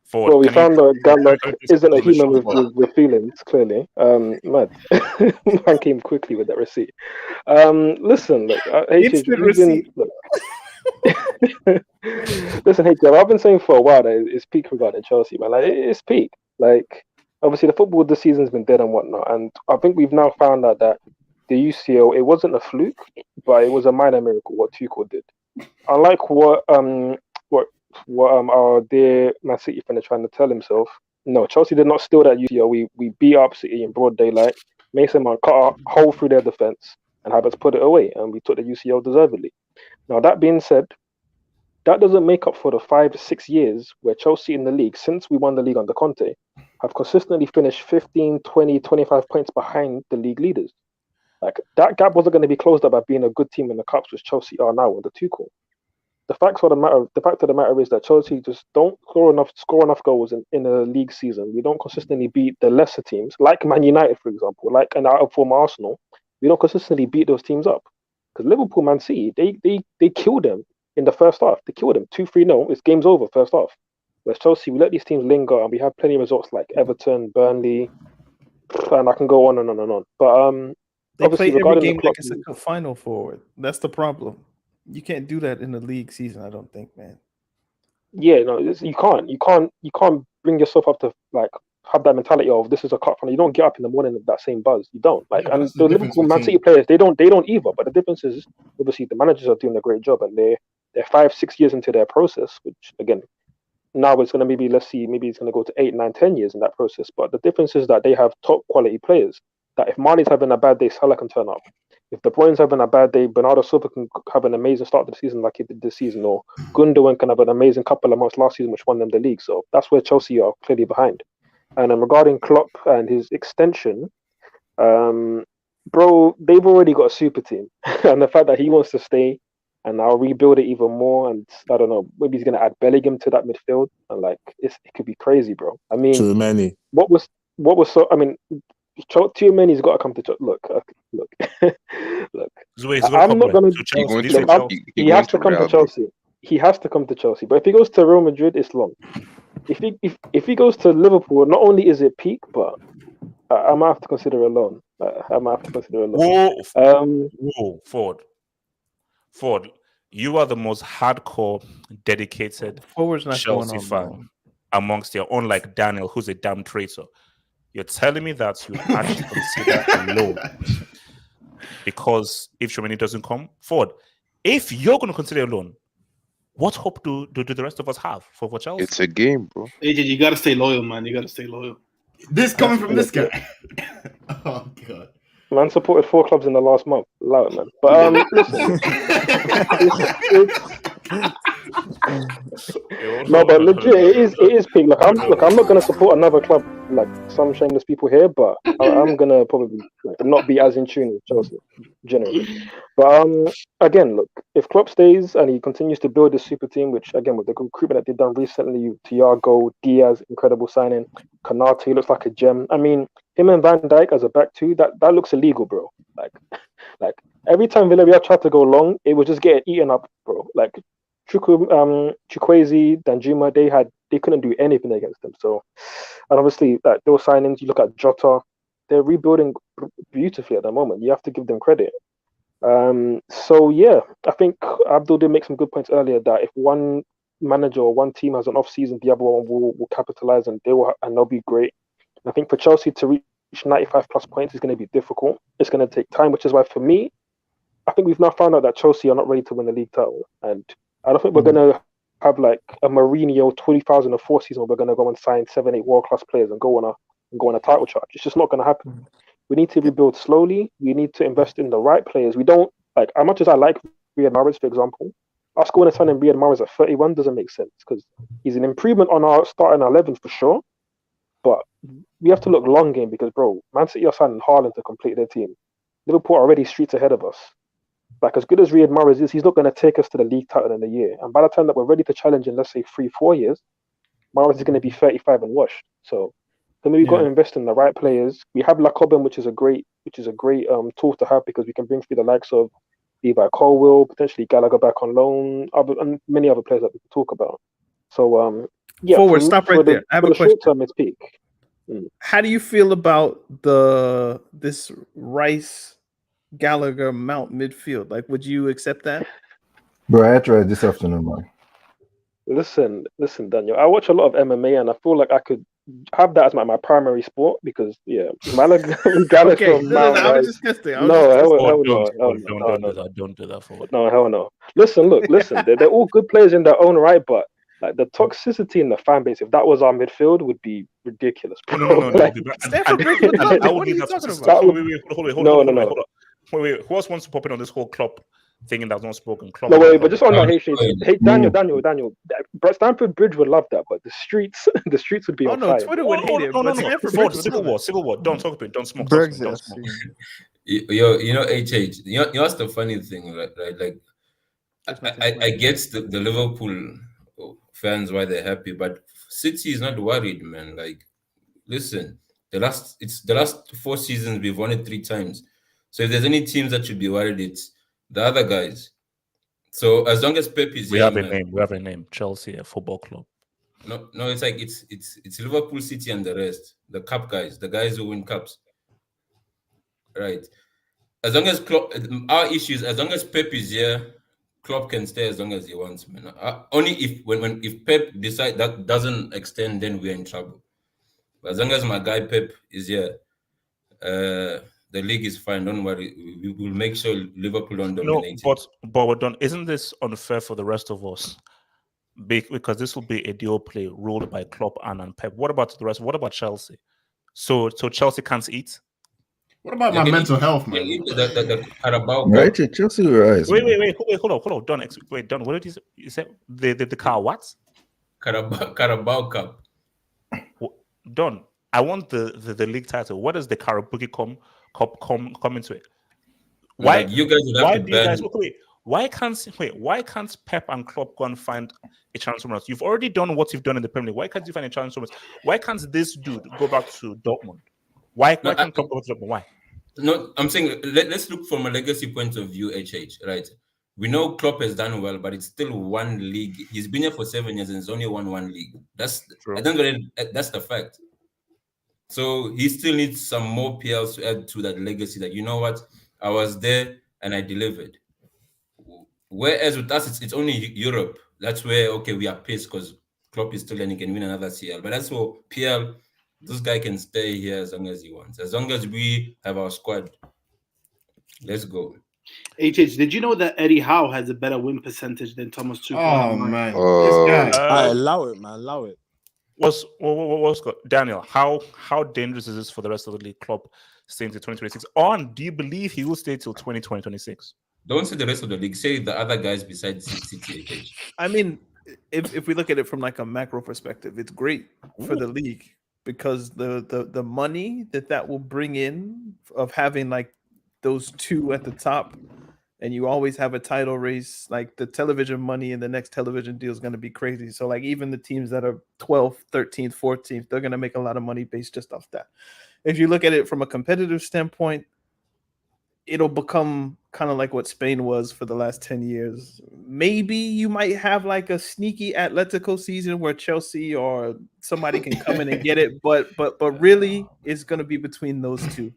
Forward. Well, we Can you? found out Gamak can you isn't a on the human short one? with feelings, clearly. Mad. Man came quickly with that receipt. Listen, look, HH, Instant we've been receipt. look. Listen, HH, I've been saying for a while that it's peak regarding Chelsea, man. Like it's peak. Like obviously the football this season's been dead and whatnot, and I think we've now found out that the UCL it wasn't a fluke, but it was a minor miracle what Tuchel did. Unlike what our dear Man City fan is trying to tell himself. No, Chelsea did not steal that UCL. We beat up City in broad daylight. Mason Mount cut a hole through their defense, and Havertz put it away, and we took the UCL deservedly. Now that being said, that doesn't make up for the 5 6 years where Chelsea in the league, since we won the league under Conte, have consistently finished 15, 20, 25 points behind the league leaders. Like that gap wasn't going to be closed up by being a good team in the cups, which Chelsea are now under Tuchel. The fact of the matter is that Chelsea just don't score enough goals in a league season. We don't consistently beat the lesser teams, like Man United, for example, like an out of form Arsenal. We don't consistently beat those teams up. Because Liverpool, Man City, they killed them in the first half. They killed them 2-3-0. It's game's over first half. Whereas Chelsea, we let these teams linger, and we have plenty of results like Everton, Burnley, and I can go on and on and on. But They obviously, play every regarding the game Klopp, like it's a cup final forward. That's the problem. You can't do that in the league season, I don't think, man. yeah, no, you can't bring yourself up to like have that mentality of this is a cup final. You don't get up in the morning with that same buzz. You don't like, Yeah, but and that's the the difference Liverpool Man between City players they don't either. But the difference is obviously the managers are doing a great job, and they're 5 6 years into their process, which again now it's going to maybe let's see maybe it's going to go to 8 9 10 years in that process. But the difference is that they have top quality players. That if Mane's having a bad day, Salah can turn up. If De Bruyne's having a bad day, Bernardo Silva can have an amazing start to the season like he did this season, or Gundogan can have an amazing couple of months last season, which won them the league. So that's where Chelsea are clearly behind. And regarding Klopp and his extension, bro, they've already got a super team, and the fact that he wants to stay and now rebuild it even more, and I don't know, maybe he's gonna add Bellingham to that midfield, and like it could be crazy, bro. I mean, Too many. what was so? I mean, too many's got to come to look. Look. He's I'm not gonna. to Chelsea. You're Did you say going to Chelsea? He you're going has to to come to Real, bro. Chelsea. He has to come to Chelsea. But if he goes to Real Madrid, it's long. If he goes to Liverpool, not only is it peak, but I might have to consider a loan. Whoa, Ford, you are the most hardcore, dedicated Forward's not going Chelsea on fan loan. amongst your own, like Daniel, who's a damn traitor. You're telling me that you actually consider a loan because if Chouameni doesn't come forward, if you're going to consider a loan, what hope do the rest of us have for Chelsea? It's a game, bro. AJ, you gotta stay loyal, man. You gotta stay loyal. This coming from this guy. Oh god. Man supported 4 clubs in the last month. Allow it, man. But listen, no, but legit, it is peak. Look, I'm not gonna support another club like some shameless people here, but I'm gonna probably not be as in tune with Chelsea generally. But again, look, if Klopp stays and he continues to build this super team, which again with the recruitment that they've done recently, Thiago, Diaz, incredible signing, Konate looks like a gem. I mean, him and Van Dijk as a back two, that looks illegal, bro. Like every time Villarreal tried to go long, it was just getting eaten up, bro. Like Chukwueze, Danjuma, they couldn't do anything against them. So, and obviously, those signings, you look at Jota, they're rebuilding beautifully at the moment. You have to give them credit. So yeah, I think Abdul did make some good points earlier that if one manager or one team has an off season, the other one will capitalize and they'll be great. And I think for Chelsea to reach 95 plus points is going to be difficult. It's going to take time, which is why for me, I think we've now found out that Chelsea are not ready to win the league title, and I don't think we're going to have like a Mourinho 2004 season where we're going to go and sign 7, 8 world class players and go on a title charge. It's just not going to happen. We need to rebuild slowly. We need to invest in the right players. We don't like as much as I like Riyad Mahrez, for example. Us going and signing Riyad Mahrez at 31 doesn't make sense because he's an improvement on our starting 11 for sure. But we have to look long game because, bro, Man City are signing Haaland to complete their team. Liverpool are already streets ahead of us. Like, as good as Riyad Mahrez is, he's not going to take us to the league title in a year. And by the time that we're ready to challenge in, let's say, 3-4 years, Mahrez is going to be 35 and washed. So we've got to invest in the right players. We have Lacobin, which is a great tool to have because we can bring through the likes of Levi Colwill, potentially Gallagher back on loan, and many other players that we can talk about. So Yeah, Forward, stop right there. I have for a the question. short term, it's peak. How do you feel about this Rice Gallagher Mount midfield? Like, would you accept that? Bro, I tried this afternoon, man. Listen, Daniel. I watch a lot of MMA, and I feel like I could have that as my primary sport because Malaga Gallagher Okay, no, Mount I was Rice. just testing. No, hell no, Don't do that. Don't do that for no, hell no. Listen, they're all good players in their own right, but like the toxicity in the fan base, if that was our midfield, would be ridiculous. Bro. No. Like, Stanford Bridge would love it. What are you talking about? Hold on. Wait. Who else wants to pop in on this whole Klopp thing that's not spoken? Klopp. No, wait, but just on that, hey, Daniel, but Stanford Bridge would love that, but the streets would be on fire. Twitter would hate it. No. Stanford Bridge would Civil love War. Don't talk about it. Don't smoke. Berg's Don't smoke. You know, HH. You know what's the funny thing, right? Like, I get the Liverpool fans why they're happy, but City is not worried, man. Like, listen, the last 4 seasons we've won it 3 times. So if there's any teams that should be worried, it's the other guys. So as long as Pep is we have a name. Chelsea Football Club. No, it's like it's Liverpool, City, and the rest. The cup guys, the guys who win cups. Right. As long as Klopp, our issue is as long as Pep is here, Klopp can stay as long as he wants, man. Only if Pep decide that doesn't extend, then we're in trouble. But as long as my guy Pep is here, the league is fine. Don't worry. We will make sure Liverpool don't dominate. No, but we're done. Isn't this unfair for the rest of us? Because this will be a dual play ruled by Klopp and Pep. What about the rest? What about Chelsea? So Chelsea can't eat? What about my mental health, man? The Carabao Cup. Right, Chelsea will rise. Wait, hold on. Don, what did you say? The car what? Carabao Cup. Don, I want the league title. What does the Carabao come into it? Why you guys would have to ban? Why can't Pep and Klopp go and find a chance somewhere else? You've already done what you've done in the Premier League. Why can't you find a chance somewhere else? Why can't this dude go back to Dortmund? Why can't Klopp go to Dortmund? Why? No, I'm saying let's look from a legacy point of view, right? We know Klopp has done well, but it's still one league. He's been here for 7 years and he's only won one league. That's true. That's the fact. So he still needs some more PLs to add to that legacy that, you know what, I was there and I delivered. Whereas with us, it's only Europe. That's where, okay, we are pissed because Klopp is still and he can win another CL. But that's for PL, this guy can stay here as long as he wants. As long as we have our squad, let's go. HH, did you know that Eddie Howe has a better win percentage than Thomas Tuchel? Oh, man. This guy. I allow it, man. Allow it. What's Daniel? How dangerous is this for the rest of the league? Klopp staying to 2026, or do you believe he will stay till 2026? Don't say the rest of the league. Say the other guys besides City. I mean, if we look at it from like a macro perspective, it's great for the league because the money that will bring in of having like those two at the top, and you always have a title race. Like the television money in the next television deal is going to be crazy. So like even the teams that are 12th, 13th, 14th, they're going to make a lot of money based just off that. If you look at it from a competitive standpoint, it'll become kind of like what Spain was for the last 10 years. Maybe you might have like a sneaky Atletico season where Chelsea or somebody can come in and get it, but really it's going to be between those two.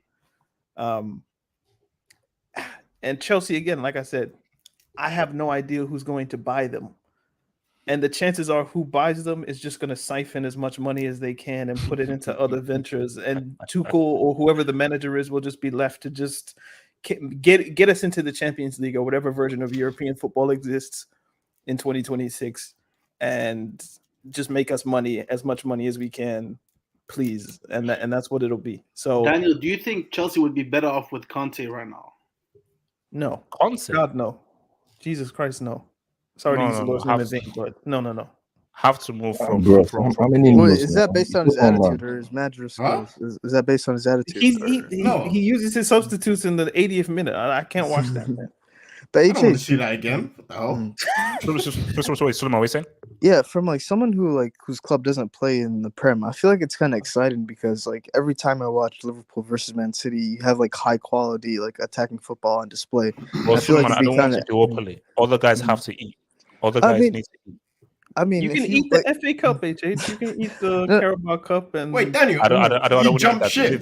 And Chelsea, again, like I said, I have no idea who's going to buy them. And the chances are who buys them is just going to siphon as much money as they can and put it into other ventures. And Tuchel or whoever the manager is will just be left to just get us into the Champions League or whatever version of European football exists in 2026 and just make us money, as much money as we can, please. And that's what it'll be. So, Daniel, do you think Chelsea would be better off with Conte right now? No. Conte? God, no. Jesus Christ, no. Sorry to use the Lord's name in vain, but no. Have to move from. Is that based on his attitude or his manager skills? Is that based on his attitude? He uses his substitutes in the 80th minute. I can't watch that, man. But I don't want to see that again. Oh. Yeah, from like someone whose club doesn't play in the Prem, I feel like it's kind of exciting because like every time I watch Liverpool versus Man City, you have like high quality like attacking football on display. Well, I don't want to do openly. All the guys have to eat. All the guys need to eat. I mean, You if can you eat the FA Cup, HH. You can eat the Carabao Cup and Wait, Daniel, I don't you like jumped that. ship.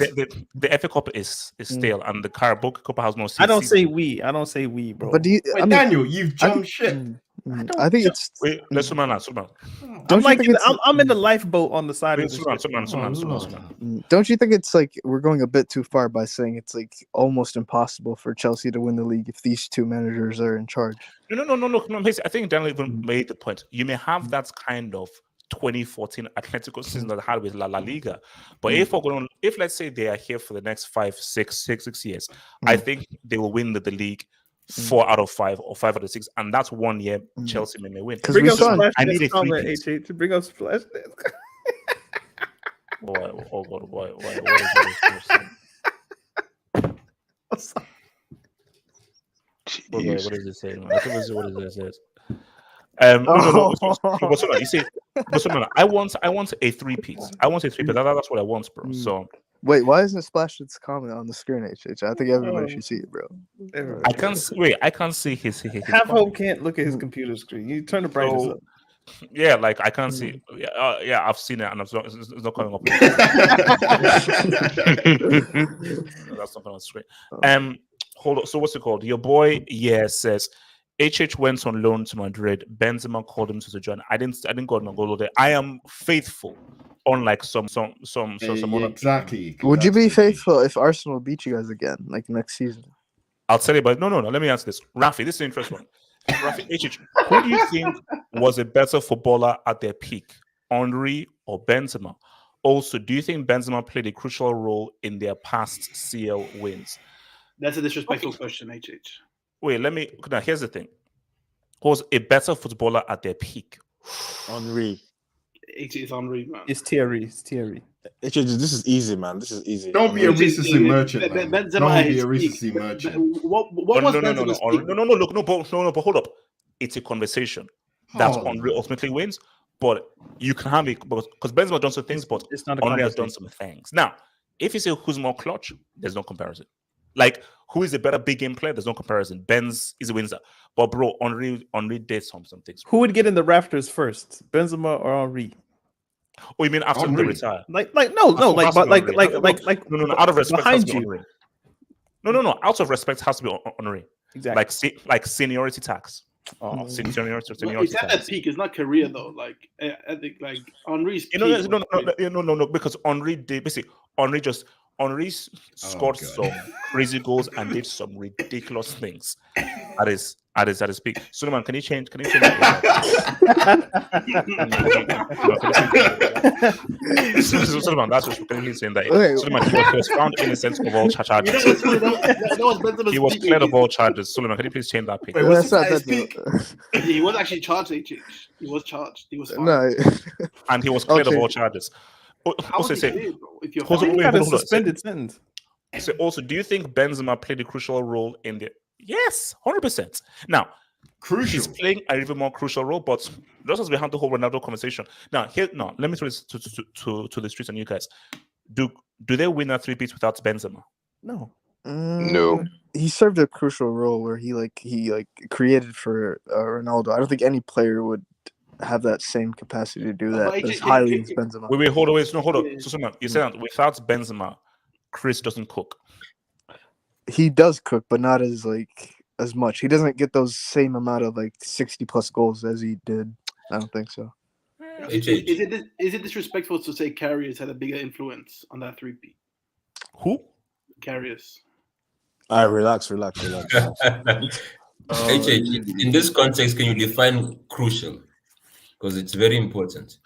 The FA Cup is stale, and the Carabao Cup has no season. I don't say we. I don't say we, bro. But do you, Wait, I mean, Daniel, you've I jumped think, ship. I think it's. Wait, let's zoom out. Don't you like think it's? I'm in the lifeboat on the side Wait, of the zoom ship. out. Don't you think it's like we're going a bit too far by saying it's like almost impossible for Chelsea to win the league if these two managers are in charge? No. I think Daniel even made the point. You may have that kind of 2014 Atletico season that I had with La Liga, but if let's say they are here for the next 6 years, I think they will win the league 4 out of 5 or 5 out of 6, and that's 1 year Chelsea may win. Bring up Splash I need a comment, three-peat. HH. Bring up Splash. Oh God, why? What is it saying? I think what is it? No. Barcelona, you see, Barcelona. I want a three-peat. I want a three-peat. That's what I want, bro. So wait, why isn't Splash's comment on the screen, HH? I think everybody should see it, bro. I can't see. Wait, I can't see his Half Hope can't look at his computer screen. You turn the brightness up. Yeah, like I can't see. Yeah, I've seen it, and it's not coming up. That's not on the screen. Hold on. So what's it called? Your boy, says HH went on loan to Madrid. Benzema called him to join. I didn't go on a goal there. I am faithful, unlike some other. Exactly. Would you be faithful if Arsenal beat you guys again, like next season? I'll tell you, but no. Let me answer this. Rafi, this is an interesting one. Rafi, HH, who do you think was a better footballer at their peak, Henry or Benzema? Also, do you think Benzema played a crucial role in their past CL wins? That's a disrespectful question, HH. Wait, now here's the thing. Who was a better footballer at their peak? Henry. It is Henry, man. It's Thierry. This is easy, man. This is easy. Don't be a recency merchant, man. Benzema Don't be is a recency merchant. What was Benzema's peak? No, but hold up. It's a conversation that Henry ultimately wins, but you can have it because Benzema done some things, but it's not Henry has done some things. Now, if you say who's more clutch, there's no comparison. Like, who is a better big game player? There's no comparison. Benz is a winner. But bro, Henry did some things. Who would get in the rafters first, Benzema or Henry? Oh, you mean after they retire? No, out of respect, behind has to be you. Henry. No, out of respect has to be Henry. Exactly. Like seniority tax. Seniority It's at tax. that peak. It's not career though. Like I think like Henry's peak. No, because Henry did basically Henry scored some crazy goals and did some ridiculous things at his peak. Suleiman, can you change Suleiman, that's just clearly saying that Suleiman was found innocent of all charges. He was cleared of all charges. Suleiman, can you please change that pic? Wait, was his peak? He was actually charged, HH. He was charged. He was no. And he was cleared of all charges. Also say, suspended sentence. So also, do you think Benzema played a crucial role in the? Yes, 100%. Now, he's playing a even more crucial role, but just as we had the whole Ronaldo conversation. Now, let me throw this to the streets and you guys. Do they win a 3-peat without Benzema? No. No. He served a crucial role where he created for Ronaldo. I don't think any player would have that same capacity to do that as highly as Benzema. Wait, hold on. So, you said that without Benzema, Chris doesn't cook. He does cook, but not as much. He doesn't get those same amount of 60 plus goals as he did. I don't think so. Is it disrespectful to say Karius had a bigger influence on that 3-peat? Who? Karius. All right, relax. In this context, can you define crucial? Because it's very important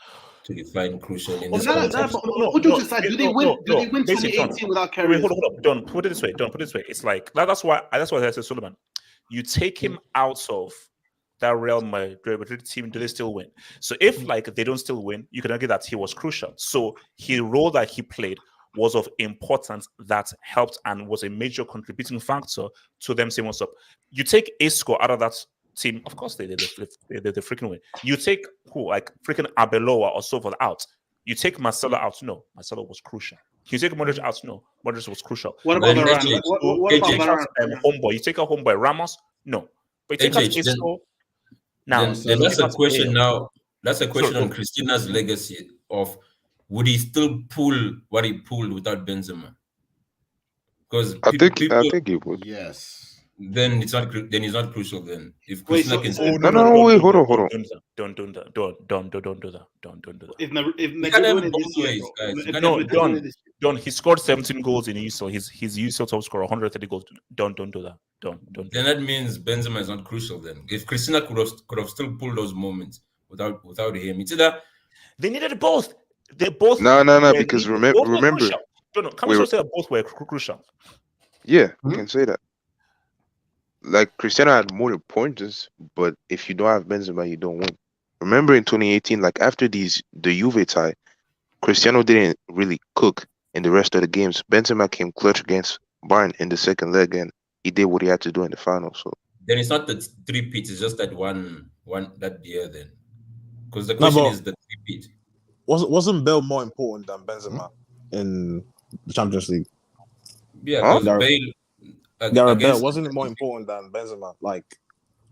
to define crucial in this context. Do they win 2018 without Karius? Hold up. Don't put it this way. It's like that's why I said Suleiman. You take him out of that Real Madrid team, do they still win? So if they don't still win, you can argue that he was crucial. So his role that he played was of importance that helped and was a major contributing factor to them saying what's up. You take Isco out of that team, of course they freaking win. You take freaking Arbeloa or so forth out. You take Marcelo out. No, Marcelo was crucial. You take Modric out. No, Modric was crucial. What about Varane? What about Varane? Homeboy. You take a homeboy Ramos. No, but you take out Isco. Now then that's a question. Now That's a question on Christina's legacy of would he still pull what he pulled without Benzema? Because I think he would. Yes. Then it's not. Then it's not crucial. Then if Wait, Christina so- can so- say, No, wait, hold on. Don't do that. Don't do that. Don't do that. If you Madrid can't have win it it both this year, ways, bro. guys. You If can't No, Madrid win it Don. this Don. He scored 17 goals in UCL. He's UCL top scorer, 130 goals. Don't do that. Don't. then that means Benzema is not crucial. Then if Christina could have still pulled those moments without him, it's either They needed both. They both. No, were because needed. Both were remember. crucial. No. Can we Wait, just say that both were crucial? Yeah, you can say that. Like Cristiano had more pointers, but if you don't have Benzema, you don't win. Remember in 2018, like after the Juve tie, Cristiano didn't really cook in the rest of the games. Benzema came clutch against Bayern in the second leg, and he did what he had to do in the final. So then it's not the three peats. It's just that one that year then, because the question is the three peat. Wasn't Bale more important than Benzema in the Champions League? Yeah, because Bale. Gareth Bale wasn't it more important than Benzema? Like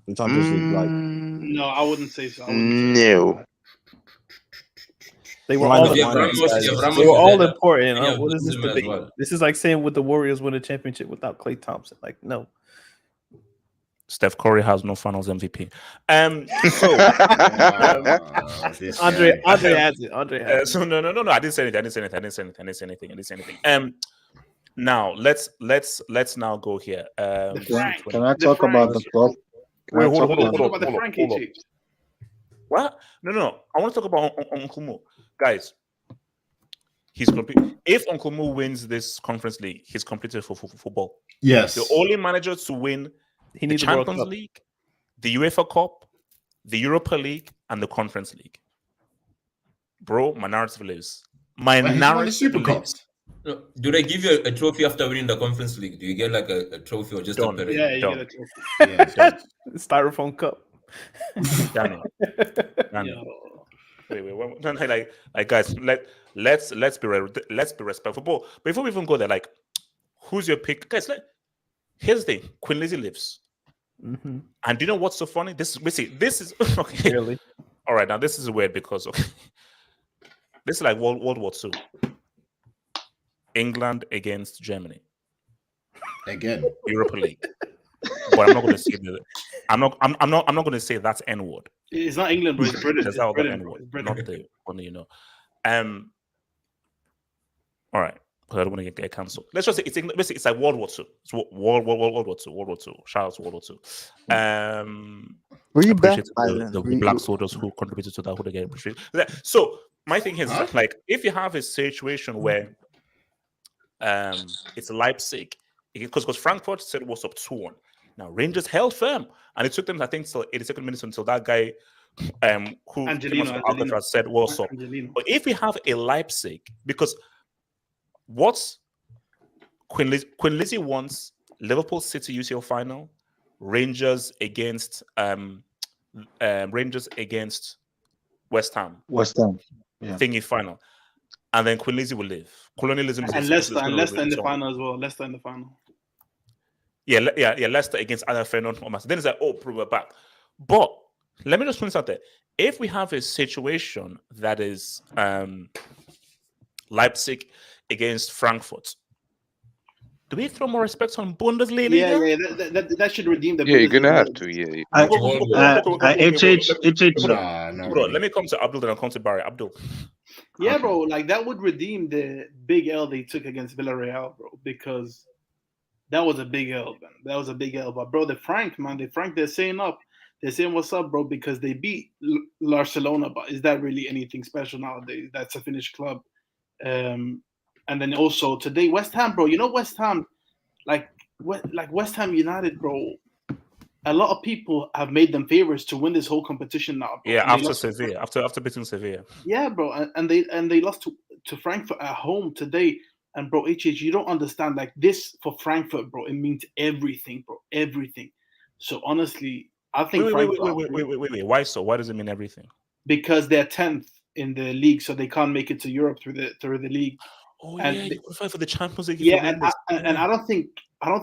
in Champions League, like No, I wouldn't say so. no. They were Why all not? important. Why not? guys. If Ramos They were is all there, important. then you have What is this Benzema as debate? well. This is like saying would the Warriors win a championship without Klay Thompson? Like, no. Steph Curry has no Finals MVP. So Andre has it. Andre has it. so no. I didn't say anything. Now let's now go here. Can I talk about the club? Wait, hold about the on. Frank HH. What? No. I want to talk about Uncle Mo. Guys, he's complete. If Uncle Mo wins this conference league, he's completed for football. Yes. The only manager to win the needs a World Champions Cup. League, the UEFA Cup, the Europa League, and the Conference League. Bro, my narrative lives. My Well, he's won the narrative Super lives. Cups. No, do they give you a trophy after winning the Conference League? Do you get like a trophy or just Done. a parade? Yeah, you Done. get a trophy. Done. Styrofoam cup. Daniel. Wait. No, like guys, let's be respectful. But before we even go there, like, who's your pick, guys? Here's the thing: Queen Lizzie lives, and do you know what's so funny? This is okay. Really? All right, now this is weird because this is like World War II. England against Germany Again. Europa League. But I'm not going to say that. I'm not going to say that's N word. It's not England, but it's British. That's It's how the Britain, N bro. word, It's Britain. not the one you know. All right, because I don't want to get cancelled. Let's just say it's England. Basically, it's like World War II. It's World War II. Shout out to World War II. Were you back appreciate by the, then? the Were you- black soldiers who contributed to that, who they get appreciated. So my thing is like, if you have a situation where it's Leipzig, because Frankfurt said what's up 2-1. Now Rangers held firm, and it took them, I think, till 82nd minutes until that guy who Angelino. Alcatraz said what's up. Angelino. But if we have a Leipzig, because what's Queen Lizzie wants Liverpool City UCL final, Rangers against West Ham. West Ham. Yeah. Thingy final. And then Queen Lizzie will live. Colonialism And Leicester in the final as well. Leicester in the final. Yeah, Leicester against either Feyenoord or Manchester. Then it's like, oh, we're back. But let me just point this out there. If we have a situation that is Leipzig against Frankfurt, do we throw more respect on Bundesliga? Yeah, that should redeem the. Yeah, you're gonna have to. Yeah. Bro, let me come to Abdul, then I'll come to Barry. Abdul. Yeah, bro, like that would redeem the big L they took against Villarreal, bro, because that was a big L, man. That was a big L. But bro, they're saying up. They're saying what's up, bro, because they beat Barcelona. But is that really anything special nowadays? That's a Finnish club. And then also today, West Ham, bro. You know West Ham, like West Ham United, bro. A lot of people have made them favorites to win this whole competition now. Bro. Yeah, And after Sevilla, after beating Sevilla. Yeah, bro, and they lost to Frankfurt at home today. And bro, HH, you don't understand. Like this for Frankfurt, bro, it means everything, bro, everything. So honestly, I think Wait. Why so? Why does it mean everything? Because they're 10th in the league, so they can't make it to Europe through the league. Oh and yeah, you qualify for the Champions League. Yeah, and I don't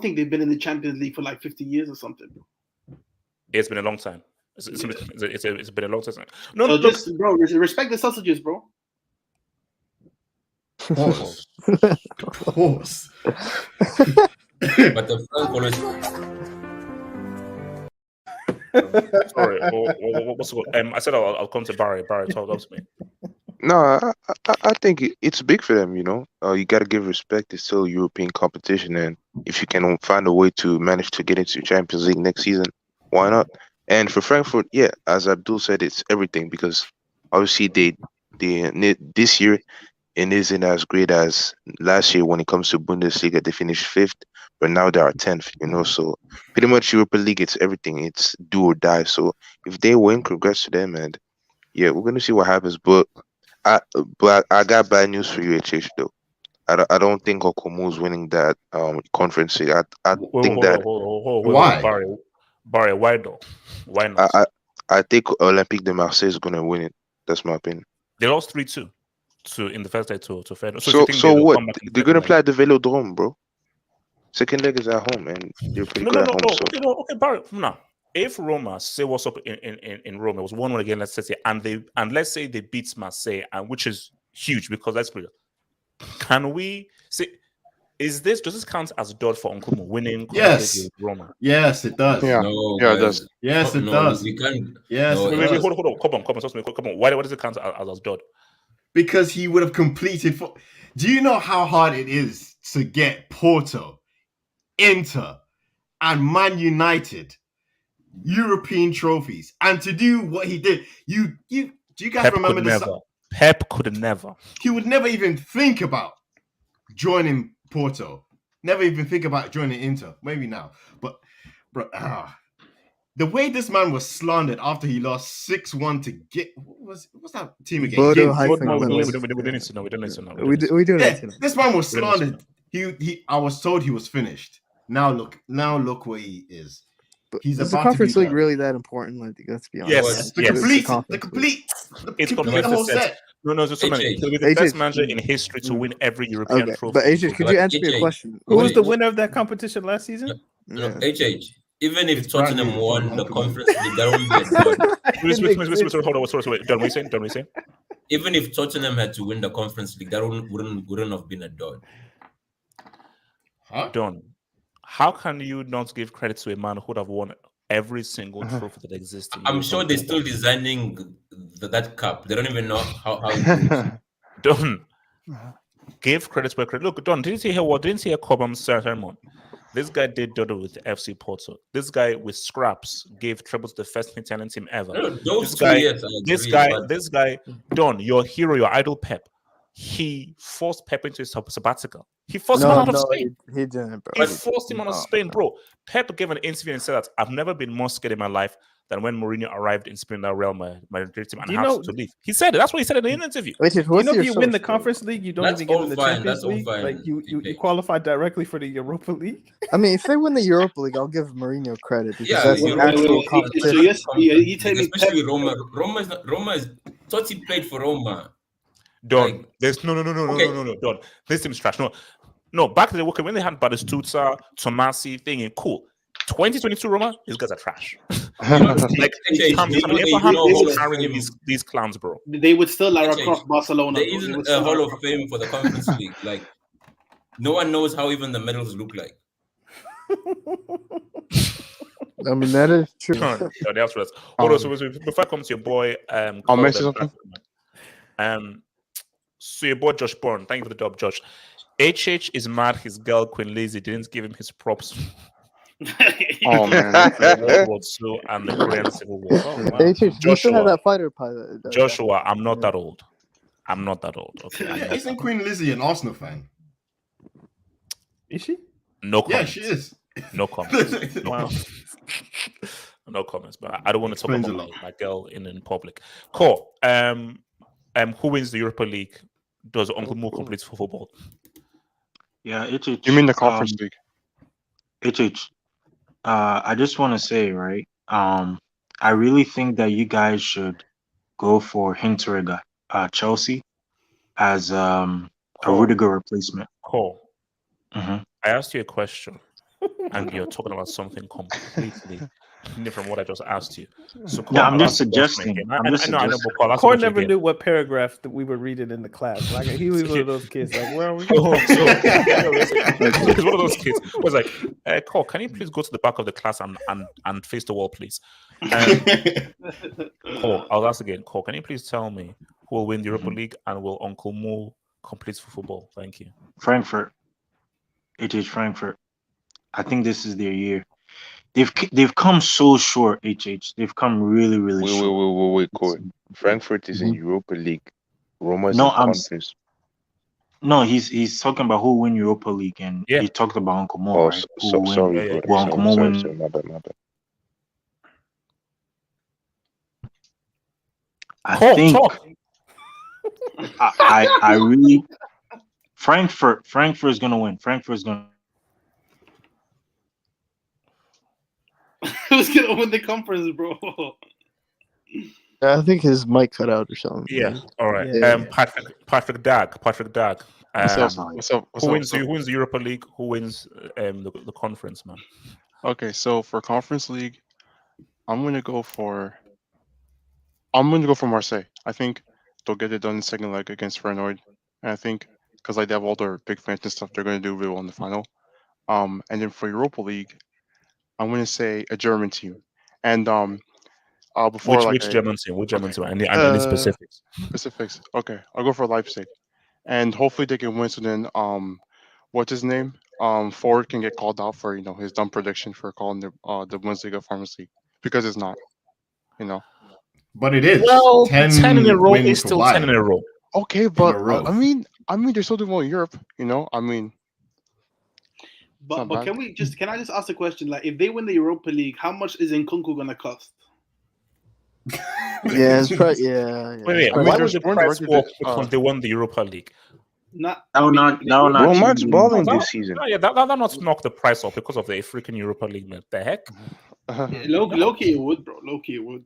think they've been in the Champions League for like 50 years or something. It's been a long time. It's been a long time. No, So look, just, bro, respect the sausages, bro. Pause. Pause. But the Frank always. sorry. What's it called? I said I'll come to Barry. Barry, talk up to me. No, I think it's big for them. You know, you got to give respect. It's still European competition, and if you can find a way to manage to get into Champions League next season, why not? And for Frankfurt, yeah, as Abdul said, it's everything because obviously this year it isn't as great as last year when it comes to Bundesliga. They finished 5th, but now they are 10th. You know, so pretty much Europa League, it's everything. It's do or die. So if they win, congrats to them, and yeah, we're gonna see what happens. But I got bad news for you, HH though. I don't think Okomu's winning that conference league. I think that Why? Barry, why though? Why not? I think Olympique de Marseille is gonna win it. That's my opinion. They lost 3-2 in the first leg to Feyenoord. So what? They're gonna play at the Velodrome, bro. Second leg is at home, and they're pretty good at home. So. Okay, Barry. No. If Roma say what's up in Rome, it was 1-1 again, let's say, and let's say they beat Marseille, and which is huge because let's put it. Can we say does this count as a dot for Nkumu winning? Yes. Roma. Yes, it does. Yeah, No, yeah, it does. Yes, it does. We can't. Yes, No, it Wait, does. hold on. Come on. Why does it count as dot? Because he would have completed. Do you know how hard it is to get Porto, Inter, and Man United European trophies, and to do what he did? Do you guys Pep remember could this? never. Pep could never. He would never even think about joining Porto. Never even think about joining Inter. Maybe now, but bro, the way this man was slandered after he lost 6-1 to get what's that team again? Bodo Ginks. hyphen We Glimt. don't need to know. We don't need to know. We do need Yeah, to know. this man was We don't need slandered. He I was told he was finished. Now look where he is. But He's is the about to be Conference League done. really that important? Like, let's be honest. Yes, The yes. complete, Conference the League. complete, It's the complete whole set. set. No, just so many. HH. He'll be the best HH. manager in history to win every European Okay, trophy. but AJ, could you answer me a HH. question? Who was the Wait. winner of that competition last season? No, HH. Even if It's brand Tottenham new won from the Uncle Conference League, that won't be a done. Wait, hold on. Sorry. Don't we say? Even if Tottenham had to win the Conference League, that wouldn't have been a done. Huh? Don, how can you not give credit to a man who would have won every single trophy that exists? I'm sure they're still designing that cup. They don't even know how it goes. Don, give credit where credit. Look, Don, didn't you hear Cobham's sermon? This guy did dodo with FC Porto. This guy with scraps gave treble to the first Italian team ever. No, those This 2 guy, years, I agree, this guy, Don, your hero, your idol, Pep. He forced Pep into his sabbatical. He forced him out of Spain. He didn't, bro. He forced him out of Spain, bro. Pep gave an interview and said that I've never been more scared in my life than when Mourinho arrived in Spain, that Real Madrid team, and had to leave. He said it. That's what he said in the interview. Wait, You know, if you win the Conference League, you don't That's even get all in the fine, Champions that's all League. fine, Like you TK. qualify directly for the Europa League. I mean, if they win the Europa League, I'll give Mourinho credit because Yeah, that's an actual So competition. yes, you tell me especially Roma. Roma is Totti played for Roma. Don, there's no, Okay. Don. This team's trash. No. Back to the work when they had Batistuta, Tomasi thing, cool. 2022 Roma, these guys are trash. Like, HH, can they we know ever have Hall people of carrying Fame. these clowns, bro? they would still like HH, across Barcelona. There bro. They would isn't still a Hall like of Fame for the Conference League. Like, no one knows how even the medals look like. I mean, that is true. No, that's right. Hold on, so before I come to your boy, I'll mention something. So your boy Josh Bourne, thank you for the dub, Josh. HH is mad his girl Queen Lizzie didn't give him his props. Oh man, World War II and the Korean Civil War. Oh, wow. HH, you still have that fighter pilot. Joshua, I'm not that old. Okay. Yeah, isn't Queen Lizzie an Arsenal fan? Is she? No Yeah, comments. she is. No comments. No comments. But I don't want to talk Explains a about lot. my girl in public. Cool. Who wins the Europa League? Does Uncle Mo complete for football? Yeah, HH. you mean the Conference League? HH. I just want to say, right? I really think that you guys should go for Hinteregger, Chelsea, as a Rudiger replacement. Cool. Mm-hmm. I asked you a question, and you're talking about something completely from what I just asked you. So, Yeah, I'm I'll just ask you question suggesting. again. I'm I just know, suggesting. but I'll ask you Core question never again. knew what paragraph that we were reading in the class. Like he was one of those kids. Like, where are we? It's one of those kids who was like, Cole, can you please go to the back of the class and face the wall, please? Cole, I'll ask again. Cole, can you please tell me who will win the Europa League and will Uncle Mo complete for football? Thank you. Frankfurt. HH Frankfurt. I think this is their year. They've come so short, HH. They've come really, really short. Wait, Corey. Frankfurt is in Europa League. Roma is No, in conference. No, he's talking about who will win Europa League, and Yeah. he talked about Uncle Mo, Oh, right? Who will win? sorry, brother. Will Uncle Mo Sorry, win? my bad. I think I really Frankfurt is gonna win. Frankfurt's gonna. Who's gonna win the conference, bro? I think his mic cut out or something. Yeah. All right. Yeah. Patrick Dag. What's up? Who wins the Europa League? Who wins the conference, man? Okay, so for Conference League, I'm gonna go for Marseille. I think they'll get it done in the second leg against Feyenoord, and I think because they have all their big fans and stuff, they're gonna do really well in the final. And then for Europa League, I'm gonna say a German team, and before Which German team? Which German team? Any specifics? Specifics. Okay, I'll go for Leipzig, and hopefully they can win. So then, what's his name? Ford can get called out for his dumb prediction for calling the Bundesliga Farmers League, because it's not, But it is. Well, 10 in a row wins is for still Bayern. 10 in a row. Okay, but row. I mean they're still doing well in Europe. I mean. But bad. can I just ask a question? Like, if they win the Europa League, how much is Nkunku gonna cost? Yeah, it's probably Wait. I mean, Why there's was the one price record walk that, because they won the Europa League? That will not Bro, change. Man's balling this season. Yeah, that not knock the price up because of the freaking Europa League, man. The heck? Low-key it would, bro. Low-key it would.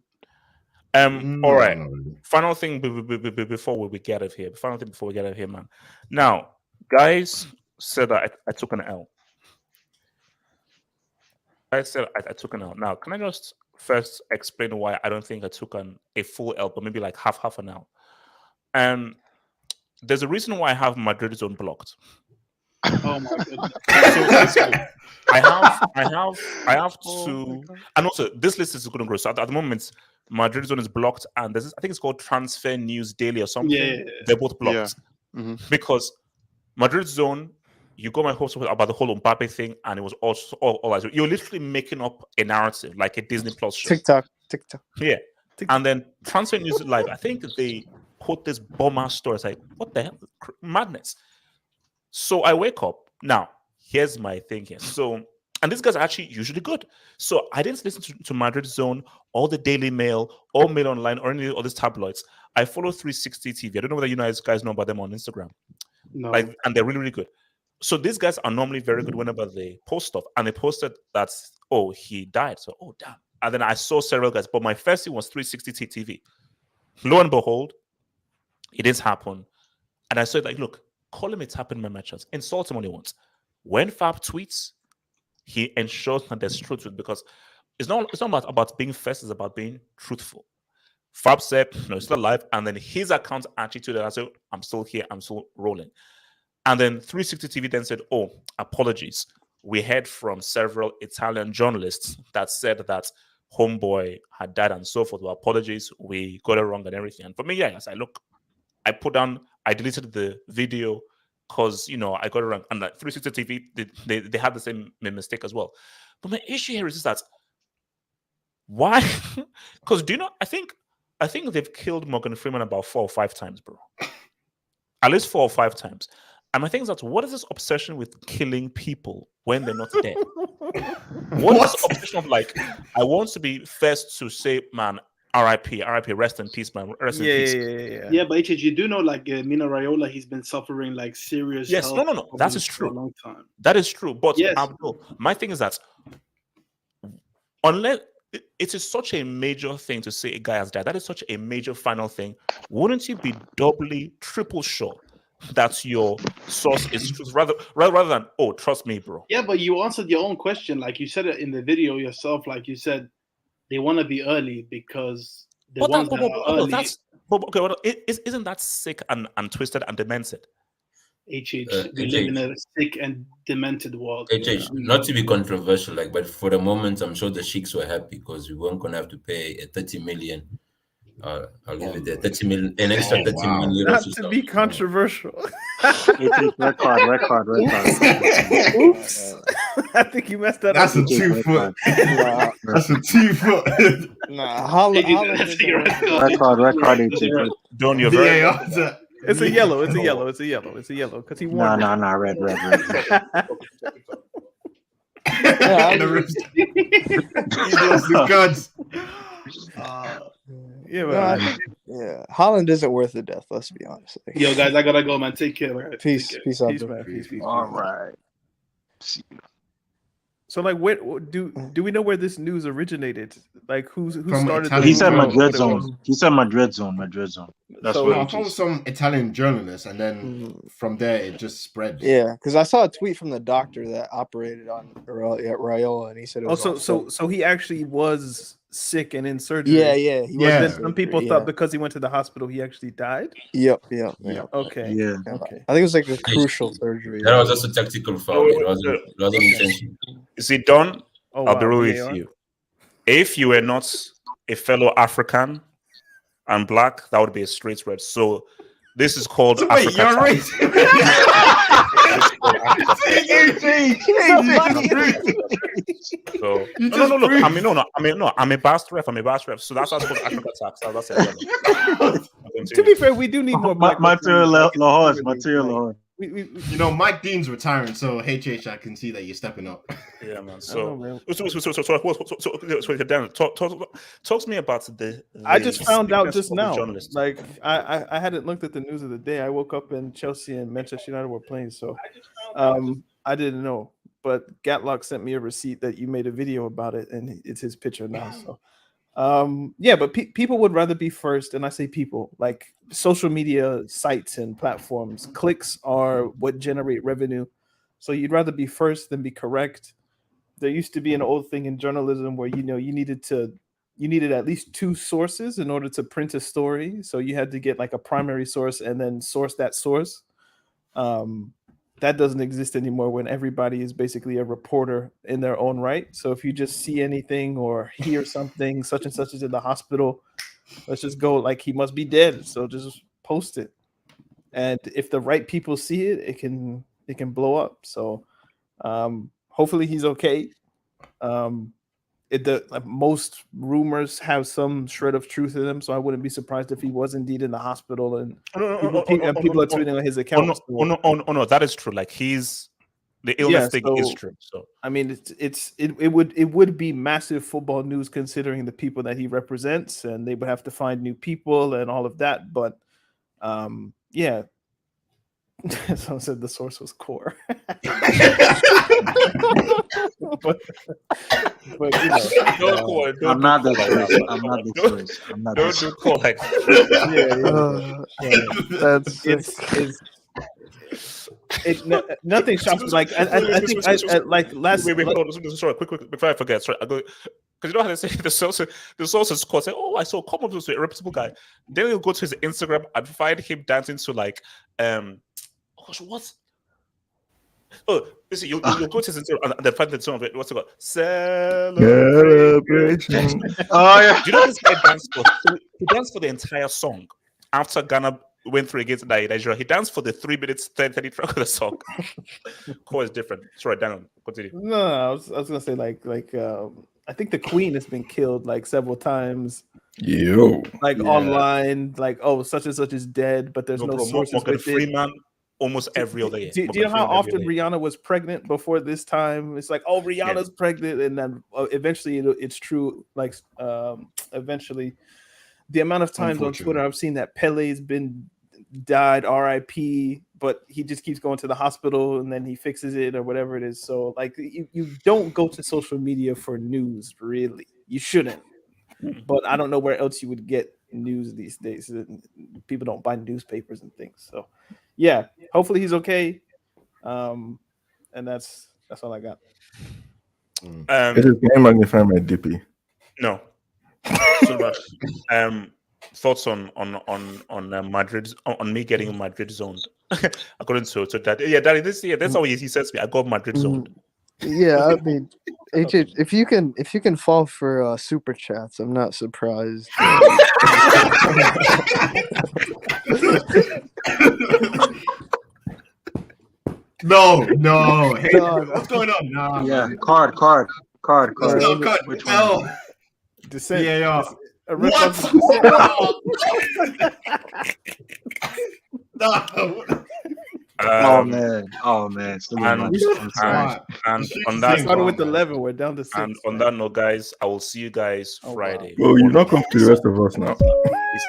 All right. Final thing before we get out of here. Final thing before we get out of here, man. Now, guys said that I took an L. I said I took an L. Now, can I just first explain why I don't think I took a full L, but maybe like half an L? There's a reason why I have Madrid zone blocked. Oh my goodness. So basically, I have to, and also this list is going to grow. So at the moment, Madrid zone is blocked, and there's I think it's called Transfer News Daily or something. Yeah. They're both blocked because Madrid zone. You got my hopes about the whole Mbappe thing, and it was also all you're literally making up a narrative like a Disney Plus show. TikTok. Yeah, and then Transfer News Live. I think they put this bomb story. It's like, what the hell, madness. So I wake up now. Here's my thing here. So, and these guys are actually usually good. So I didn't listen to Madrid Zone, all the Daily Mail, all Mail Online, or any of these tabloids. I follow 360 TV. I don't know whether you guys know about them on Instagram. No. And they're really, really good. So these guys are normally very good whenever they post stuff. And they posted that, he died. So, damn. And then I saw several guys. But my first thing was 360 TV. Lo and behold, it didn't happen. And I said, look, call him a tap in my matches. Insult him all he wants. When Fab tweets, he ensures that there's truth to it, because it's not about being first, it's about being truthful. Fab said, he's still alive. And then his account actually tweeted, I said, I'm still here, I'm still rolling. And then 360 TV then said, apologies. We heard from several Italian journalists that said that Homeboy had died and so forth. Well, apologies, we got it wrong and everything. And for me, I said, look, I deleted the video because, I got it wrong. And like 360 TV, they had the same mistake as well. But my issue here is that, why? Because I think they've killed Morgan Freeman about 4 or 5 times, bro. At least 4 or 5 times. And my thing is that, what is this obsession with killing people when they're not dead? What is this obsession of I want to be first to say, man, RIP, rest in peace, man. Rest in peace. Yeah, but HH, you do know, Mino Raiola, he's been suffering serious. Yes, health no. That is for true. a long time. That is true. But yes. Abdul, my thing is that unless it is such a major thing to say a guy has died, that is such a major final thing. Wouldn't you be doubly, triple sure that your source is true, rather than trust me, bro? Yeah, but you answered your own question. You said it in the video yourself. You said They want to be early because the But ones that are early. Isn't that sick and twisted and demented? HH, we live in a sick and demented world. Not to be controversial, but for the moment, I'm sure the Sheiks were happy because we weren't gonna have to pay a 30 million. I'll leave it there. 30 million, an extra 30 million euros. Not to be controversial. Record. Oops. I think you messed that That's up. a 2 foot. That's a 2 foot. Nah, Holland Record. Don't you very VAR. It's a yellow. It's a yellow. Because he won. Nah, red. The gods. Yeah, Holland isn't worth the death. Let's be honest. Yo, guys, I gotta go, man. Take care, man. Peace out. Peace. All right. So, like, where do we know where this news originated? Like, who started? He said Madrid zone. Madrid zone. That's So what I found some Italian journalist, and then from there it just spread. Yeah, because I saw a tweet from the doctor that operated on Raiola, and he said it was so he actually was sick and in surgery. Yeah. He was. Then some people thought because he went to the hospital, he actually died. Yep. Okay. Yeah. Okay. I think it was like a crucial surgery. That was just a tactical foul. It wasn't intentional. Is it done? I'll be real with VAR. you. If you were not a fellow African and black, that would be a straight red. So this is called Wait, you're right. So no. I'm a Bast ref. So that's what's called Africa tax. That's it. To be fair, we do need more black material Lahore. You know, Mike Dean's retiring, so HH, I can see that you're stepping up. Yeah, man. So Dan, talk to me about the I just found out just of the now. journalist. Like I hadn't looked at the news of the day. I woke up and Chelsea and Manchester United were playing, so I didn't know. But Gatlock sent me a receipt that you made a video about it, and it's his picture now. So but people would rather be first, and I say people, like social media sites and platforms. Clicks are what generate revenue, so you'd rather be first than be correct. There used to be an old thing in journalism where you needed at least two sources in order to print a story. So you had to get like a primary source and then source that source. That doesn't exist anymore when everybody is basically a reporter in their own right. So if you just see anything or hear something, such and such is in the hospital, let's just go like he must be dead. So just post it. And if the right people see it, it can blow up. So hopefully he's okay. Most rumors have some shred of truth in them, so I wouldn't be surprised if he was indeed in the hospital and people are tweeting on his account. No, that is true. Like the illness thing is true. So I mean, it would be massive football news considering the people that he represents, and they would have to find new people and all of that. But someone said the source was core. but I'm not the source. I'm not the source. Don't do core like nothing shocks. Like I think like last. Wait, sorry, quick, before I forget. Sorry, I go because you know how they say the source is called. Say, oh, I saw Common was a reputable guy. Then you'll go to his Instagram and find him dancing to like gosh, what? Oh, listen, you'll go to his Instagram and then find the song of it. What's it called? Celebration. Oh yeah. Do you know this guy danced for the entire song after Ghana went through against Nigeria? He danced for the 3 minutes 30 track of the song. Core is different. Sorry, Daniel, continue. No, I was gonna say like I think the Queen has been killed like several times. Online, like such and such is dead, but there's no sources with Freeman almost every other year. Do you know how often Rihanna was pregnant before this time? It's like, Rihanna's pregnant, and then eventually it's true. Like eventually, the amount of times on Twitter I've seen that Pele's died, R.I.P., but he just keeps going to the hospital and then he fixes it or whatever it is. So like you don't go to social media for news, really. You shouldn't. But I don't know where else you would get news these days. People don't buy newspapers and things. So yeah, hopefully he's okay. And that's all I got. It is game magnify my DP. No. Suleiman, thoughts on Madrid, on me getting Madrid zoned, according to that. Yeah, Daddy, that's how he says me. I got Madrid zoned. Yeah, I mean, HH, if you can fall for super chats, I'm not surprised. No. Hey, No, what's going on? Nah, Yeah, man. card. No, cut. Which No. one? Descent. Yeah. A What? reference to No. Oh man, Suleiman. I'm sorry. And on that, started with 11. We're down to 6. and on that note, guys, I will see you guys Friday. Bro, you not come to the rest of us now. Peace.